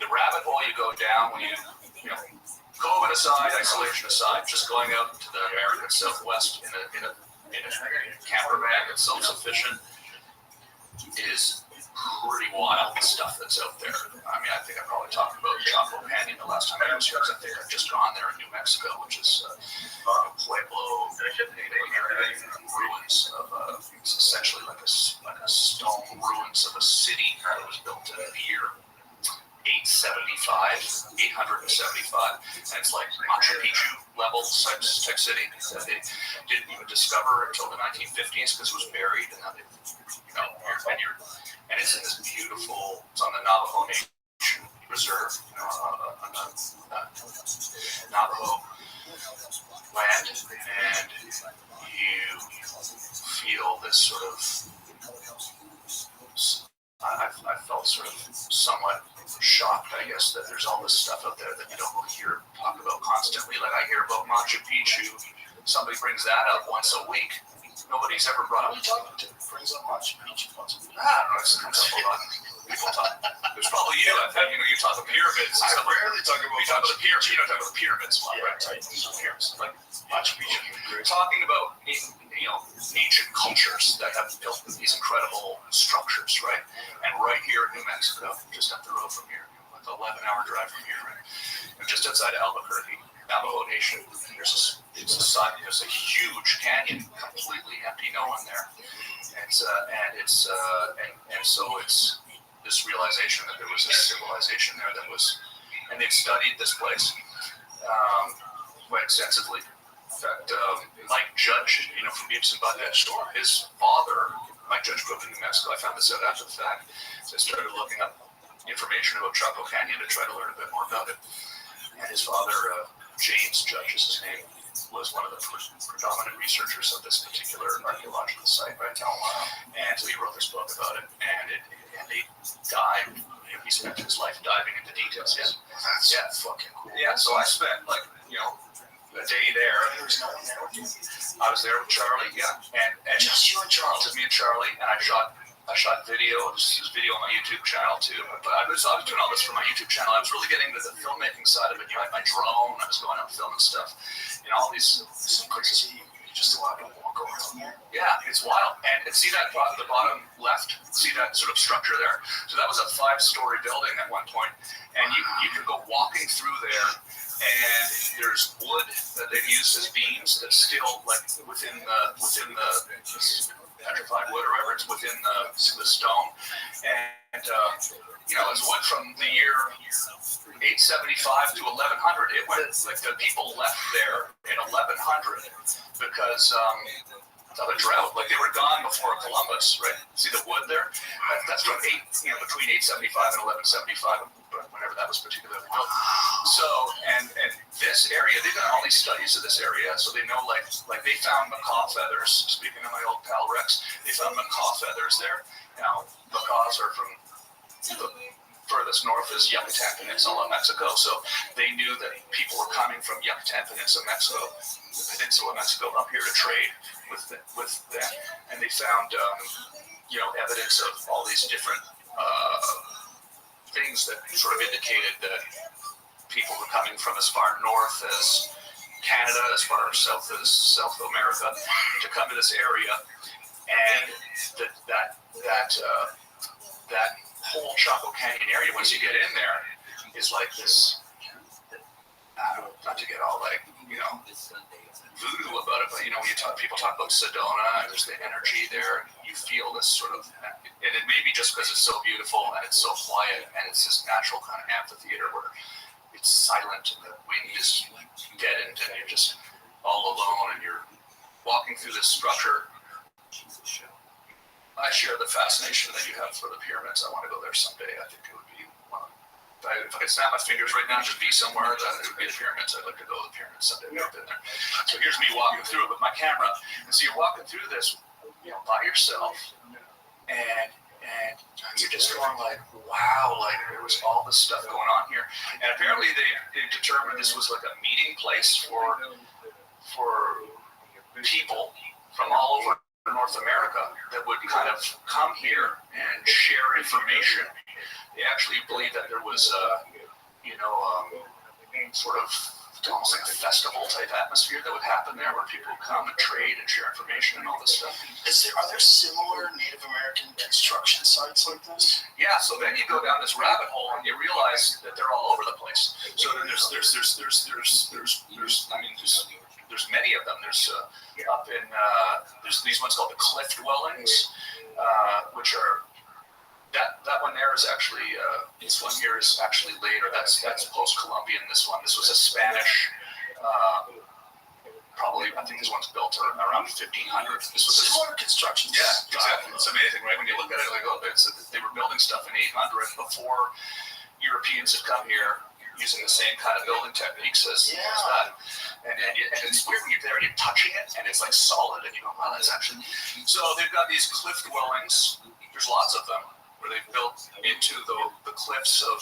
the rabbit hole you go down when COVID aside, isolation aside, just going out to the American Southwest in a camper van that's self-sufficient is pretty wild stuff that's out there. I mean, I think I probably talked about Chapo Canyon the last time I was here, because I think I've just gone there in New Mexico, which is Pueblo, Native American ruins of it's essentially like a stone ruins of a city that was built in the year 875, and it's like Machu Picchu level type city that they didn't even discover until the 1950s because it was buried, and then and it's in this beautiful, it's on the Navajo Nation Reserve, Navajo land, and you feel this sort of, I felt sort of somewhat shocked, I guess, that there's all this stuff out there that you don't hear talk about constantly. Like I hear about Machu Picchu, somebody brings that up once a week. Nobody's ever brought up. Brings up Machu Picchu once a week. I don't know. It's comes up a lot. People talk. There's probably you. I think you talk about pyramids. I rarely talk about. We talk about the pyramids. You don't talk about the pyramids a lot, right? Pyramids, like Machu Picchu. Talking about ancient cultures that have built these incredible structures, right? And right here in New Mexico, just up the road from here, like 11-hour drive from here, right? And just outside of Albuquerque, Navajo Nation. There's a huge canyon, completely empty, no one there. And so it's this realization that there was a civilization there that was, and they've studied this place quite extensively. In fact, Mike Judge, from Beavis and Butthead, his father, Mike Judge, grew up in New Mexico. I found this out after the fact. So I started looking up information about Chapo Canyon to try to learn a bit more about it. And his father, James Judge is his name, was one of the predominant researchers of this particular archaeological site, right? Oh, wow. And so he wrote this book about it, and they dived. He spent his life diving into details. Yeah, That's fucking cool. yeah. So I spent a day there. There was no one there with you? I was there with Charlie, yeah, and Just you and Charles. just me and Charlie, and I shot video. There's video on my YouTube channel too. But I was doing all this for my YouTube channel. I was really getting into the filmmaking side of it. You know, I had my drone. I was going out filming stuff. All these places. You just go out and walk around there. Yeah, it's wild. And see that the bottom left? See that sort of structure there? So that was a 5-story building at one point, and you could go walking through there. And there's wood that they've used as beams that's still within the petrified wood or whatever, it's within the stone. And it's wood from the year 875 to 1100. It went the people left there in 1100 because of a drought. They were gone before Columbus, right? See the wood there? That's from between 875 and 1175. Whenever that was particularly built. So, and this area, they've done all these studies of this area, so they know, they found macaw feathers. Speaking of my old pal Rex, they found macaw feathers there. Now, macaws are from the furthest north is Yucatan Peninsula, Mexico, so they knew that people were coming from Yucatan Peninsula, Mexico, up here to trade with them, and they found, evidence of all these different things that sort of indicated that people were coming from as far north as Canada, as far south as South America, to come to this area, and that whole Chaco Canyon area, once you get in there, is like this. Not to get all voodoo about it, but when people talk about Sedona, and there's the energy there. You feel this sort of, and it may be just because it's so beautiful and it's so quiet and it's this natural kind of amphitheater where it's silent and the wind is deadened and you're just all alone and you're walking through this structure. I share the fascination that you have for the pyramids. I want to go there someday. I think it would be one of, if I could snap my fingers right now and just be somewhere, then it would be the pyramids. I'd like to go to the pyramids someday. I've never been there. So here's me walking through it with my camera. And so you're walking through this, by yourself, and you're just going wow, there was all this stuff going on here. And apparently they determined this was like a meeting place for people from all over North America that would kind of come here and share information. They actually believed that there was sort of almost like a festival type atmosphere that would happen there where people would come and trade and share information and all this stuff. Are there similar Native American construction sites like this? Yeah, so then you go down this rabbit hole and you realize that they're all over the place. So then there's many of them. There's up in there's these ones called the cliff dwellings, which are that one there is actually this one here is actually later. That's post-Columbian. This was a Spanish. Probably I think this one's built around 1500. This was similar construction. Yeah, exactly. It's amazing, right? When you look at it, they were building stuff in 800 before Europeans had come here, using the same kind of building techniques as that. And it's weird when you're there and you're touching it and it's solid and you go, wow, that's actually. So they've got these cliff dwellings. There's lots of them where they've built into the cliffs of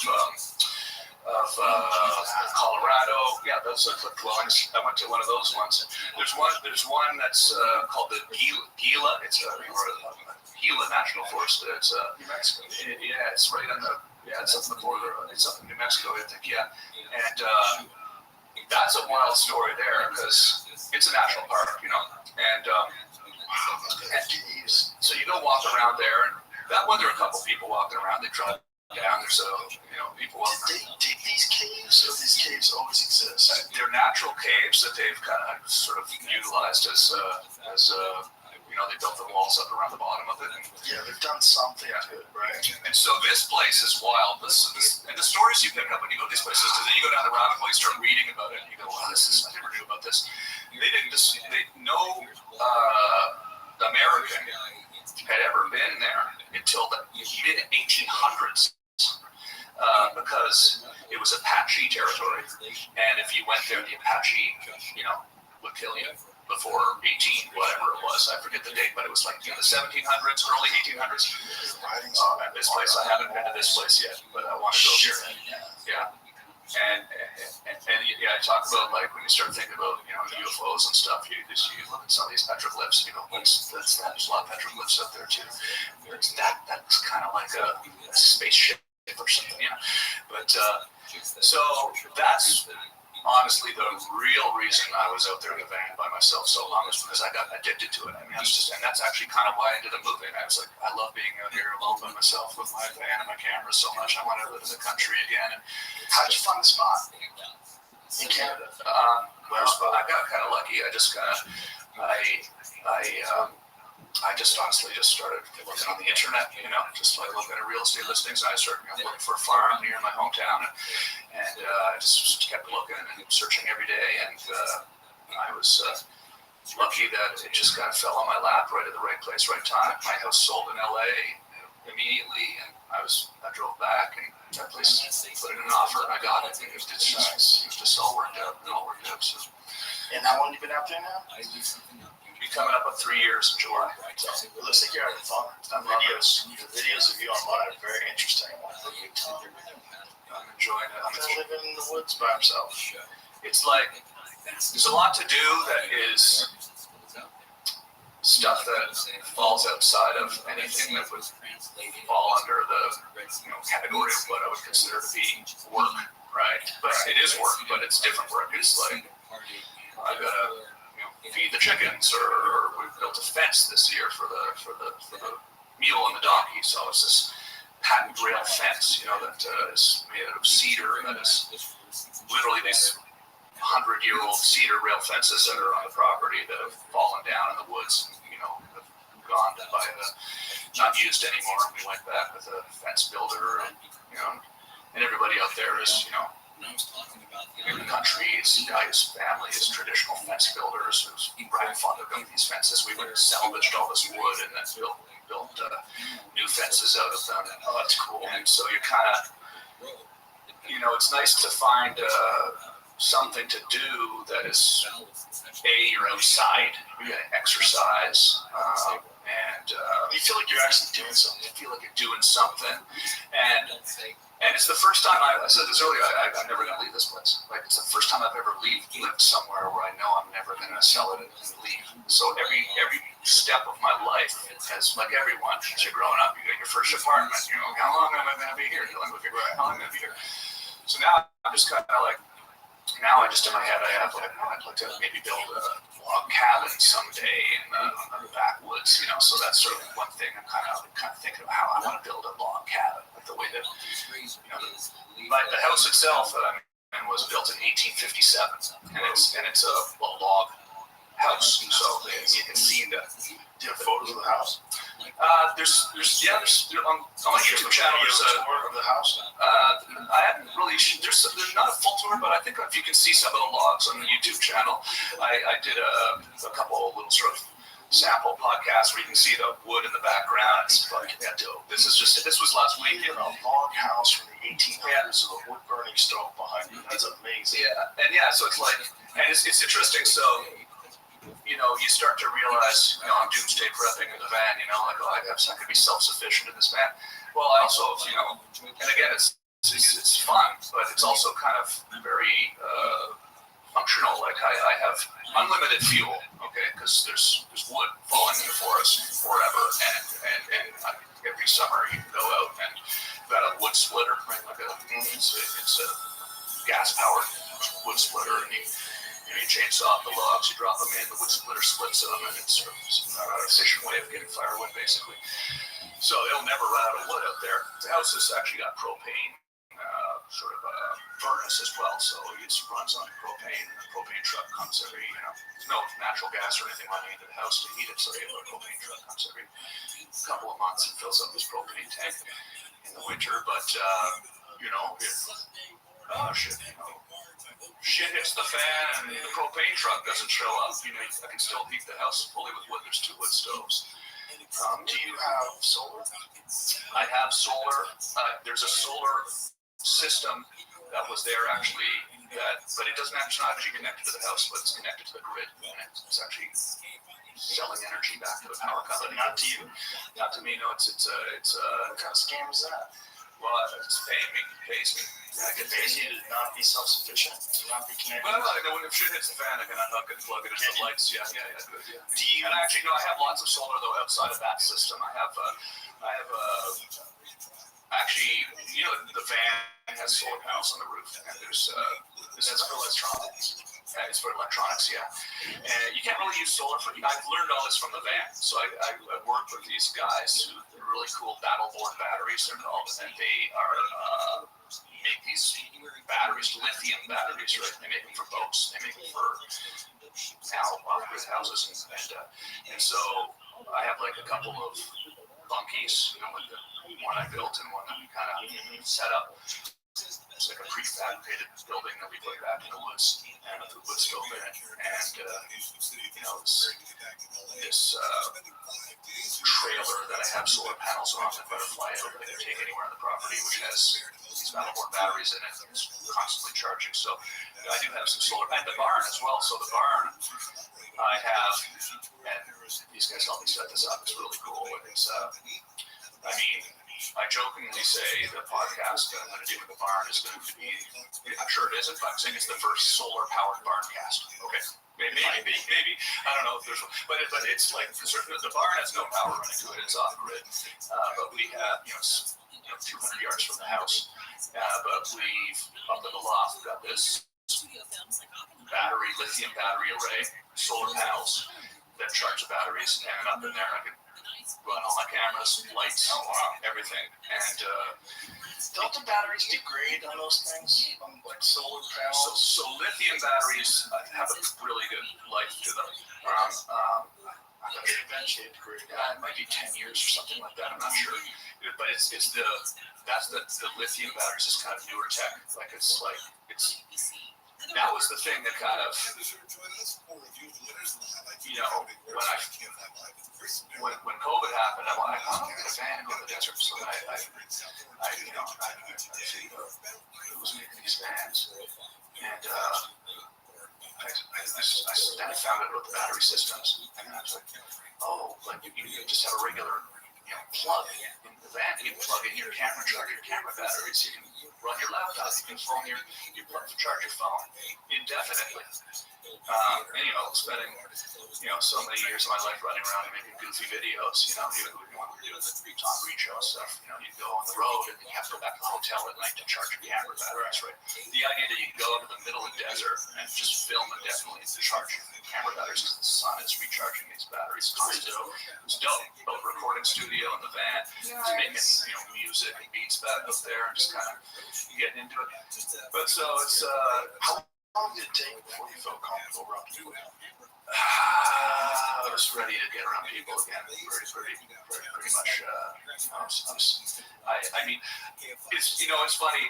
Colorado. Yeah, those are cliff dwellings. I went to one of those ones. There's one that's called the Gila. It's a Gila National Forest. It's New Mexico. It's right on the. Yeah, it's up on the border. It's up in New Mexico, I think. Yeah, and that's a wild story there because it's a national park, And so you go walk around there, and that one there are a couple people walking around. They drive down there, so people walk. Did they dig these caves, or these caves always exist? They're natural caves that they've kind of sort of utilized as they built the walls up around the bottom of it. And, they've done something to it, right? And so this place is wild. And the stories you pick up when you go to these places, because then you go down the rabbit hole, you start reading about it, and you go, wow, I never knew about this. No American had ever been there until the mid-1800s, because it was Apache territory, and if you went there, the Apache, would kill you before 18, whatever it was. I forget the date, but it was like the 1700s, early 1800s. At this place, I haven't been to this place yet, but I want to go here. Yeah. And I talk about like when you start thinking about UFOs and stuff, you look at some of these petroglyphs. There's a lot of petroglyphs up there too. That's kind of like a spaceship or something, But so that's honestly the real reason I was out there in the van by myself so long is because I got addicted to it. I mean, and that's actually kind of why I ended up moving. I was like, I love being out here alone by myself with my van and my camera so much. I want to live in the country again. And How did you find the spot in Canada? I got kind of lucky. I just honestly just started looking on the internet, just like looking at real estate listings. And I started looking for a farm near my hometown, and I just kept looking and searching every day. And I was lucky that it just kind of fell on my lap right at the right place, right time. My house sold in LA immediately, and I drove back and that place put in an offer, and I got it. And it just all worked out. So. And how long have you been out there now? Be coming up on 3 years in July. So, it looks like you're having fun. The videos of you online are very interesting. I'm enjoying it. I'm living in the woods by himself. It's like there's a lot to do that is stuff that falls outside of anything that would fall under the category of what I would consider to be work, right? But it is work, but it's different work. It's like I gotta feed the chickens, or we built a fence this year for the mule and the donkey. So it's this patent rail fence, that is made out of cedar, and that is literally these 100-year-old cedar rail fences that are on the property that have fallen down in the woods, have gone by not used anymore. We went back with a fence builder, and everybody out there is, in the country, his family is traditional fence builders whose grandfather built these fences. We would salvaged all this wood and then built new fences out of them. Oh, that's cool. And so you're kind of, it's nice to find something to do that is, you're outside, you get exercise, and you feel like you're actually doing something. You feel like you're doing something, and it's the first time I said this earlier. I'm never going to leave this place. Like, it's the first time I've ever lived somewhere where I know I'm never going to sell it and leave. So every step of my life, as like everyone, as you're growing up, you get your first apartment. How long am I going to be here? How long am I going to be here? So now I'm just kind of like. Now I just in my head I have like, I'd like to maybe build a log cabin someday in the backwoods, So that's sort of one thing I'm kind of thinking of how I want to build a log cabin, like the way that the house itself that I'm in was built in 1857, and it's a log house, so you can see the. Do you have photos of the house? There's on my YouTube channel. There's a tour of the house. I haven't really. There's not a full tour, but I think if you can see some of the logs on the YouTube channel, I did a couple of little sort of sample podcasts where you can see the wood in the background. It's fucking dope. This was last week. A log house from the 1800s with a wood burning stove behind you. That's amazing. Yeah, so it's like, and it's interesting. So. You start to realize, I'm doomsday prepping in the van, like, I can be self-sufficient in this van. Well, I also, and again, it's fun, but it's also kind of very functional. Like, I have unlimited fuel, okay, because there's wood falling in the forest forever, and every summer you can go out and you've got a wood splitter, right? Like it's a gas-powered wood splitter, and you chainsaw off the logs, you drop them in, the wood splitter splits them, and it's sort of an efficient way of getting firewood, basically. So it'll never run out of wood out there. The house has actually got propane, sort of a furnace as well, so it runs on propane, and the propane truck comes every, there's no natural gas or anything running into the house to heat it, so you have a propane truck comes every couple of months and fills up this propane tank in the winter, but, shit hits the fan and the propane truck doesn't show up. I can still heat the house fully with wood. There's 2 wood stoves. Do you have solar? I have solar. There's a solar system that was there actually. But it doesn't actually, not actually connected to the house, but it's connected to the grid, and it's actually selling energy back to the power company. Not to you. Not to me. No, it's What kind of scam is that? well, it's pays me. I get paid you to not be self-sufficient, to not be connected. Well, I know when the shit hits the fan, I can unhook it, plug it into the lights. Yeah, good. Yeah. Do you? And actually, no, I have lots of solar though outside of that system. I have actually, you know, the van has solar panels on the roof, and there's this is for electronics. It's for electronics, yeah. And you can't really use solar for. I've learned all this from the van. So I worked with these guys who are really cool battle-born batteries. They're called, and they are make these batteries, lithium batteries, right? They make them for boats. They make them for now off-grid houses, and so I have like a couple of bunkies, you know, like the one I built and one that we kind of set up. It's like a prefabricated building that we put back in the woods, and with the wood stove in it, and you know, this trailer that I have solar panels on that butterfly out that I can take anywhere on the property, which has these battle-born batteries in it. It's constantly charging. So I do have some solar, and the barn as well. So the barn I have, and these guys helped me set this up. It's really cool. It's I mean, I jokingly say the podcast that I'm going to do with the barn is going to be, I'm sure it isn't, but I'm saying it's the first solar-powered barncast. Okay, maybe. I don't know if there's, but it's like, the barn has no power running to it, it's off-grid. But we have, you know, 200 yards from the house. But we've, up in the loft, got this battery, lithium battery array, solar panels that charge the batteries, and up in there I can run all my cameras, lights, everything. And Don't the batteries degrade on those things? Like solar panels? so lithium batteries have a really good life to them. Eventually degrade. It might be 10 years or something like that. I'm not sure. But it's the lithium batteries is kind of newer tech. That was the thing that kind of, you know, when COVID happened, I wanted to get a van and go to the desert. So I was making these vans, and then I found out about the battery systems, and I was like, oh, like you just have a regular, you know, plug in the van. You can plug in your camera, charge your camera batteries. You can run your laptop. You can phone you plug to charge your phone indefinitely. And you know, spending so many years of my life running around and making goofy videos. You know, even when we were doing the Tom Green show and stuff. You know, you go on the road and you have to go back to the hotel at night to charge your camera batteries. Right. The idea that you can go to the middle of the desert and just film indefinitely to charge your camera batteries because the sun is recharging these batteries. It was dope. Built a recording studio in the van, just making music and beats back up there and just kind of getting into it. But so it's How long did it take before you felt comfortable around people? I was ready to get around people again. Pretty much. I mean, it's funny.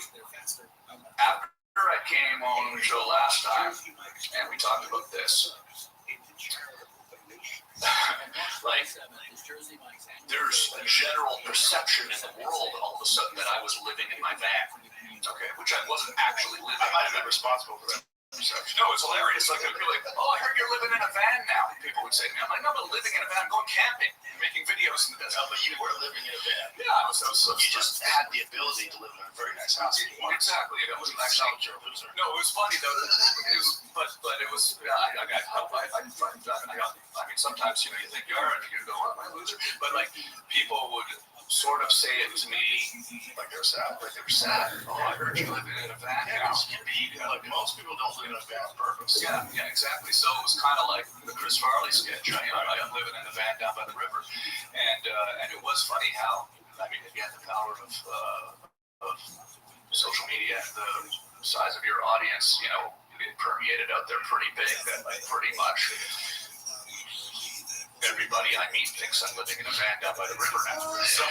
After I came on the show last time, and we talked about this, like, there's a general perception in the world all of a sudden that I was living in my van, okay, which I wasn't actually living. I might have been responsible for that. No, it's hilarious. Like, I'd be like, oh, I heard you're living in a van now. People would say to me, I'm like, no, I'm living in a van. I'm going camping and making videos in the desert. But you were living in a van. Yeah, I was You just had the ability to live in a very nice house. Exactly. It wasn't actually. You're a loser. No, it was funny though. But it was. I got help. I mean, sometimes you think you are, and you go, "Oh, I'm a loser." But like, people would sort of say it to me like they were sad. Oh, I heard you living in a van now. Like most people don't live in a van on purpose. Yeah, exactly. So it was kind of like the Chris Farley sketch. I'm living in a van down by the river, and it was funny how, I mean, again, the power of social media and the size of your audience, it permeated out there pretty big. That like pretty much everybody I meet thinks I'm living in a van down by the river now. So,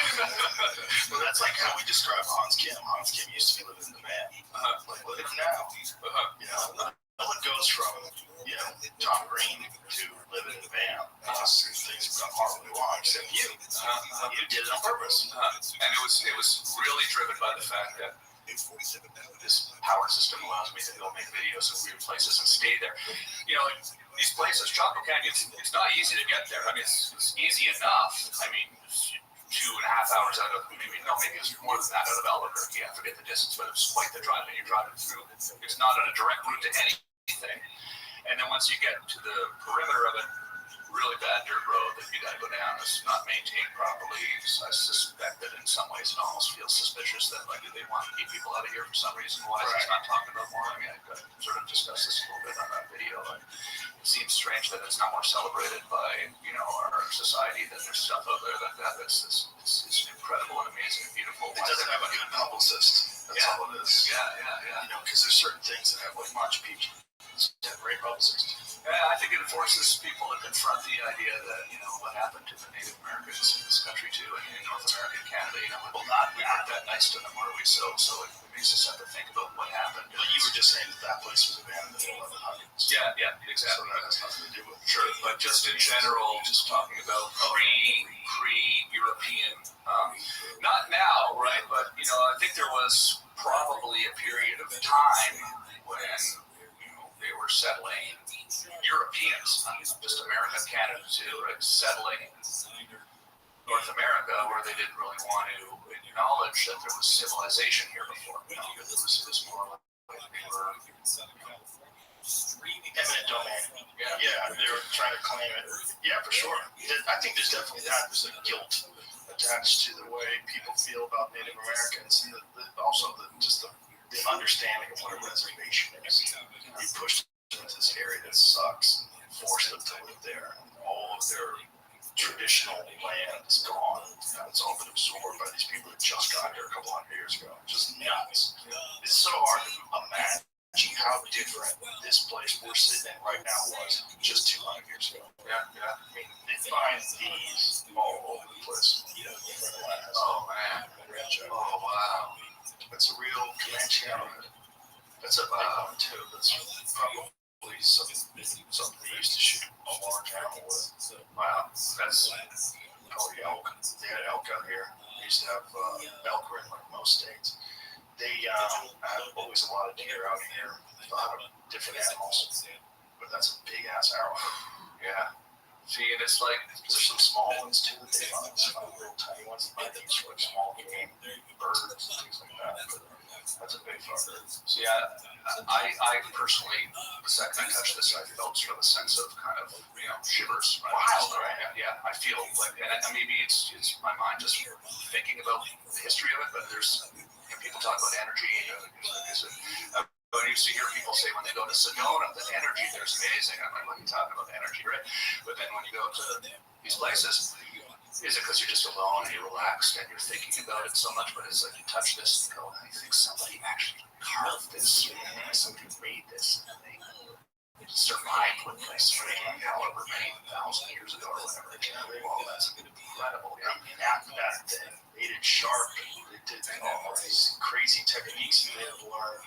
well, that's like how we describe Hans Kim. Hans Kim used to be living in the van. Like, look at him now. No one goes from, Tom Green to living in the van. Things have gone horribly wrong, except you. You did it on purpose. And it was really driven by the fact that this power system allows me to go make videos of weird places and stay there. You know, these places, Chaco Canyon, it's not easy to get there. I mean, it's easy enough. I mean, 2.5 hours out of, maybe it's more than that out of Albuquerque. I forget the distance, but it's quite the drive that you're driving through. It's not on a direct route to anything. And then once you get to the perimeter of it, really bad dirt road that you got to go down. It's not maintained properly. So I suspect that in some ways it almost feels suspicious that like they want to keep people out of here for some reason. Why is it not talking about more? I mean, I could sort of discuss this a little bit on that video. But it seems strange that it's not more celebrated by our society. That there's stuff out there that's incredible and amazing and beautiful. It doesn't have a good publicist. That's all it is. Yeah. Because there's certain things that have like Machu Picchu. Yeah, great publicist. Yeah, I think it forces people to confront the idea that, what happened to the Native Americans in this country too, and in North America and Canada, we weren't that nice to them, were we? So it makes us have to think about what happened. But you were just saying that place was abandoned in the 1100s. Yeah, exactly. So that has nothing to do with it. Sure, but just in general, just talking about pre-European, not now, right? But, I think there was probably a period of time when they were settling, Europeans, not just America, Canada too, right? Settling North America where they didn't really want to acknowledge that there was civilization here before. It was more like they were eminent domain. Yeah, they were trying to claim it. Yeah, for sure. I think there's definitely that. There's a guilt attached to the way people feel about Native Americans, and also the understanding of what a reservation is. We pushed them into this area that sucks and forced them to live there. All of their traditional land is gone. It's all been absorbed by these people that just got here a couple hundred years ago. Just nuts. It's so hard to imagine how different this place we're sitting in right now was just 200 years ago. Yeah. I mean, they find these all over the place. Oh, man. Oh, wow. That's a real Comanche element. That's a big one, too. That's probably something they used to shoot a large animal with. Wow. That's probably elk. They had elk out here. They used to have elk in like most states. They have always a lot of deer out here, a lot of different animals. But that's a big ass arrow. Yeah. See, and it's like, there's some small ones too that they find, some little tiny ones that they use for like small game, birds, and things like that. But that's a big fucker. See, I personally, the second I touched this, I felt sort of a sense of kind of, shivers. Right? Wild, right? Yeah, I feel like, and maybe it's my mind just thinking about the history of it, but there's, people talk about energy. I used to hear people say when they go to Sedona that energy there's amazing. I'm like, what are you talking about, energy, right? But then when you go to these places, is it because you're just alone and you're relaxed and you're thinking about it so much? But it's like you touch this and you go, I think somebody actually carved this. Somebody made this. And they survived with this for however many thousand years ago or whatever. Well, that's incredible. Yeah, that thing made it sharp. They did all these crazy techniques that they had to learn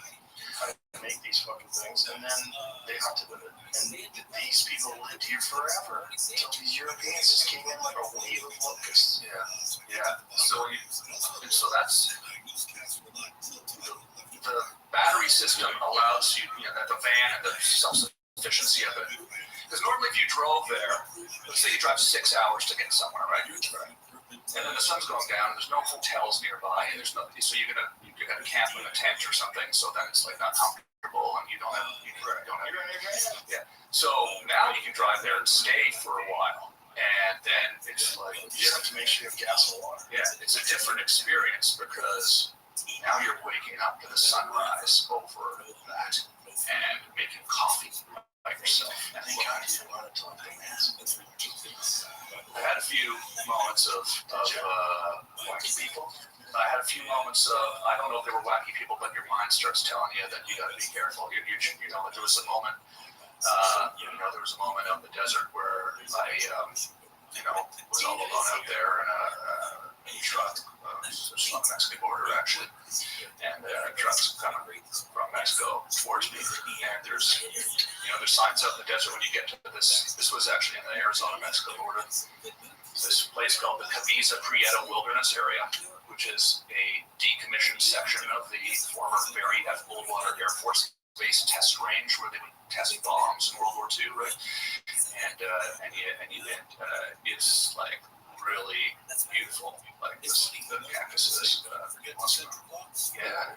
how to make these fucking things, and then they hunted with it. And these people lived here forever until these Europeans just came in like a wave of locusts. Yeah. So that's the battery system allows you, that the van and the self-sufficiency of it. Because normally if you drove there, let's say you drive 6 hours to get somewhere, right? And then the sun's going down, and there's no hotels nearby, and there's nothing. So you're gonna camp in a tent or something. So then it's like not comfortable, and you don't have. Yeah. So now you can drive there and stay for a while, and then it's like you just have to make sure you have gas and water. Yeah, it's a different experience because now you're waking up to the sunrise over that and making coffee by yourself. I think I need to learn to talk to I had a few moments of wacky people. I had a few moments of, I don't know if they were wacky people, but your mind starts telling you that you got to be careful. There was a moment, there was a moment out in the desert where I, was all alone out there in a truck, just on the Mexican border actually, and trucks coming from Mexico towards me, and there's signs out in the desert when you get to this was actually in the Arizona-Mexico border, this place called the Cabeza Prieto Wilderness Area, which is a decommissioned section of the former Barry F. Goldwater Air Force Base test range where they would test bombs in World War II, right? It's like really beautiful. Like the cactuses. Yeah.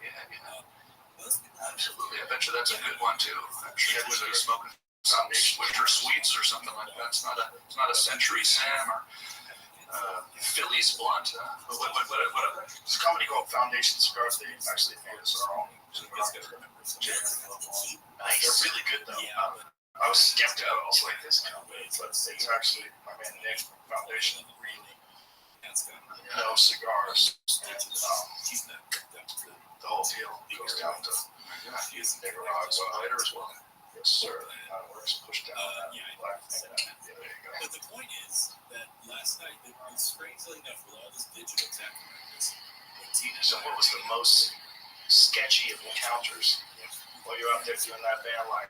Absolutely. I bet you that's a good one too. I'm sure everybody's smoking some winter sweets or something like that. It's not a Century Sam or Philly's Blunt. What There's a company called Foundation Cigars. They actually made us our own. Nice. They're really good though. Yeah. I was skeptical. I was like, this company, but it's actually my man Nick from Foundation really knows cigars. The whole deal goes down to Nicaragua later as well. Yes, sir. Works pushed down. Black thing. Yeah, there you go. But the point is that last night, strangely enough, with all this digital tech, So what was the most sketchy of encounters while you're out there doing that van life?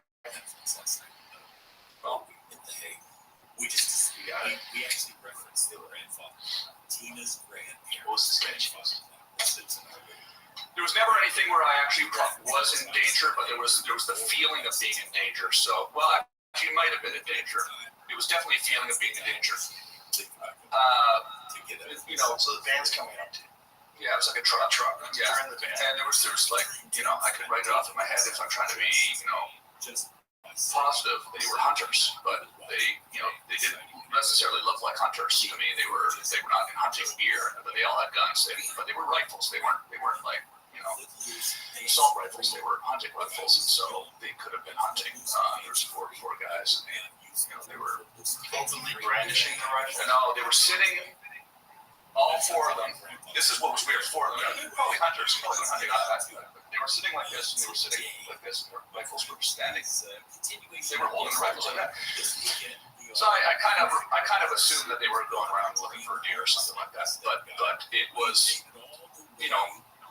Well, we actually referenced their grandfather, Tina's grandparents. What was the sketchy? There was never anything where I actually was in danger, but there was the feeling of being in danger. So, well, actually, might have been in danger. It was definitely a feeling of being in danger. So the van's coming up to you. Yeah, it was like a truck. Yeah, You're in the van. and there was like, I could write it off in my head if I'm trying to be, positive. They were hunters, but they didn't necessarily look like hunters to me. They were not in hunting gear, but they all had guns. But they were rifles. They weren't like, assault rifles. They were hunting rifles, and so they could have been hunting. There was four guys, and they were Openly brandishing the rifle. no, they were sitting. All four of them. This is what was weird. Four of them. They were probably hunters. Probably hunting outside. They were sitting like this, and they were sitting like this, and their rifles were standing. They were holding the rifles like that. So I kind of assumed that they were going around looking for a deer or something like that. But it was, when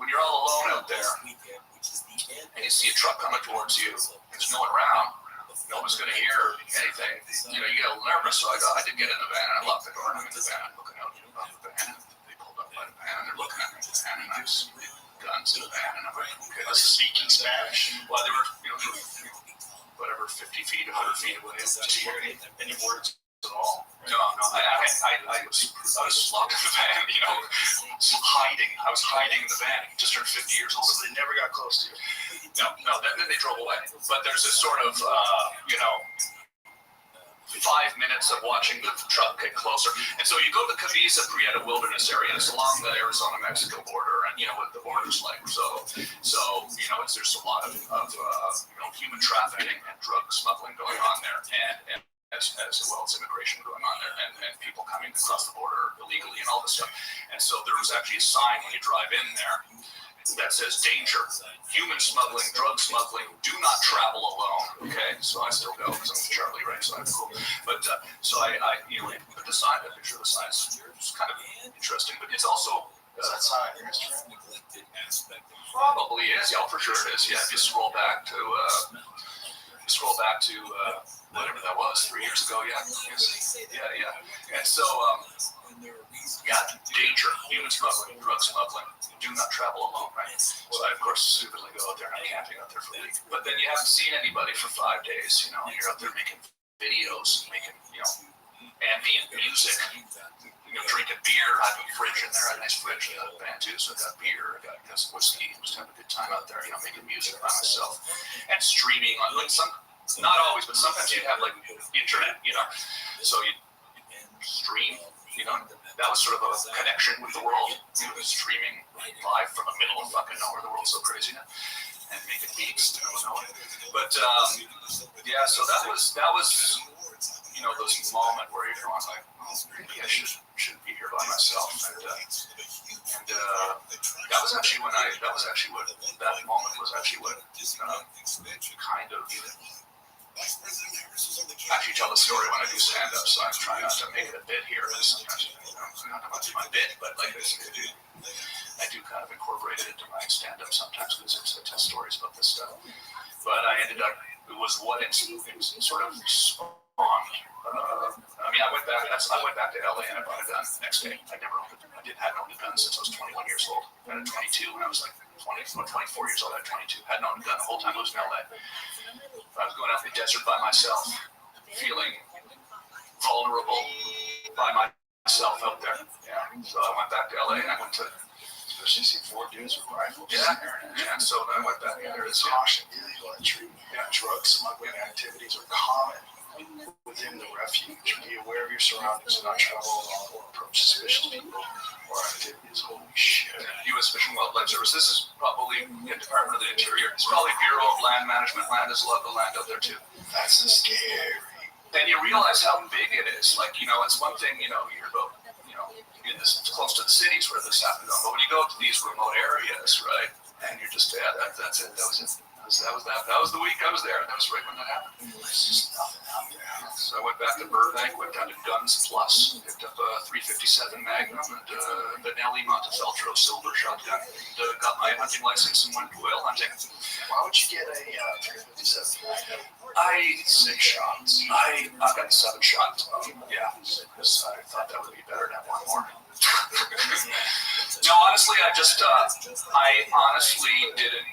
you're all alone out there, and you see a truck coming towards you, there's no one around. No one's going to hear anything. You get a little nervous. So I did get in the van, and I locked the door, and I'm in the van. I'm looking out of the van. They pulled up by the van, and they're looking at me in the van, and I see guns in the van, and I'm like, okay, Was he speaking Spanish? Well, they were, whatever, 50 feet, 100 feet away. Did you hear any words at all? No. I was locked in the van, hiding. I was hiding in the van. He just turned 50 years old. So they never got close to you. No. Then they drove away. But there's this sort of, 5 minutes of watching the truck get closer. And so you go to the Cavisa Prieta Wilderness area. It's along the Arizona-Mexico border, and what the border's like. So there's a lot of human trafficking and drug smuggling going on there, and as well as immigration going on there, and people coming across the border illegally and all this stuff. And so there was actually a sign when you drive in there that says danger, human smuggling, drug smuggling, do not travel alone. Okay, so I still go because I'm with Charlie, right? So I'm cool. But so I put the sign, the picture of the sign. It's kind of interesting, but it's also Is that sign? probably is. Yeah, for sure it is. Yeah, if you scroll back to whatever that was 3 years ago. Yeah. And so danger, human smuggling, drug smuggling. Do not travel alone, right? So I, of course, stupidly go out there and I'm camping out there for a week. But then you haven't seen anybody for 5 days, and you're out there making videos, making, ambient music, drinking beer. I have a fridge in there, a nice fridge in the van too, so I got beer, I got some whiskey, just having a good time out there, making music by myself. And streaming on, not always, but sometimes you'd have internet, so you stream, that was sort of a connection with the world, streaming live from the middle of fucking nowhere. The world's so crazy now, and making beats, But so that was those moment where you're going like, maybe I shouldn't be here by myself, and that was actually what that moment was actually what kind of. Actually tell the story when I do stand-up, so I'm trying not to make it a bit here. Sometimes, not much my bit, but I do kind of incorporate it into my stand-up sometimes because I tell stories about this stuff. But I ended up, it was sort of spawned. I went back to LA and I bought a gun the next day. I never opened it. hadn't owned a gun since I was 21 years old. And at 22, when I was like 24 years old, at 22, hadn't owned a gun the whole time I was in LA. I was going out in the desert by myself, feeling vulnerable by myself out there. Yeah. So I went back to LA and I went to. Especially see 4 dudes with rifles. Yeah. So then I went back there. It's caution, illegal entry. Drug smuggling activities are common within the refuge. Be aware of your surroundings and not travel alone or approach suspicious people or activities. Holy shit. U.S. Fish and Wildlife Service. This is probably the Department of the Interior. It's probably Bureau of Land Management. Land is a lot of land out there too. That's scary. And you realize how big it is. Like, it's one thing, you hear about, in this close to the cities where this happened. But when you go to these remote areas, right, and you're just, that's it. That was it. That was the week I was there. That was right when that happened. There's just nothing out there. So I went back to Burbank, went down to Guns Plus, picked up a 357 Magnum and Benelli Montefeltro silver shotgun, and got my hunting license and went whale hunting. Why would you get a 357 Magnum? 6 shots. I got 7 shots. Yeah, because I thought that would be better than one more. No, honestly, I honestly didn't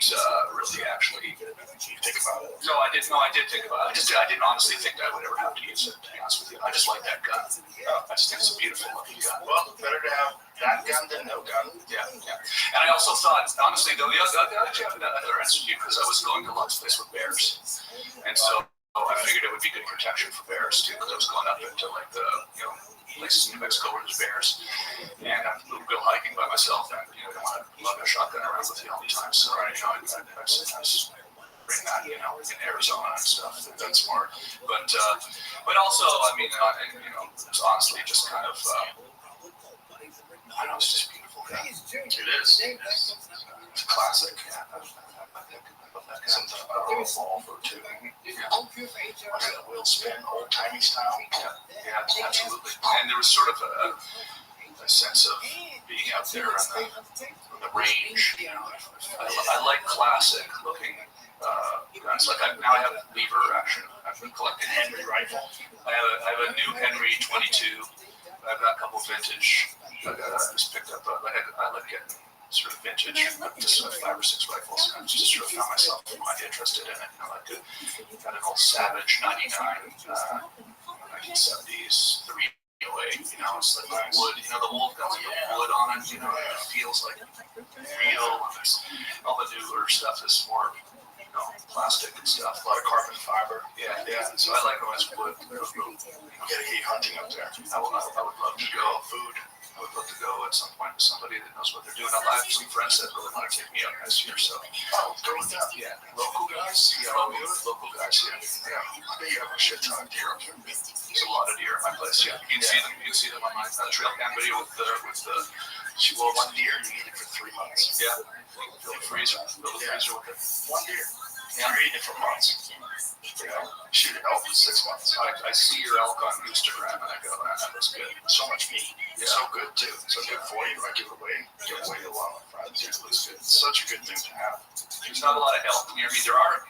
really actually think about it. No, I did. No, I did think about it. I didn't honestly think that I would ever have to use it. To be honest with you, I just like that gun. I just think it's a beautiful looking gun. Well, better to have that gun than no gun. Yeah. And I also thought, honestly, though, another answer to you because I was going to lots of places with bears, and so I figured it would be good protection for bears too because I was going up into like the places in New Mexico where there's bears, and I'm go hiking by myself, and I don't want to lug a shotgun around with you all the time. So I sometimes bring that, in Arizona and stuff. That's smart. But also, I mean, it's honestly just kind of, I don't know, it's just beautiful. It is. It's a classic. Something about a revolver too. A wheel spin, old timey style. Yeah, absolutely. And there was sort of a sense of being out there on the range. I like classic looking guns. Like now I have a lever action. I've been collecting Henry rifle. I have a new Henry 22. I've got a couple vintage. I just picked up. I like getting sort of vintage, just 5 or 6 rifles. And I just sort of found myself quite interested in it. Got an old Savage 99, 1970s 308. It's like my wood. The old guns with wood on it. It feels like real. And all the newer stuff is more, plastic and stuff. A lot of carbon fiber. Yeah. So I like when it's wood. Gotta get hunting up there. I would love to go. Food. I would love to go at some point with somebody that knows what they're doing. I have some friends that really want to take me out this year, so. Oh, go with them. Yeah. Local guys? Yeah, local guys, yeah. I bet you have a shit ton of deer up there. There's a lot of deer at my place, yeah. You can see them on my trail cam video with the one deer, you eat it for 3 months. Yeah. Build a freezer with it. One deer. You're eating it for months. Shoot an elk for 6 months. I see your elk on Instagram and I go, man, that looks good. So much meat. Yeah. So good too. So good for you. I give away a lot of friends. It looks good. It's such a good thing to have. There's not a lot of elk near me. There are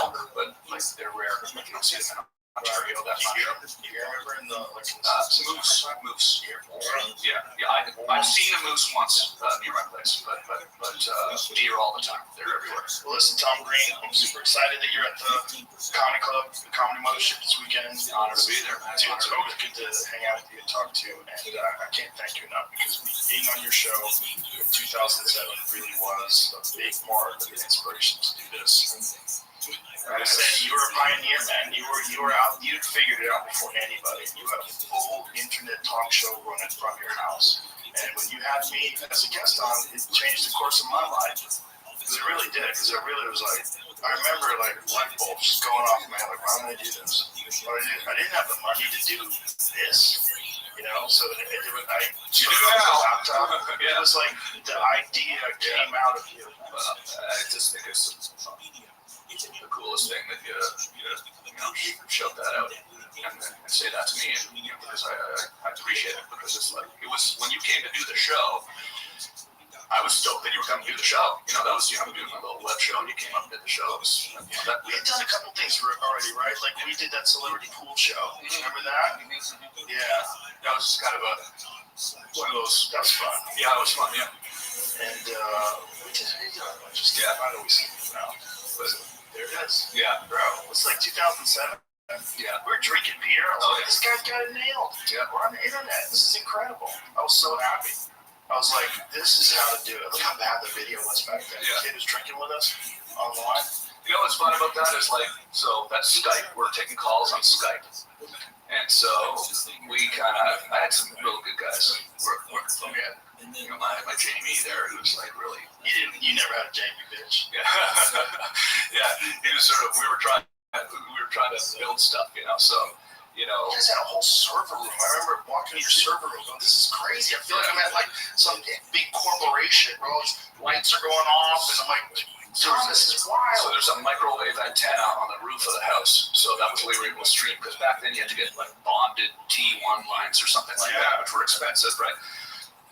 elk, but like they're rare. Like you don't see them in Ontario that much. You remember in the moose. Yeah. I've seen a moose once near my place, but deer all the time. They're everywhere. Well, listen, Tom Green, I'm super excited that you're at the Comedy Club, the Comedy Mothership this weekend. It's an honor to be there, man. Dude, it's always good to hang out with you and talk to you, and I can't thank you enough because being on your show in 2007 really was a big part of the inspiration to do this. Like I said, you were a pioneer, man. You were out. You figured it out before anybody. You had a full internet talk show running from your house, and when you had me as a guest on, it changed the course of my life. Because it really did. Because it really was like, I remember like light bulbs going off in my head. Like, why don't I do this? I didn't have the money to do this. So I did it laptop. It was like the idea came out of you. I just think it's the coolest thing that you shout that out and say that to me, and because I appreciate it, because it's like it was when you came to do the show. I was stoked that you were coming to do the show. That was doing my little web show, and you came up and did the show. We had done a couple things already, right? Like we did that celebrity pool show. Remember that? Yeah. That was just kind of one of those. That was fun. Yeah, it was fun. Yeah. And we did a bunch of stuff. I always know. But there it is. Yeah. Bro, it's like 2007. Yeah. We're drinking beer. I was Oh, like, this guy's got it nailed. Yeah. We're on the internet. This is incredible. I was so happy. I was like, this is how to do it. Look how bad the video was back then. Yeah. The kid was drinking with us online. You know what's fun about that is like, so that's Skype. We're taking calls on Skype. And so we I had some real good guys working for me. You know, my Jamie there, who was like really. You never had a Jamie, bitch. Yeah. Yeah. He was sort of, we were trying to build stuff, you know, so. You know, You guys had a whole server room. I remember walking to your server room going, this is crazy. I feel like I'm at like some big corporation where all these lights are going off and I'm like, Tom, this is so wild. there's a microwave antenna on the roof of the house. So that was the way we were able to stream, because back then you had to get like bonded T1 lines or something like that, which were expensive, right?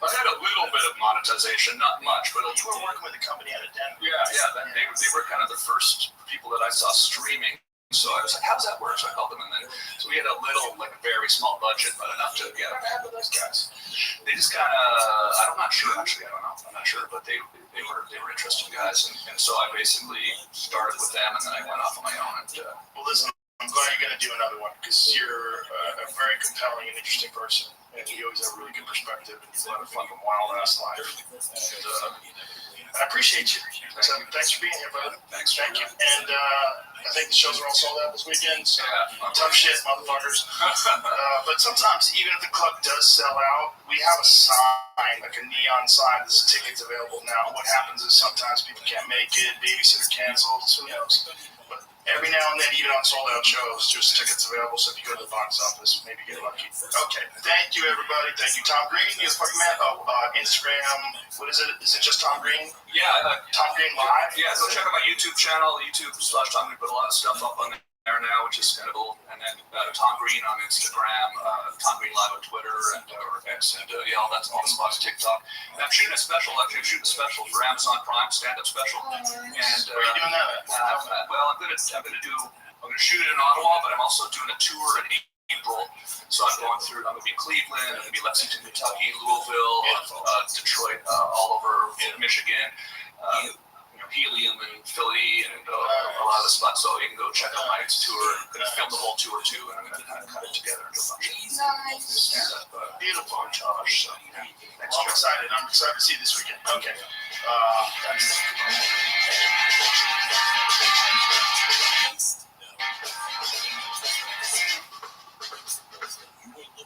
I had a little bit of monetization, not much, but You were working with a company out of Denver. yeah, they were kind of the first people that I saw streaming. So I was like, how does that work? So I helped them, and then so we had a little, like a very small budget, but enough to get. What happened to those guys? They just kind of, I'm not sure actually. I don't know. I'm not sure, but they were interesting guys, and so I basically started with them, and then I went off on my own. And Well, listen, I'm glad you're going to do another one because you're a very compelling and interesting person. And you always have a really good perspective and you've had fun from wild ass life. And I appreciate you. So thanks for being here, brother. Thanks. Thank you. And I think the shows are all sold out this weekend. So tough shit, motherfuckers. But sometimes, even if the club does sell out, we have a sign, like a neon sign that says tickets available now. What happens is sometimes people can't make it, babysitter cancels, who knows. But every now and then, even on sold out shows, there's tickets available. So if you go to the box office, maybe get lucky. Okay. Thank you, everybody. Thank you, Tom Green. You the fucking man. Oh, Instagram. What is it? Is it just Tom Green? yeah, Tom Green Live? yeah. Go check out my YouTube channel, YouTube/Tom. We put a lot of stuff up on there now, which is kind of cool. And then Tom Green on Instagram, Tom Green Live on Twitter and or X, and yeah, all the spots, TikTok. And I'm shooting a special. Actually, I'm shooting a special for Amazon Prime stand-up special. And Where are you doing that at? well, I'm gonna shoot it in Ottawa, but I'm also doing a tour in April. So I'm going through. I'm gonna be in Cleveland. I'm gonna be Lexington, Kentucky, Louisville, Detroit, all over Michigan. Helium and Philly and a lot of the spots, so you can go check out my tour. I'm going to film the whole tour too, and I'm going to kind of cut it together into a bunch of stand-up Beautiful. montage. So, thanks, Well, I'm Joe. excited. I'm excited to see you this weekend. Okay.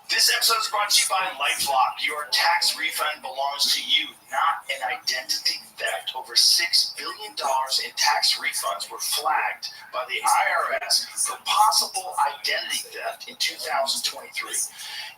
This episode is brought to you by LifeLock. Your tax refund belongs to you, not an identity theft. Over $6 billion in tax refunds were flagged by the IRS for possible identity theft in 2023.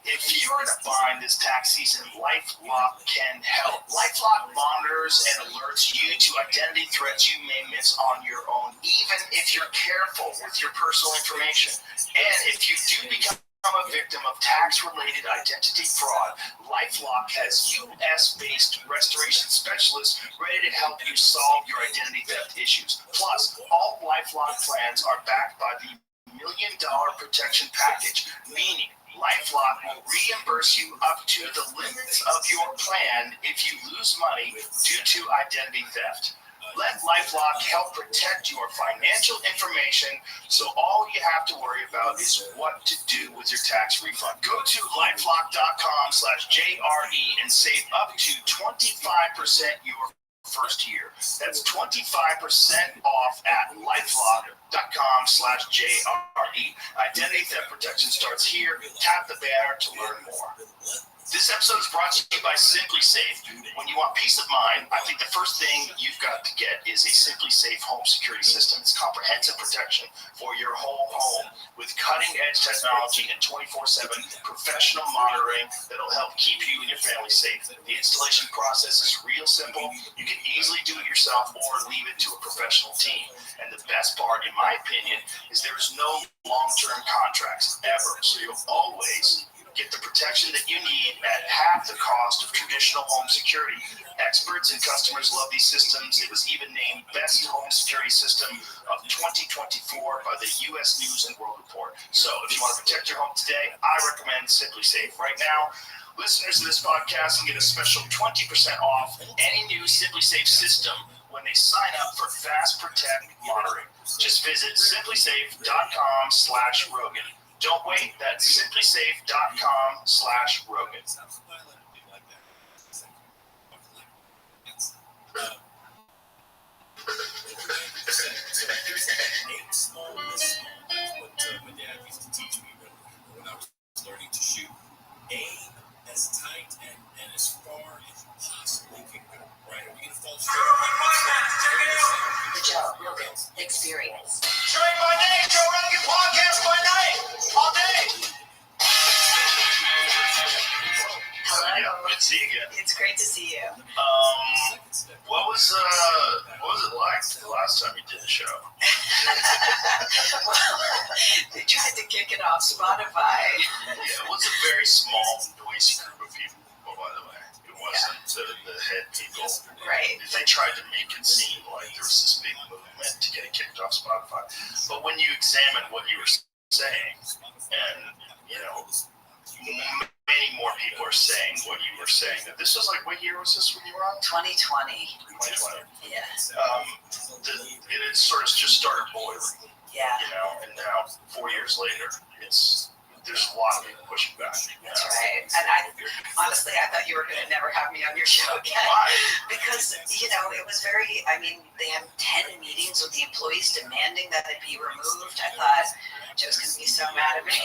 If you're in a bind this tax season, LifeLock can help. LifeLock monitors and alerts you to identity threats you may miss on your own, even if you're careful with your personal information. And if you do become a victim of tax-related identity fraud, LifeLock has U.S.-based restoration specialists ready to help you solve your identity theft issues. Plus, all LifeLock plans are backed by the $1 Million Protection Package, meaning LifeLock will reimburse you up to the limits of your plan if you lose money due to identity theft. Let LifeLock help protect your financial information, so all you have to worry about is what to do with your tax refund. Go to lifelock.com/JRE and save up to 25% your first year. That's 25% off at lifelock.com/JRE. Identity theft protection starts here. Tap the banner to learn more. This episode is brought to you by Simply Safe. When you want peace of mind, I think the first thing you've got to get is a Simply Safe home security system. It's comprehensive protection for your whole home with cutting-edge technology and 24/7 professional monitoring that'll help keep you and your family safe. The installation process is real simple. You can easily do it yourself or leave it to a professional team. And the best part, in my opinion, is there is no long-term contracts ever, so you'll always get the protection that you need at half the cost of traditional home security. Experts and customers love these systems. It was even named Best Home Security System of 2024 by the U.S. News and World Report. So if you want to protect your home today, I recommend Simply Safe. Right now, Listeners of this podcast can get a special 20% off any new Simply Safe system when they sign up for Fast Protect monitoring. Just visit simplysafe.com/Rogan. Don't wait, that's simplysafe.com/Rogan. Make small, miss small. That's what my dad used to teach me when I was learning to shoot. Aim as tight and as far as you possibly can go. Right? Are we going to fall short? The Joe Rogan Experience. Straight by day, Joe Rogan podcast by night, all day. Hello. Yeah, good to see you again. It's great to see you. What was it like the last time you did the show? Well, they tried to kick it off Spotify. Yeah, it was a very small, noisy group of people, by the way. It wasn't the head people. Right. They tried to make it seem like there was this big movement to get it kicked off Spotify. But when you examine what you were saying, and, many more people are saying what you were saying, that this was like, what year was this when you were on? 2020. 2020. Yeah. It had sort of just started boiling, Yeah. and now 4 years later, there's a lot of people pushing back. That's right. And I thought you were going to never have me on your show again. Why? Because, it was they had 10 meetings with the employees demanding that it be removed. I thought Joe's going to be so mad at me.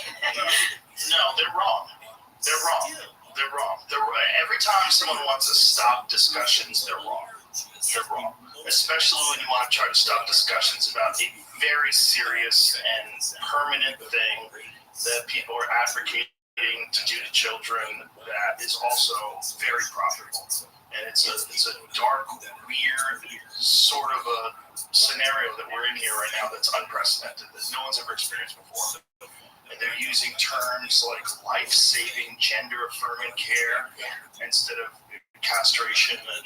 No, they're wrong. Every time someone wants to stop discussions, they're wrong. Especially when you want to try to stop discussions about a very serious and permanent thing that people are advocating to do to children that is also very profitable. And it's a dark, weird sort of a scenario that we're in here right now that's unprecedented, that no one's ever experienced before. And they're using terms like life-saving, gender-affirming care instead of castration and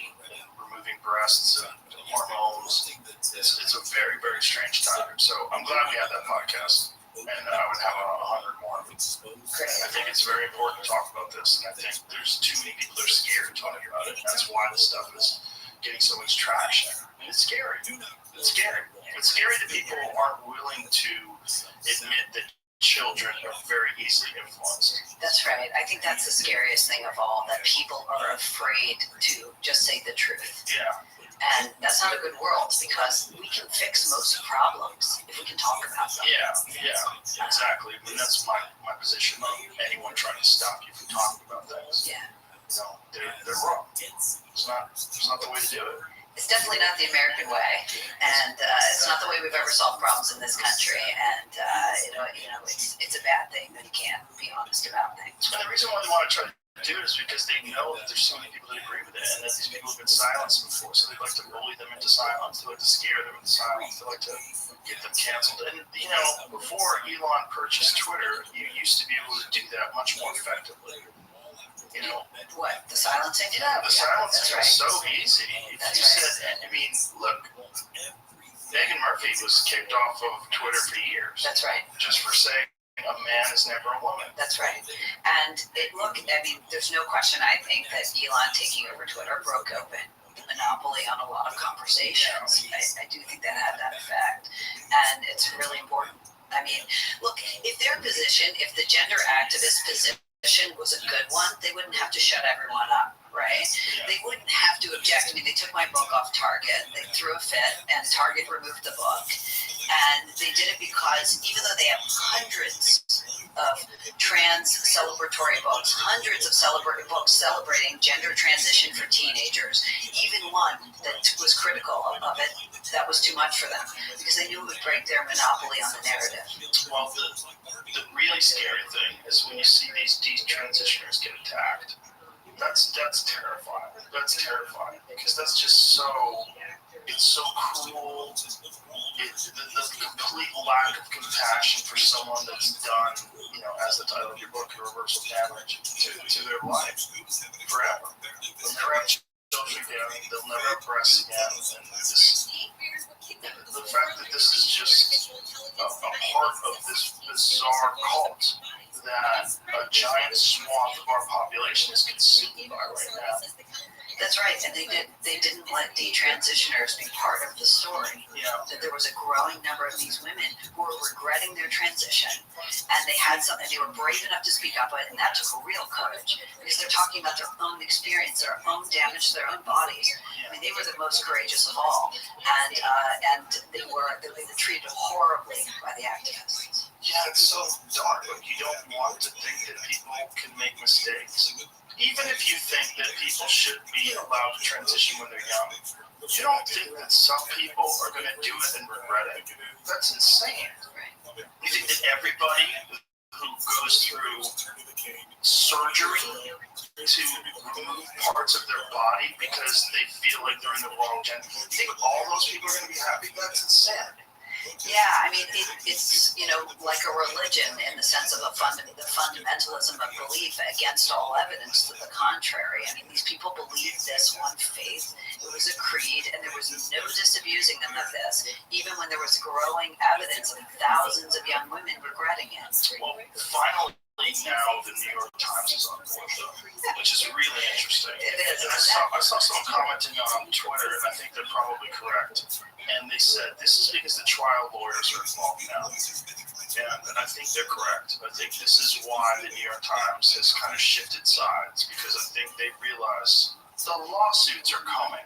removing breasts and hormones. It's a very, very strange time. So I'm glad we had that podcast, and I would have 100 more. I think it's very important to talk about this, and I think there's too many people that are scared to talk about it. That's why this stuff is getting so much traction. It's scary. It's scary that people aren't willing to admit that children are very easily influenced. That's right. I think that's the scariest thing of all, that people are afraid to just say the truth. Yeah. And that's not a good world, because we can fix most problems if we can talk about them. Yeah, exactly. I mean, that's my position on anyone trying to stop you from talking about things. Yeah. They're wrong. It's not the way to do it. It's definitely not the American way, and it's not the way we've ever solved problems in this country. And it's a bad thing that you can't be honest about things. And the reason why they want to try to do it is because they know that there's so many people that agree with it, and that these people have been silenced before, so they like to bully them into silence. They like to scare them into silence. They like to get them canceled. And before Elon purchased Twitter, you used to be able to do that much more effectively. What, the silencing? Yeah, the silencing right. is so easy. If you said, look, Megan Murphy was kicked off of Twitter for years. That's right. Just for saying a man is never a woman. That's right. And there's no question, I think, that Elon taking over Twitter broke open the monopoly on a lot of conversations. I do think that had that effect. And it's really important. Look, if the gender activist position was a good one, they wouldn't have to shut everyone up, right? Yeah. They wouldn't have to object. They took my book off Target. They threw a fit, and Target removed the book. And they did it because even though they have hundreds of trans celebratory books, hundreds of books celebrating gender transition for teenagers, even one that was critical of it, that was too much for them, because they knew it would break their monopoly on the narrative. Well, the really scary thing is when you see these detransitioners get attacked. That's terrifying. That's terrifying, because that's just it's so cruel. The complete lack of compassion for someone that's done, as the title of your book, irreversible damage to their life forever. They'll never have children again. They'll never have breasts again. And the fact that this is just a part of this bizarre cult that a giant swath of our population is consumed by right now. That's right, and they didn't let detransitioners be part of the story. Yeah. That there was a growing number of these women who were regretting their transition, and they had something. They were brave enough to speak up, and that took real courage because they're talking about their own experience, their own damage to their own bodies. I mean, they were the most courageous of all, and they were treated horribly by the activists. Yeah, it's so dark. Like, you don't want to think that people can make mistakes. Even if you think that people should be allowed to transition when they're young, you don't think that some people are going to do it and regret it. That's insane. You think that everybody who goes through surgery to remove parts of their body because they feel like they're in the wrong gender, you think all those people are going to be happy? That's insane. Yeah, I mean, it's like a religion in the sense of the fundamentalism of belief against all evidence to the contrary. I mean, these people believed this one faith. It was a creed, and there was no disabusing them of this, even when there was growing evidence of thousands of young women regretting it. Well, finally, now the New York Times is on board, though, which is really interesting. It is. And I saw someone commenting on Twitter, and I think they're probably correct. And they said this is because the trial lawyers are involved now. And I think they're correct. I think this is why the New York Times has kind of shifted sides, because I think they realize the lawsuits are coming.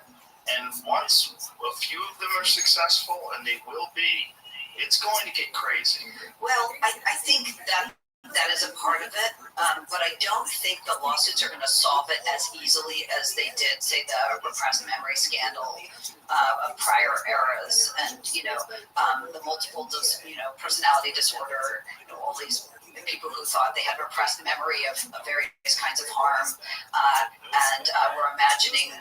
And once a few of them are successful, and they will be, it's going to get crazy. Well, I think that is a part of it, but I don't think the lawsuits are going to solve it as easily as they did, say, the repressed memory scandal of prior eras, and the multiple, personality disorder, all these people who thought they had repressed memory of various kinds of harm, and were imagining,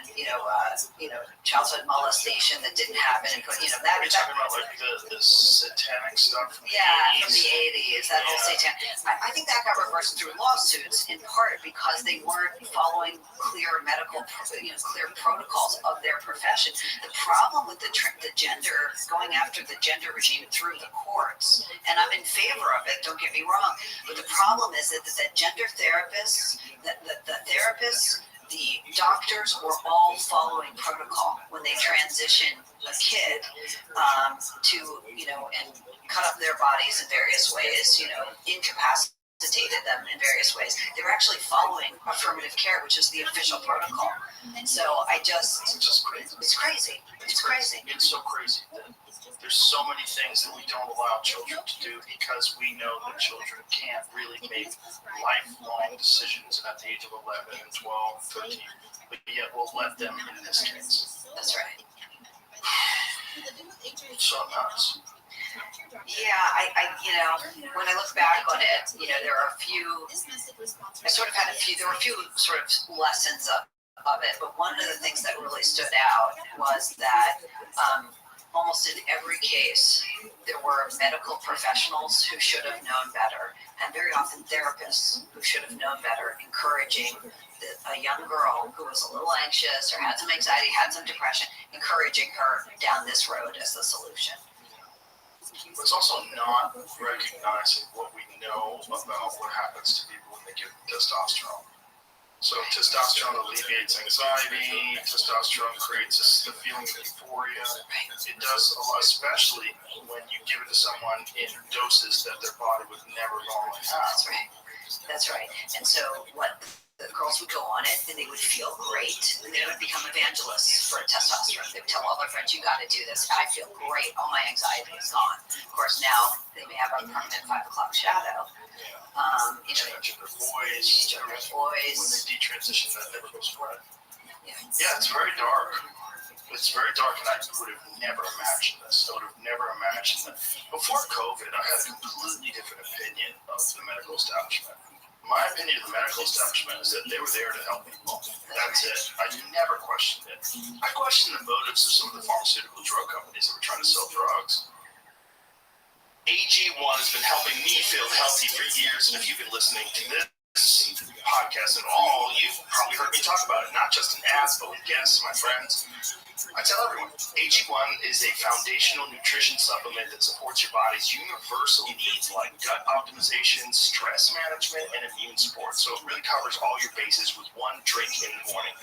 childhood molestation that didn't happen, and put, that. Are you talking about like the satanic stuff? From from the 80s, that whole satanic. I think that got reversed through lawsuits in part because they weren't following clear medical, clear protocols of their profession. The problem with the gender, going after the gender regime through the courts, and I'm in favor of it, don't get me wrong, but the problem is that the gender therapists, the therapists, the doctors were all following protocol when they transition a kid to, and cut up their bodies in various ways, incapacitated them in various ways. They were actually following affirmative care, which is the official protocol. So it's crazy. It's crazy. It's crazy. It's so crazy. There's so many things that we don't allow children to do because we know that children can't really make lifelong decisions at the age of 11, 12, 13, but yet we'll let them in this case. That's right. So nuts. Yeah, when I look back on it, there are a few, there were a few sort of lessons of it, but one of the things that really stood out was that almost in every case, there were medical professionals who should have known better, and very often therapists who should have known better, encouraging a young girl who was a little anxious or had some anxiety, had some depression, encouraging her down this road as the solution. But it's also not recognizing what we know about what happens to people when they give testosterone. So testosterone alleviates anxiety, testosterone creates a feeling of euphoria. It does a lot, especially when you give it to someone in doses that their body would never normally have. That's right. And so what the girls would go on it and they would feel great and they would become evangelists for testosterone. They would tell all their friends, you got to do this. I feel great. All my anxiety is gone. Of course, now they may have a permanent 5 o'clock shadow. Change their voice. When they detransition, that never goes away. Yeah, it's very dark. It's very dark, and I would have never imagined this. I would have never imagined that. Before COVID, I had a completely different opinion of the medical establishment. My opinion of the medical establishment is that they were there to help people. That's it. I never questioned it. I questioned the motives of some of the pharmaceutical drug companies that were trying to sell drugs. AG1 has been helping me feel healthy for years, and if you've been listening to this podcast at all, you've probably heard me talk about it, not just in ads, but with guests, my friends. I tell everyone, AG1 is a foundational nutrition supplement that supports your body's universal needs like gut optimization, stress management, and immune support. So it really covers all your bases with one drink in the morning.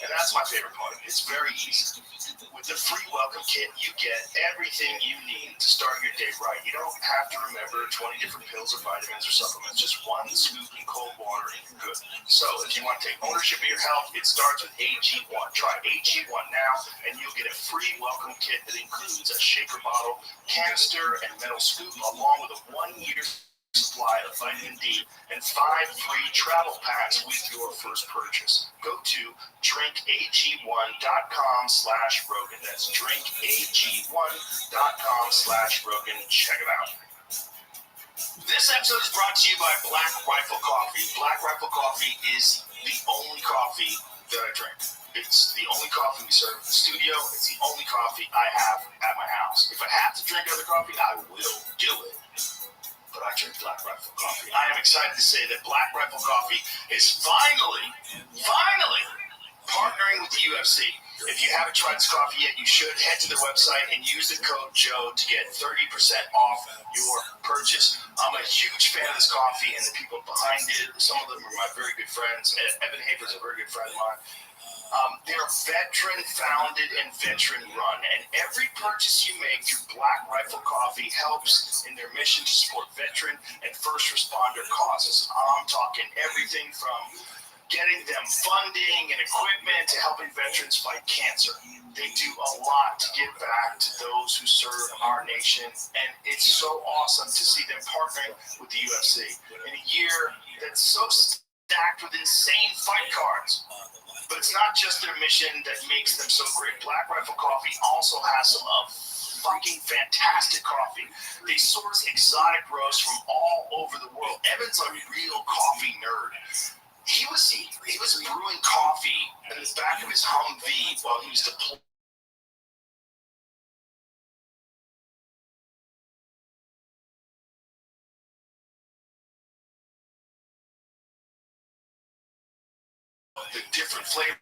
And that's my favorite part. It's very easy. With the free welcome kit, you get everything you need to start your day right. You don't have to remember 20 different pills or vitamins or supplements. Just one scoop in cold water and you're good. So if you want to take ownership of your health, it starts with AG1. Try AG1 now, and you'll get a free welcome kit that includes a shaker bottle, canister, and metal scoop, along with a 1-year supply of vitamin D and 5 free travel packs with your first purchase. Go to drinkag1.com/Rogan. That's drinkag1.com/Rogan. Check it out. This episode is brought to you by Black Rifle Coffee. Black Rifle Coffee is the only coffee that I drink. It's the only coffee we serve in the studio. It's the only coffee I have at my house. If I have to drink other coffee, I will do it. But I drink Black Rifle Coffee. I am excited to say that Black Rifle Coffee is finally partnering with the UFC. If you haven't tried this coffee yet, you should head to their website and use the code Joe to get 30% off your purchase. I'm a huge fan of this coffee and the people behind it. Some of them are my very good friends. Evan Haver's a very good friend of mine. They're veteran-founded and veteran-run, and every purchase you make through Black Rifle Coffee helps in their mission to support veteran and first responder causes. I'm talking everything from getting them funding and equipment to helping veterans fight cancer. They do a lot to give back to those who serve our nation, and it's so awesome to see them partnering with the UFC in a year that's so stacked with insane fight cards. But it's not just their mission that makes them so great. Black Rifle Coffee also has some fucking fantastic coffee. They source exotic roasts from all over the world. Evan's a real coffee nerd. He was brewing coffee in the back of his Humvee while he was deployed. The different flavors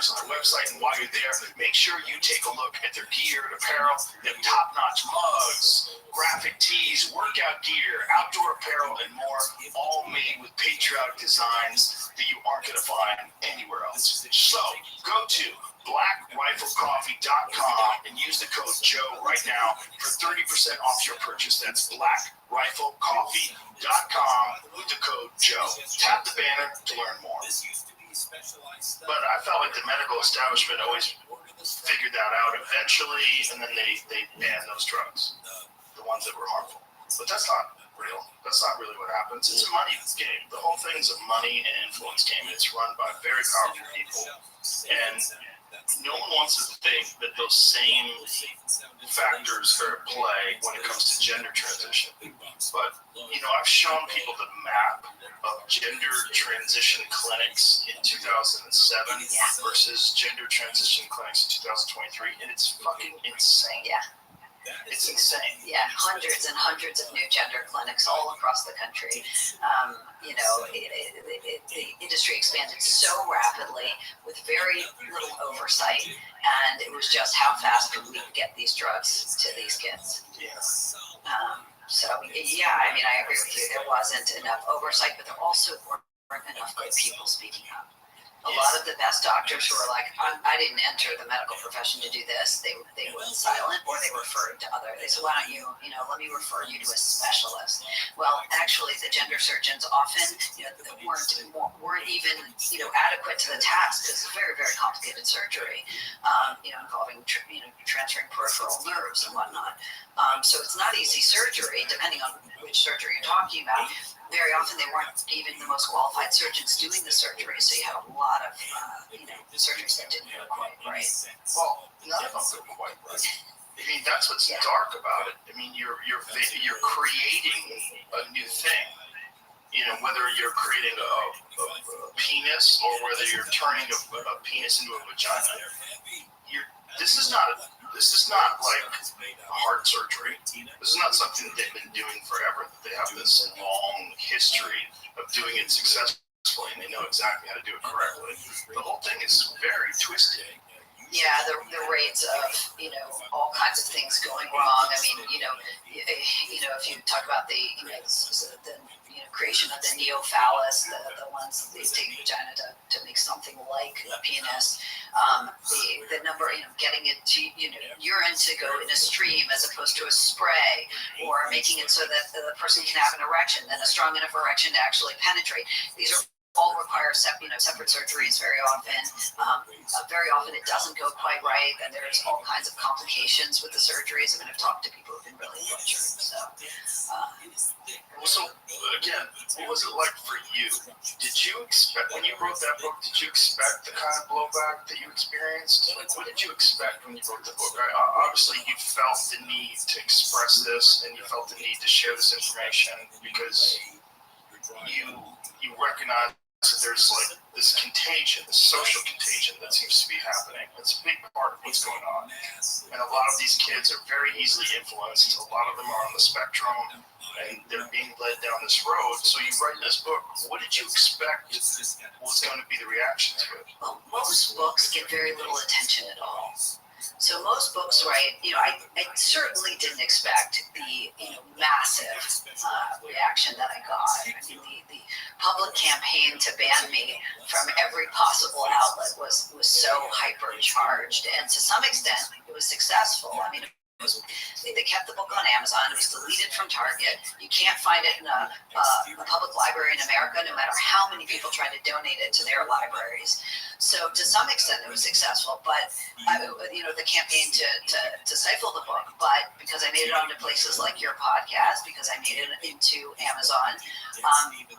on their website, and while you're there, make sure you take a look at their gear and apparel. They have top-notch mugs, graphic tees, workout gear, outdoor apparel, and more, all made with patriotic designs that you aren't going to find anywhere else. So go to blackriflecoffee.com and use the code Joe right now for 30% off your purchase. That's blackriflecoffee.com with the code Joe. Tap the banner to learn more. But I felt like the medical establishment always figured that out eventually, and then they banned those drugs, the ones that were harmful. But that's not real. That's not really what happens. It's a money game. The whole thing is a money and influence game. It's run by very powerful people, and no one wants to think that those same factors are at play when it comes to gender transition. But, I've shown people the map of gender transition clinics in 2007 versus gender transition clinics in 2023, and it's fucking insane. Yeah. It's insane. Yeah, hundreds and hundreds of new gender clinics all across the country. The industry expanded so rapidly with very little oversight, and it was just how fast could we get these drugs to these kids. Yeah. I agree with you. There wasn't enough oversight, but there also weren't enough good people speaking up. A lot of the best doctors who are like, I didn't enter the medical profession to do this, they went silent, or they referred to others. They said, why don't you, let me refer you to a specialist. Well, actually, the gender surgeons often weren't even adequate to the task, because it's very, very complicated surgery, involving transferring peripheral nerves and whatnot. So it's not easy surgery, depending on which surgery you're talking about. Very often they weren't even the most qualified surgeons doing the surgery, so you had a lot of surgeries that didn't go quite right. Well, none of them go quite right. That's what's dark about it. You're creating a new thing. Whether you're creating a penis or whether you're turning a penis into a vagina. This is not like heart surgery. This is not something they've been doing forever. They have this long history of doing it successfully. successfully and they know exactly how to do it correctly. The whole thing is very twisted. Yeah, the rates of, all kinds of things going wrong. I mean, if you talk about the creation of the neophallus, the ones they take vagina to make something like a penis, the number, getting it to, urine to go in a stream as opposed to a spray, or making it so that the person can have an erection, then a strong enough erection to actually penetrate. These are all require separate surgeries very often. Very often it doesn't go quite right, and there's all kinds of complications with the surgeries. I mean, I've talked to people who've been really butchered. So again, what was it like for you? Did you expect, when you wrote that book, did you expect the kind of blowback that you experienced? What did you expect when you wrote the book? Obviously, you felt the need to express this, and you felt the need to share this information because you recognize that there's like this contagion, this social contagion that seems to be happening. It's a big part of what's going on. And a lot of these kids are very easily influenced. A lot of them are on the spectrum, and they're being led down this road. So you write this book. What did you expect was going to be the reaction to it? Well, most books get very little attention at all. So most books, right, I certainly didn't expect the, massive reaction that I got. I mean, the public campaign to ban me from every possible outlet was so hypercharged, and to some extent it was successful. I mean, they kept the book on Amazon. It was deleted from Target. You can't find it in a public library in America, no matter how many people try to donate it to their libraries. So to some extent, it was successful. But the campaign to stifle the book. But because I made it onto places like your podcast, because I made it into Amazon,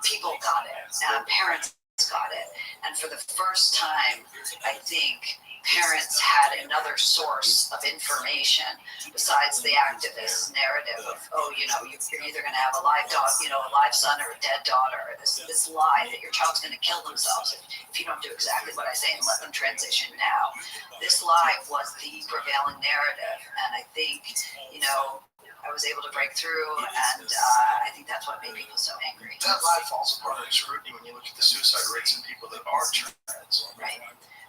people got it. Parents got it. And for the first time, I think parents had another source of information besides the activist narrative of, you're either going to have a live dog, a live son or a dead daughter. This lie that your child's going to kill themselves if you don't do exactly what I say and let them transition now. This lie was the prevailing narrative, and I think, I was able to break through, and I think that's what made people so angry. That lie falls apart in scrutiny when you look at the suicide rates in people that are trans.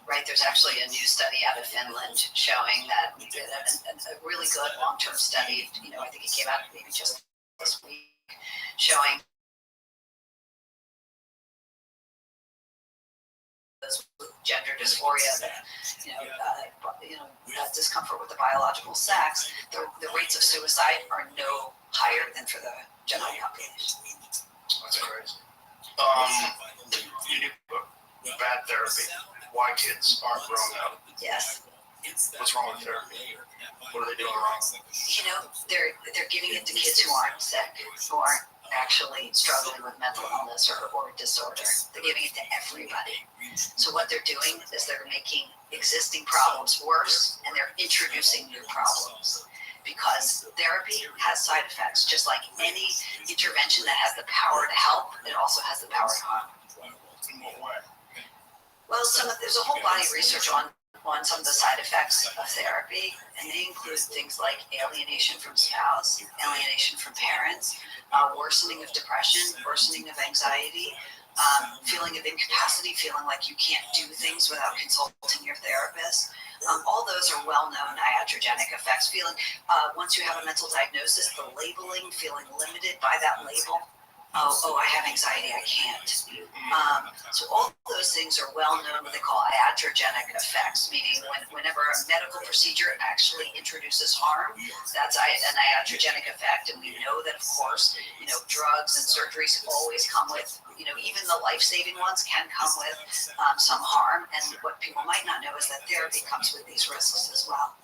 Right, there's actually a new study out of Finland showing that a really good long-term study, I think it came out maybe just this week, showing gender dysphoria, discomfort with the biological sex, the rates of suicide are no higher than for the general population. That's crazy. Your new book, Bad Therapy. Why kids aren't growing up. Yes. What's wrong with therapy? What are they doing wrong? They're giving it to kids who aren't sick, who aren't actually struggling with mental illness or disorder. They're giving it to everybody. So what they're doing is they're making existing problems worse, and they're introducing new problems. Because therapy has side effects, just like any intervention that has the power to help, it also has the power to harm. In what way? Well, there's a whole body of research on some of the side effects of therapy, and they include things like alienation from spouse, alienation from parents, worsening of depression, worsening of anxiety, feeling of incapacity, feeling like you can't do things without consulting your therapist. All those are well-known iatrogenic effects. Feeling, once you have a mental diagnosis, the labeling, feeling limited by that label. Oh, I have anxiety, I can't. So all those things are well known, what they call iatrogenic effects, meaning whenever a medical procedure actually introduces harm, that's an iatrogenic effect. And we know that, of course, drugs and surgeries always come with, even the life-saving ones can come with some harm. And what people might not know is that therapy comes with these risks as well.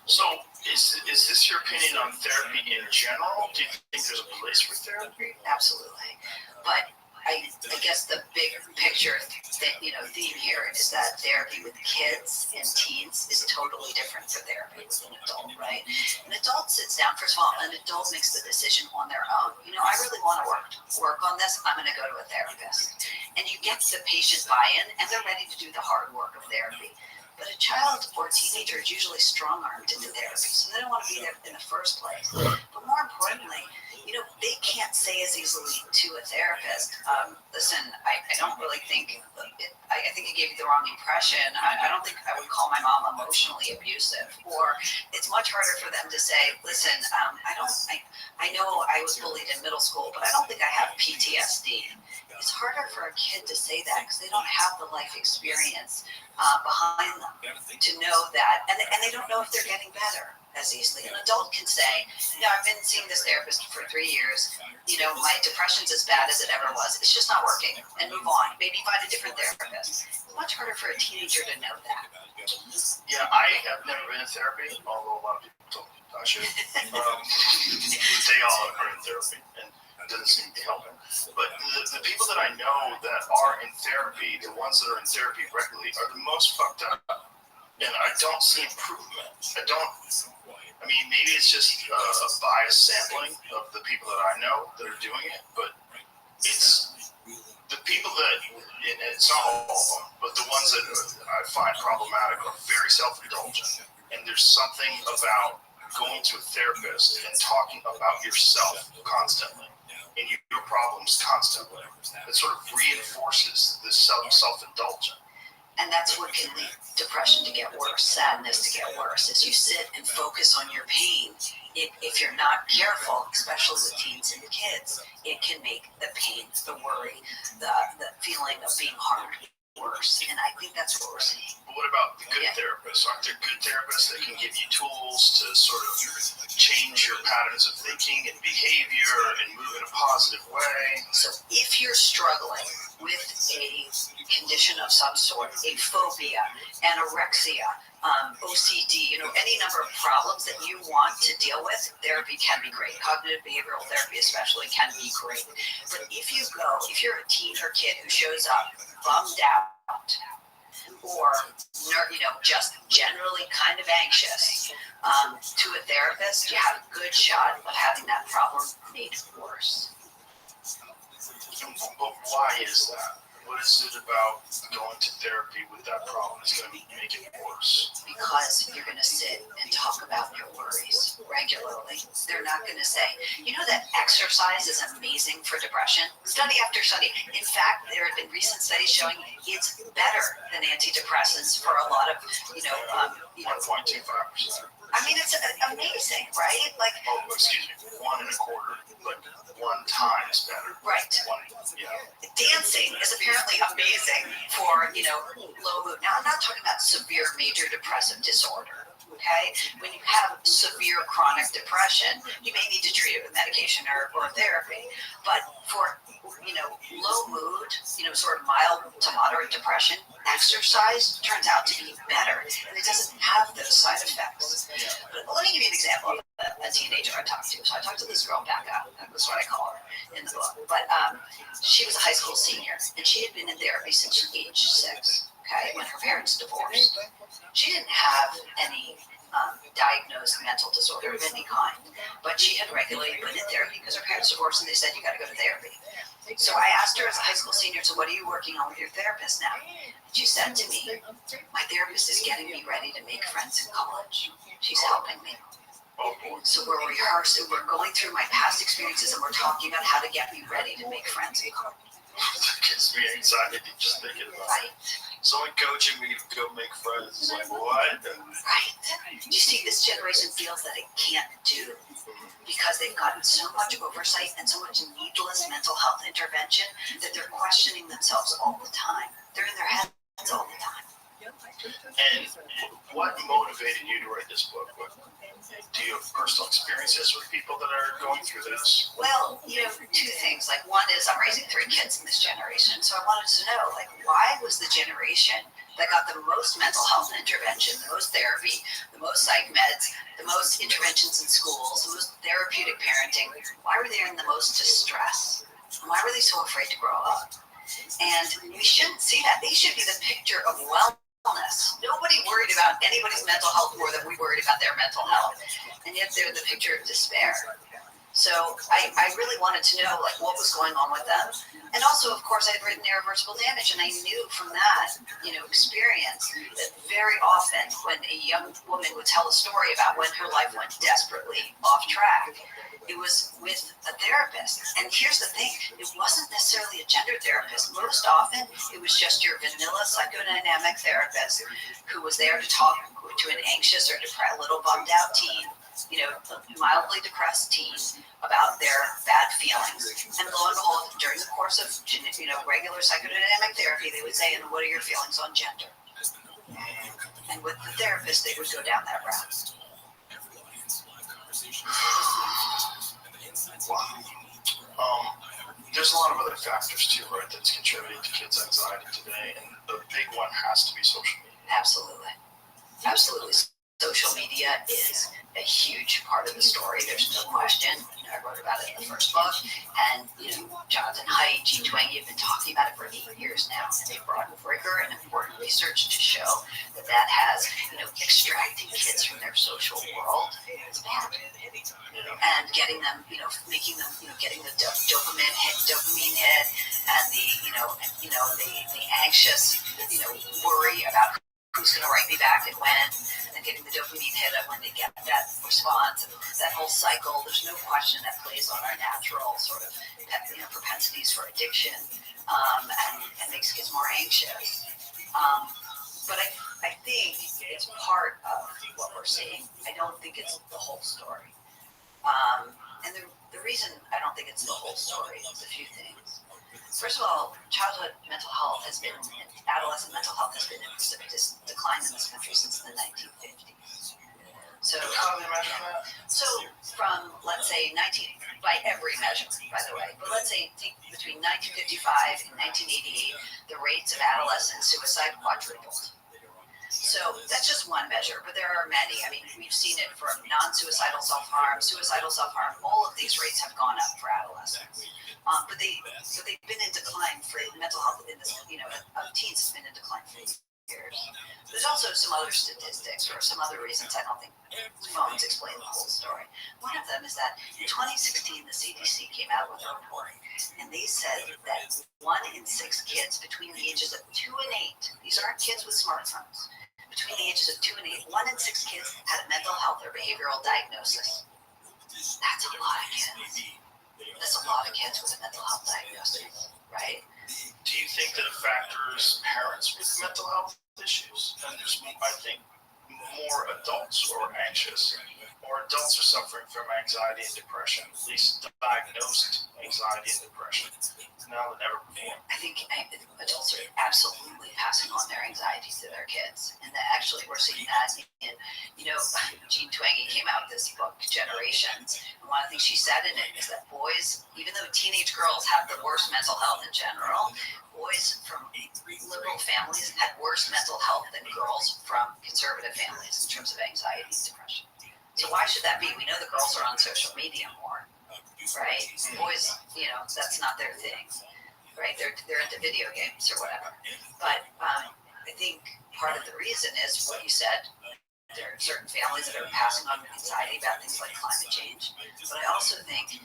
So, is this your opinion on therapy in general? Do you think there's a place for therapy? Absolutely. But I guess the big picture theme here is that therapy with kids and teens is totally different from therapy with an adult, right? An adult sits down, first of all, an adult makes the decision on their own. I really want to work on this, I'm going to go to a therapist. And you get the patient buy-in, and they're ready to do the hard work of therapy. But a child or a teenager is usually strong-armed into therapy, so they don't want to be there in the first place. But more importantly, they can't say as easily to a therapist, listen, I don't really think, I think it gave you the wrong impression. I don't think I would call my mom emotionally abusive. Or it's much harder for them to say, listen, I know I was bullied in middle school, but I don't think I have PTSD. It's harder for a kid to say that because they don't have the life experience behind them to know that, and they don't know if they're getting better as easily. An adult can say, I've been seeing this therapist for 3 years. My depression's as bad as it ever was. It's just not working, and move on. Maybe find a different therapist. It's much harder for a teenager to know that. Yeah, I have never been in therapy, although a lot of people told me I should. They all are in therapy, and it doesn't seem to be helping. But the people that I know that are in therapy, the ones that are in therapy regularly, are the most fucked up. And I don't see improvement. Maybe it's just a biased sampling of the people that I know that are doing it, but it's the people that, and it's not all of them, but the ones that I find problematic are very self-indulgent. And there's something about going to a therapist and talking about yourself constantly and your problems constantly. It sort of reinforces this self-indulgence. And that's what can lead depression to get worse, sadness to get worse, as you sit and focus on your pain. If you're not careful, especially with teens and kids, it can make the pain, the worry, the feeling of being harmed worse. And I think that's what we're seeing. But what about the good therapists? Aren't there good therapists that can give you tools to sort of change your patterns of thinking and behavior and move in a positive way? So if you're struggling with a condition of some sort, a phobia, anorexia, OCD, any number of problems that you want to deal with, therapy can be great. Cognitive behavioral therapy especially can be great. But if you're a teen or kid who shows up bummed out or, just generally kind of anxious, to a therapist, you have a good shot of having that problem made worse. But why is that? What is it about going to therapy with that problem that's going to make it worse? Because you're going to sit and talk about your worries regularly. They're not going to say, that exercise is amazing for depression. Study after study. In fact, there have been recent studies showing it's better than antidepressants for a lot of, 1.25%. It's amazing, right? Excuse me, 1.25, but 1 times better. Right. Dancing is apparently amazing for, low mood. Now, I'm not talking about severe major depressive disorder, okay? When you have severe chronic depression, you may need to treat it with medication or therapy. But for, low mood, sort of mild to moderate depression, exercise turns out to be better, and it doesn't have those side effects. But let me give you an example of a teenager I talked to. So I talked to this girl, Becca, that's what I call her in the book. But she was a high school senior, and she had been in therapy since age 6, okay, when her parents divorced. She didn't have any diagnosed mental disorder of any kind, but she had regularly been in therapy because her parents divorced, and they said, you got to go to therapy. So I asked her as a high school senior, so what are you working on with your therapist now? She said to me, my therapist is getting me ready to make friends in college. She's helping me. So we're rehearsing, we're going through my past experiences, and we're talking about how to get me ready to make friends in college. That gives me anxiety just thinking about it. Someone coaching me to go make friends is like, what? Right. You see, this generation feels that it can't do because they've gotten so much oversight and so much needless mental health intervention that they're questioning themselves all the time. They're in their heads all the time. And what motivated you to write this book? Do you have personal experiences with people that are going through this? Well, 2 things. One is I'm raising 3 kids in this generation, so I wanted to know, why was the generation that got the most mental health intervention, the most therapy, the most psych meds, the most interventions in schools, the most therapeutic parenting, why were they in the most distress? Why were they so afraid to grow up? And we shouldn't see that. They should be the picture of wellness. Nobody worried about anybody's mental health more than we worried about their mental health. And yet they're the picture of despair. So I really wanted to know like what was going on with them. And also, of course, I'd written irreversible damage, and I knew from that, experience that very often when a young woman would tell a story about when her life went desperately off track, it was with a therapist. And here's the thing, it wasn't necessarily a gender therapist. Most often, it was just your vanilla psychodynamic therapist who was there to talk to an anxious or depressed, little bummed out teen, mildly depressed teen about their bad feelings. And lo and behold, during the course of, regular psychodynamic therapy, they would say, and what are your feelings on gender? And with the therapist, they would go down that route. Wow. There's a lot of other factors too, right, that's contributing to kids' anxiety today, and the big one has to be social media. Absolutely. Absolutely. Social media is a huge part of the story. There's no question. I wrote about it in the first book. And, Jonathan Haidt, Jean Twenge have been talking about it for 8 years now. And they've brought rigor and important research to show that has, extracting kids from their social world is bad. And getting them, making them, getting the dopamine hit and the anxious, worry about who's going to write me back and when, and getting the dopamine hit up when they get that response, and that whole cycle. There's no question that plays on our natural sort of propensities for addiction, and makes kids more anxious. But I think it's part of what we're seeing. I don't think it's the whole story. And the reason I don't think it's the whole story is a few things. First of all, childhood mental health adolescent mental health has been in precipitous decline in this country since the 1950s. So, How do they measure that? So from, let's say, by every measure, by the way, but let's say between 1955 and 1988, the rates of adolescent suicide quadrupled. So that's just one measure, but there are many. I mean, we've seen it from non-suicidal self-harm, suicidal self-harm. All of these rates have gone up for adolescents. But they've been in decline for mental health in this, of teens has been in decline for years. There's also some other statistics or some other reasons I don't think phones explain the whole story. One of them is that in 2016, the CDC came out with a report, and they said that 1 in 6 kids between the ages of 2 and 8, these aren't kids with smartphones, between the ages of 2 and 8, 1 in 6 kids had a mental health or behavioral diagnosis. That's a lot of kids. That's a lot of kids with a mental health diagnosis, right? Do you think that it factors parents with mental health issues? And I think more adults who are anxious, or adults are suffering from anxiety and depression, at least diagnosed anxiety and depression, now than ever before. I think adults are absolutely passing on their anxiety to their kids, and that actually we're seeing that in, Jean Twenge came out with this book, Generations, and one of the things she said in it is that boys, even though teenage girls have the worst mental health in general, boys from liberal families had worse mental health than girls from conservative families in terms of anxiety and depression. So why should that be? We know the girls are on social media more, right? Boys, that's not their thing, right? They're into video games or whatever. But I think part of the reason is what you said. There are certain families that are passing on anxiety about things like climate change. But I also think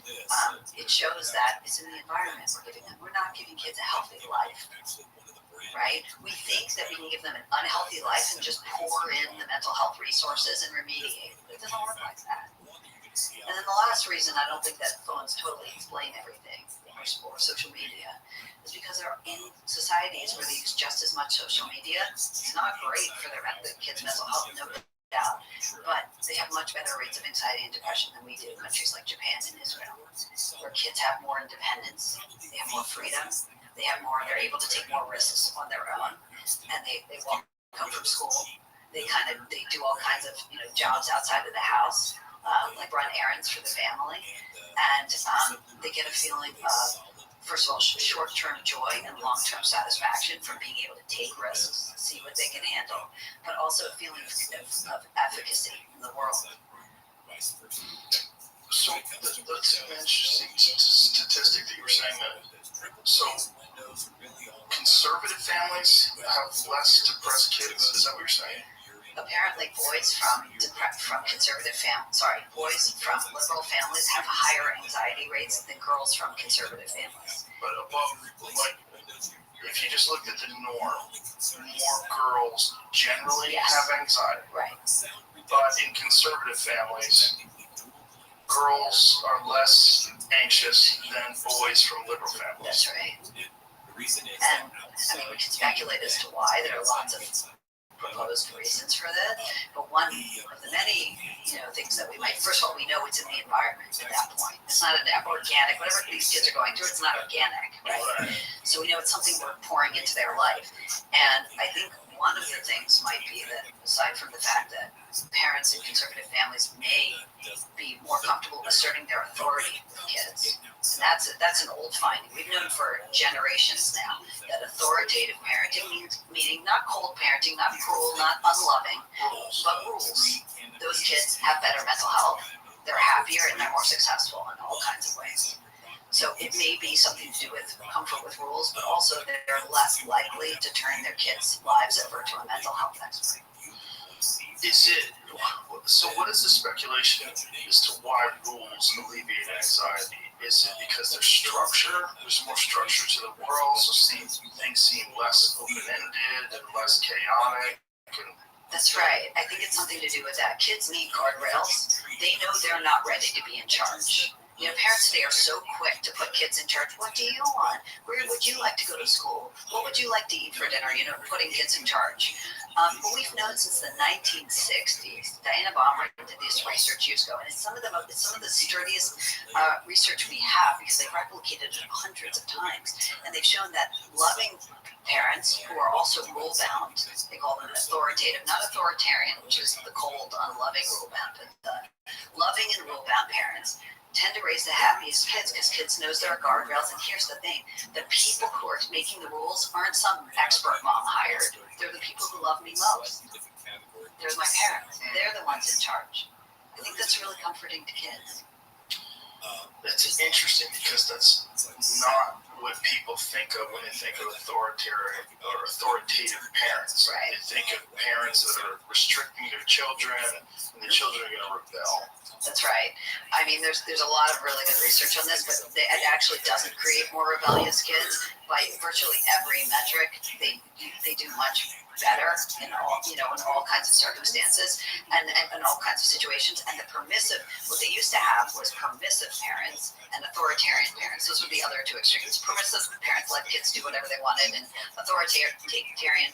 it shows that it's in the environment we're giving them. We're not giving kids a healthy life, right? We think that we can give them an unhealthy life and just pour in the mental health resources and remediate. It doesn't work like that. And then the last reason I don't think that phones totally explain everything, or social media, is because they're in societies where they use just as much social media. It's not great for the kids' mental health, no doubt, but they have much better rates of anxiety and depression than we do in countries like Japan and Israel, where kids have more independence, they have more freedom, they're able to take more risks on their own, and they walk home from school. They do all kinds of jobs outside of the house, like run errands for the family, and they get a feeling of, first of all, short-term joy and long-term satisfaction from being able to take risks, see what they can handle, but also a feeling of efficacy in the world. So that's an interesting statistic that you were saying that. So conservative families have less depressed kids. Is that what you're saying? apparently boys from boys from liberal families have higher anxiety rates than girls from conservative families. But if you just looked at the norm, more girls generally have anxiety. Right. But in conservative families, girls are less anxious than boys from liberal families. That's right. And I mean, we can speculate as to why. There are lots of proposed reasons for that. But one of the many, things that we might, first of all, we know it's in the environment at that point. It's not an organic, whatever these kids are going through, it's not organic, right? So we know it's something we're pouring into their life. And I think one of the things might be that, aside from the fact that parents in conservative families may be more comfortable asserting their authority with kids, that's an old finding. We've known for generations now that authoritative parenting meaning not cold parenting, not cruel, not unloving, but rules. Those kids have better mental health, they're happier, and they're more successful in all kinds of ways. So it may be something to do with comfort with rules, but also they're less likely to turn their kids' lives over to a mental health expert. So what is the speculation as to why rules alleviate anxiety? Is it because there's structure? There's more structure to the world, so things seem less open-ended and less chaotic? That's right. I think it's something to do with that. Kids need guardrails. They know they're not ready to be in charge. Parents today are so quick to put kids in charge. What do you want? Where would you like to go to school? What would you like to eat for dinner? Putting kids in charge. But we've known since the 1960s. Diana Baumrick did this research years ago, and it's some of the sturdiest research we have because they've replicated it hundreds of times, and they've shown that loving parents who are also rule-bound, they call them authoritative, not authoritarian, which is the cold, unloving rule-bound, but the loving and rule-bound parents tend to raise the happiest kids because kids knows there are guardrails. And here's the thing, the people who are making the rules aren't some expert mom hired. They're the people who love me most. There's my parents. They're the ones in charge. I think that's really comforting to kids. That's interesting because that's not what people think of when they think of authoritative parents. Right. They think of parents that are restricting their children, and the children are going to rebel. That's right. I mean, there's a lot of really good research on this, but it actually doesn't create more rebellious kids. By virtually every metric, they do much better in all kinds of circumstances and in all kinds of situations. And what they used to have was permissive parents and authoritarian parents. Those would be other two extremes. Permissive parents let kids do whatever they wanted, and authoritarian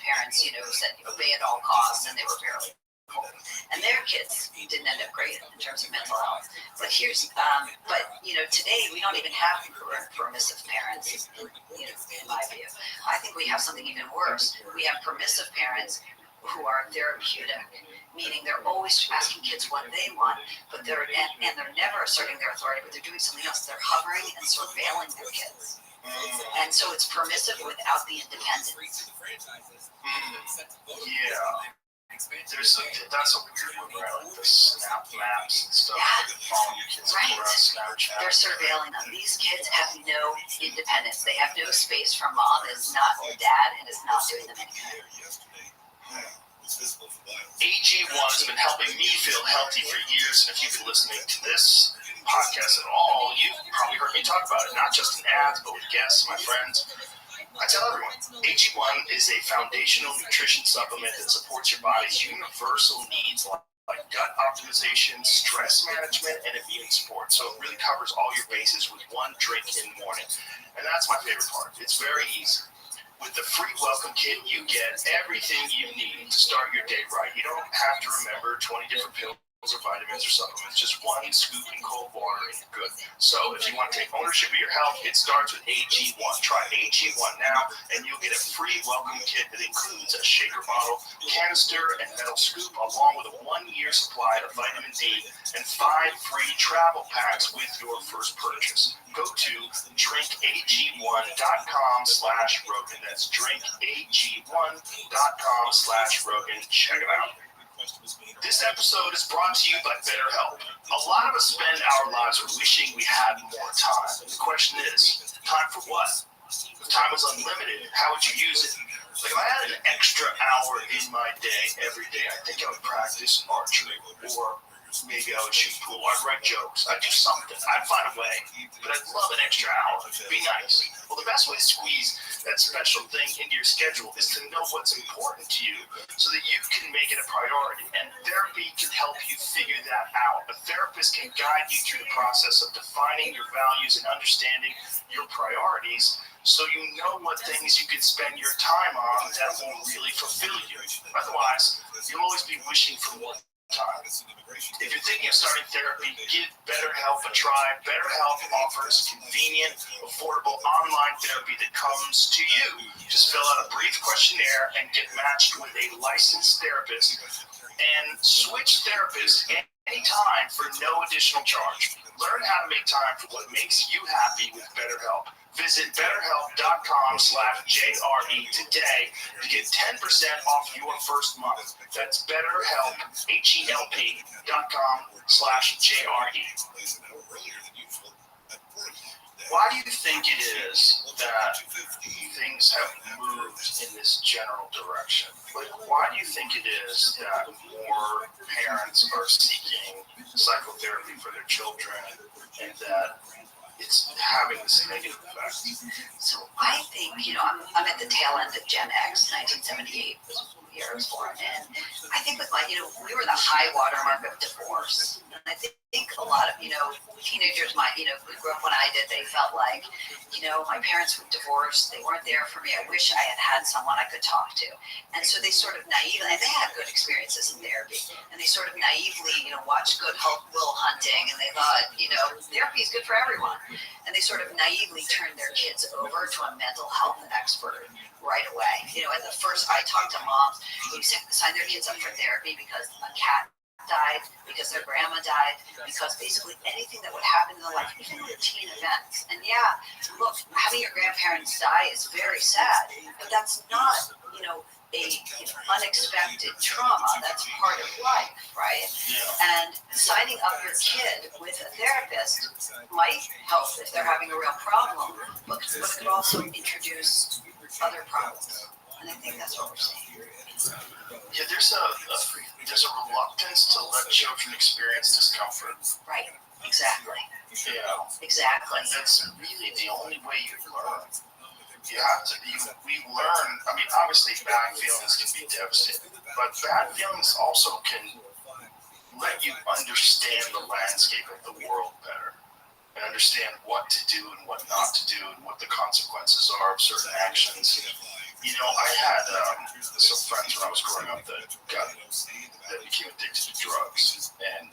parents, said obey at all costs, and they were fairly cool. And their kids didn't end up great in terms of mental health. But today we don't even have permissive parents, in my view. I think we have something even worse. We have permissive parents who are therapeutic, meaning they're always asking kids what they want, but they're never asserting their authority, but they're doing something else. They're hovering and surveilling their kids. And so it's permissive without the independence. Yeah. That's a weird one, right? Like the snap maps and stuff. Following your kids around Snapchat. They're surveilling them. These kids have no independence. They have no space from mom, is not dad, and is not doing them anything. AG1 has been helping me feel healthy for years, and if you've been listening to this podcast at all, you've probably heard me talk about it, not just in ads, but with guests, my friends. I tell everyone, AG1 is a foundational nutrition supplement that supports your body's universal needs like gut optimization, stress management, and immune support. So it really covers all your bases with one drink in the morning. And that's my favorite part. It's very easy. With the free welcome kit, you get everything you need to start your day right. You don't have to remember 20 different pills or vitamins or supplements, just one scoop in cold water and you're good. So if you want to take ownership of your health, it starts with AG1. Try AG1 now and you'll get a free welcome kit that includes a shaker bottle, canister, and metal scoop, along with a 1-year supply of vitamin D and 5 free travel packs with your first purchase. Go to drinkag1.com/Rogan. That's drinkag1.com/Rogan. Check it out. This episode is brought to you by BetterHelp. A lot of us spend our lives wishing we had more time. The question is, time for what? If time was unlimited, how would you use it? Like if I had an extra hour in my day every day, I think I would practice archery, or maybe I would shoot pool. I'd write jokes. I'd do something. I'd find a way. But I'd love an extra hour. It'd be nice. Well, the best way to squeeze that special thing into your schedule is to know what's important to you so that you can make it a priority. And therapy can help you figure that out. A therapist can guide you through the process of defining your values and understanding your priorities, so you know what things you can spend your time on that will really fulfill you. Otherwise, you'll always be wishing for more time. If you're thinking of starting therapy, give BetterHelp a try. BetterHelp offers convenient, affordable online therapy that comes to you. Just fill out a brief questionnaire and get matched with a licensed therapist, and switch therapists anytime for no additional charge. Learn how to make time for what makes you happy with BetterHelp. Visit BetterHelp.com/JRE today to get 10% off your first month. That's BetterHelp, HELP.com/JRE. Why do you think it is that things have moved in this general direction? Like, why do you think it is that more parents are seeking psychotherapy for their children, and that it's having this negative effect? So I think, I'm at the tail end of Gen X, 1978 was the year I was born, and I think with we were the high watermark of divorce. And I think a lot of, teenagers who grew up when I did, they felt like, my parents were divorced, they weren't there for me, I wish I had someone I could talk to. And so they sort of naively, and they had good experiences in therapy, and they sort of naively, watched Good Will Hunting, and they thought, therapy is good for everyone. And they sort of naively turned their kids over to a mental health expert right away. At the first, I talked to moms who signed their kids up for therapy because a cat died, because their grandma died, because basically anything that would happen in their life, even routine events. And yeah, look, having your grandparents die is very sad, but that's not, a unexpected trauma. That's part of life, right? And signing up your kid with a therapist might help if they're having a real problem, but it could also introduce other problems. And I think that's what we're seeing. Yeah, there's a reluctance to let children experience discomfort. Right. Exactly. Yeah. Exactly. That's really the only way you learn. You have to. We learn. I mean, obviously, bad feelings can be devastating, but bad feelings also can let you understand the landscape of the world better, and understand what to do and what not to do, and what the consequences are of certain actions. I had some friends when I was growing up that became addicted to drugs, and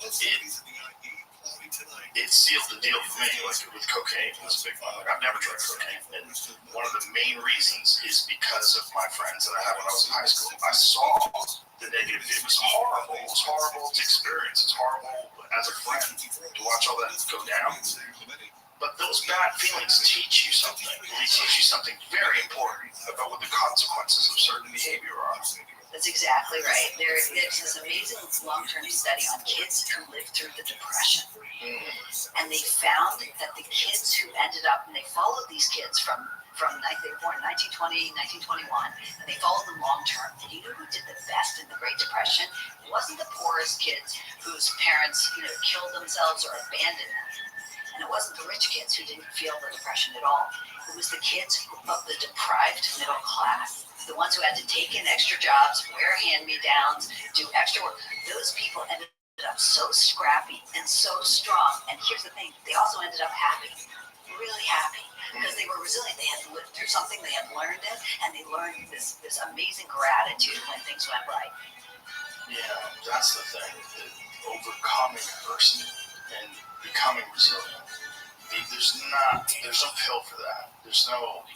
it sealed the deal for me. Like with cocaine, it was a big one. Like, I've never tried cocaine, and one of the main reasons is because of my friends that I had when I was in high school. I saw the negative. It was horrible. It was horrible to experience. It's horrible as a friend to watch all that go down. But those bad feelings teach you something. They teach you something very important about what the consequences of certain behavior are. That's exactly right. There's this amazing long-term study on kids who lived through the Depression. And they found that the kids who ended up, and they followed these kids from they were born in 1920, 1921, and they followed them long-term. And you know who did the best in the Great Depression? It wasn't the poorest kids whose parents, killed themselves or abandoned them. And it wasn't the rich kids who didn't feel the Depression at all. It was the kids of the deprived middle class. The ones who had to take in extra jobs, wear hand-me-downs, do extra work. Those people ended up so scrappy and so strong. And here's the thing, they also ended up happy, really happy, because they were resilient. They had lived through something, they had learned it, and they learned this amazing gratitude when things went right. Yeah, that's the thing, overcoming adversity and becoming resilient. There's no pill for that. You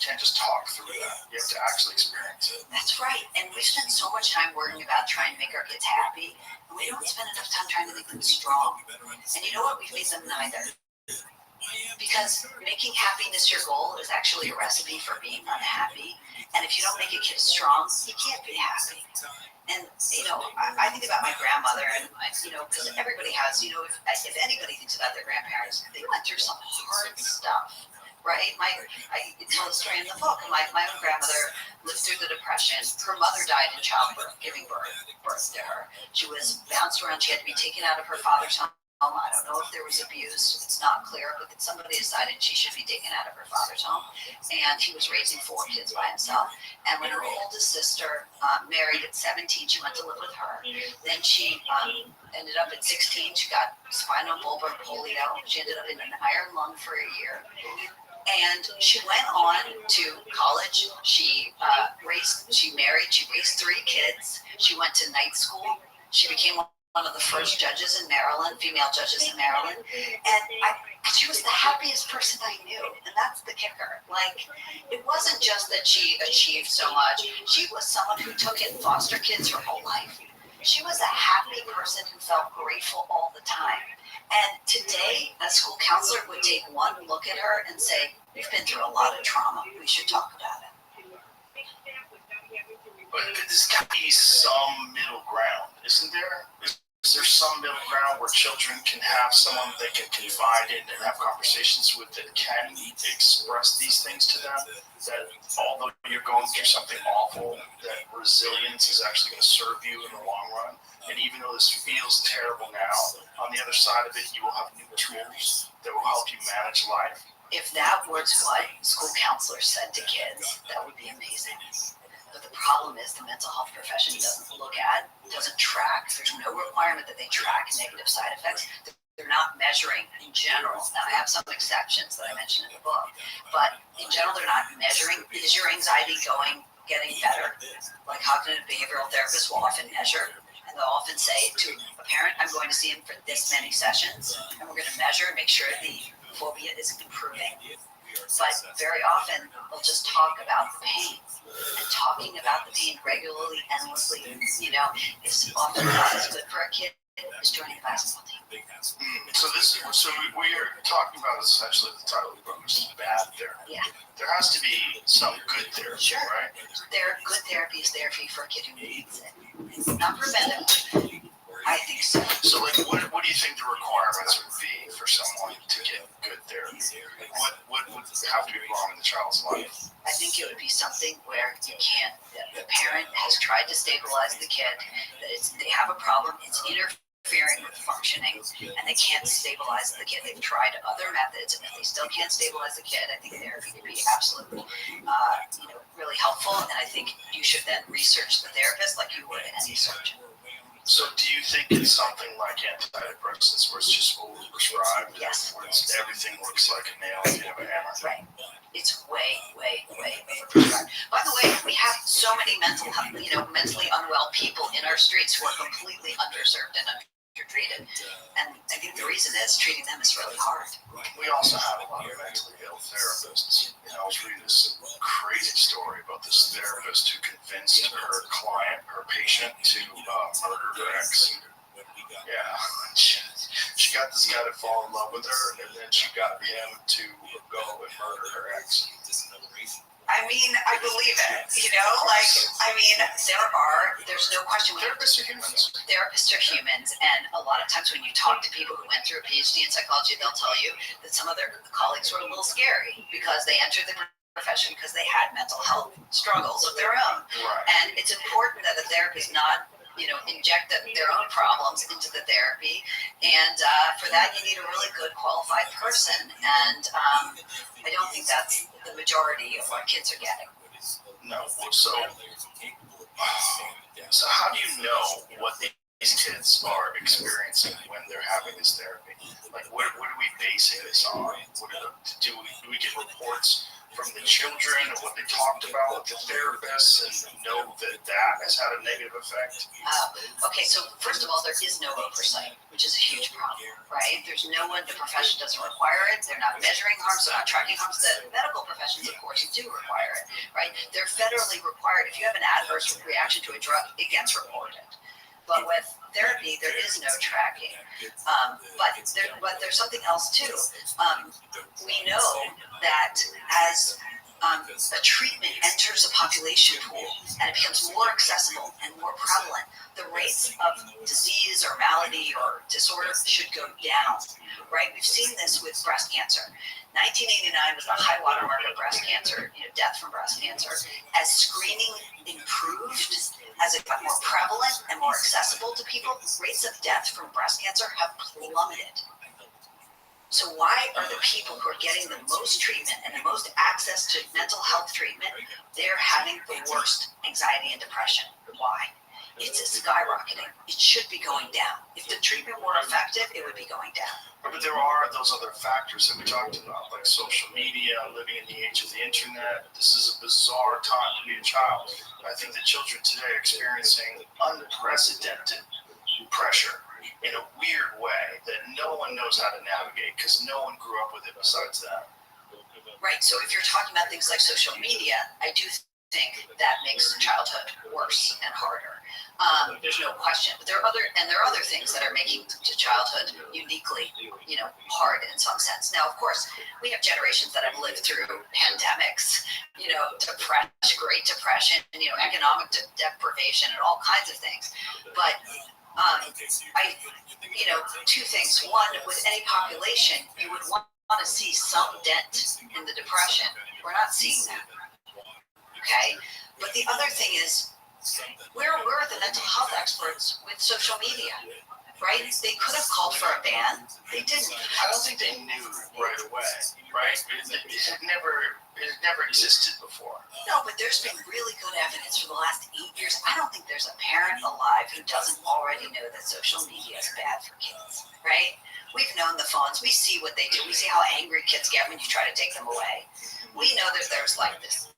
can't just talk through that. You have to actually experience it. That's right. And we spend so much time worrying about trying to make our kids happy, and we don't spend enough time trying to make them strong. And you know what? We've made them neither. Because making happiness your goal is actually a recipe for being unhappy. And if you don't make a kid strong, you can't be happy. And, I think about my grandmother, and, because everybody has, if anybody thinks about their grandparents, they went through some hard stuff. right? I tell the story in the book. My own grandmother lived through the Depression. Her mother died in childbirth, giving birth to her. She was bounced around. She had to be taken out of her father's home. I don't know if there was abuse. It's not clear, but somebody decided she should be taken out of her father's home. And he was raising 4 kids by himself. And when her oldest sister married at 17, she went to live with her. Then she ended up at 16. She got spinal bulbar polio. She ended up in an iron lung for a year. And she went on to college. She married. She raised 3 kids. She went to night school. She became one of the first judges in Maryland, female judges in Maryland. And she was the happiest person I knew. And that's the kicker. Like, it wasn't just that she achieved so much. She was someone who took in foster kids her whole life. She was a happy person who felt grateful all the time. And today, a school counselor would take one look at her and say, "You've been through a lot of trauma. We should talk about it." But there's got to be some middle ground, isn't there? Is there some middle ground where children can have someone they can confide in and have conversations with that can express these things to them? That although you're going through something awful, that resilience is actually going to serve you in the long run. And even though this feels terrible now, on the other side of it, you will have new tools that will help you manage life. If that was what school counselors said to kids, that would be amazing. But the problem is the mental health profession doesn't track. There's no requirement that they track negative side effects. They're not measuring in general. Now, I have some exceptions that I mentioned in the book, but in general, they're not measuring. Is your anxiety getting better? Like cognitive behavioral therapists will often measure, and they'll often say to a parent, "I'm going to see him for this many sessions, and we're going to measure and make sure the phobia is improving." But very often, they'll just talk about the pain. And talking about the pain regularly, endlessly, is often not as good for a kid as joining a basketball team. So we are talking about essentially the title of the book, which is bad therapy. Yeah. There has to be some good therapy, Sure. right? Good therapy is therapy for a kid who needs it. It's not preventive. I think so. So, like, what do you think the requirements would be for someone to get good therapy? Like, what would have to be wrong in the child's life? I think it would be something where the parent has tried to stabilize the kid, that they have a problem, it's interfering with functioning, and they can't stabilize the kid. They've tried other methods, and if they still can't stabilize the kid, I think therapy could be absolutely, really helpful. And I think you should then research the therapist like you would any surgeon. So do you think it's something like antidepressants where it's just overprescribed? Yes. Where everything looks like a nail if you have a hammer? Right. It's way overprescribed. By the way, we have so many mentally unwell people in our streets who are completely underserved and undertreated. And I think the reason is treating them is really hard. We also have a lot of mentally ill therapists. I was reading this crazy story about this therapist who convinced her client, her patient, to murder her ex. Yeah. She got this guy to fall in love with her, and then she got him to go and murder her ex. I mean, I believe it, there's no question. Therapists are humans. Therapists are humans, and a lot of times when you talk to people who went through a PhD in psychology, they'll tell you that some of their colleagues were a little scary because they entered the profession because they had mental health struggles of their own. Right. And it's important that the therapist not inject their own problems into the therapy. And for that, you need a really good qualified person. And I don't think that's the majority of what kids are getting. No. So how do you know what these kids are experiencing when they're having this therapy? Like, what are we basing this on? Do we get reports from the children of what they talked about with the therapists and know that has had a negative effect? Okay, so first of all, there is no oversight, which is a huge problem, right? There's no one, the profession doesn't require it. They're not measuring harms, they're not tracking harms. The medical professions, of course, do require it, right? They're federally required. If you have an adverse reaction to a drug, it gets reported. But with therapy, there is no tracking. But there's something else too. We know that as a treatment enters a population pool and it becomes more accessible and more prevalent, the rates of disease or malady or disorder should go down, right? We've seen this with breast cancer. 1989 was the high water mark of breast cancer, death from breast cancer. As screening improved, as it got more prevalent and more accessible to people, rates of death from breast cancer have plummeted. So why are the people who are getting the most treatment and the most access to mental health treatment, they're having the worst anxiety and depression? Why? It's skyrocketing. It should be going down. If the treatment were effective, it would be going down. But there are those other factors that we talked about, like social media, living in the age of the internet. This is a bizarre time to be a child. I think the children today are experiencing unprecedented pressure in a weird way that no one knows how to navigate because no one grew up with it besides them. Right. So if you're talking about things like social media, I do think that makes childhood worse and harder. There's no question. But there are other things that are making to childhood uniquely, hard in some sense. Now, of course, we have generations that have lived through pandemics, Great Depression, economic deprivation, and all kinds of things. But two things. One, with any population, you would want to see some dent in the depression. We're not seeing that. Okay? But the other thing is, where were the mental health experts with social media? Right? They could have called for a ban. They didn't. I don't think they knew right away, right? It never existed before. No, but there's been really good evidence for the last 8 years. I don't think there's a parent alive who doesn't already know that social media is bad for kids, right? We've known the phones. We see what they do. We see how angry kids get when you try to take them away. We know that there's like this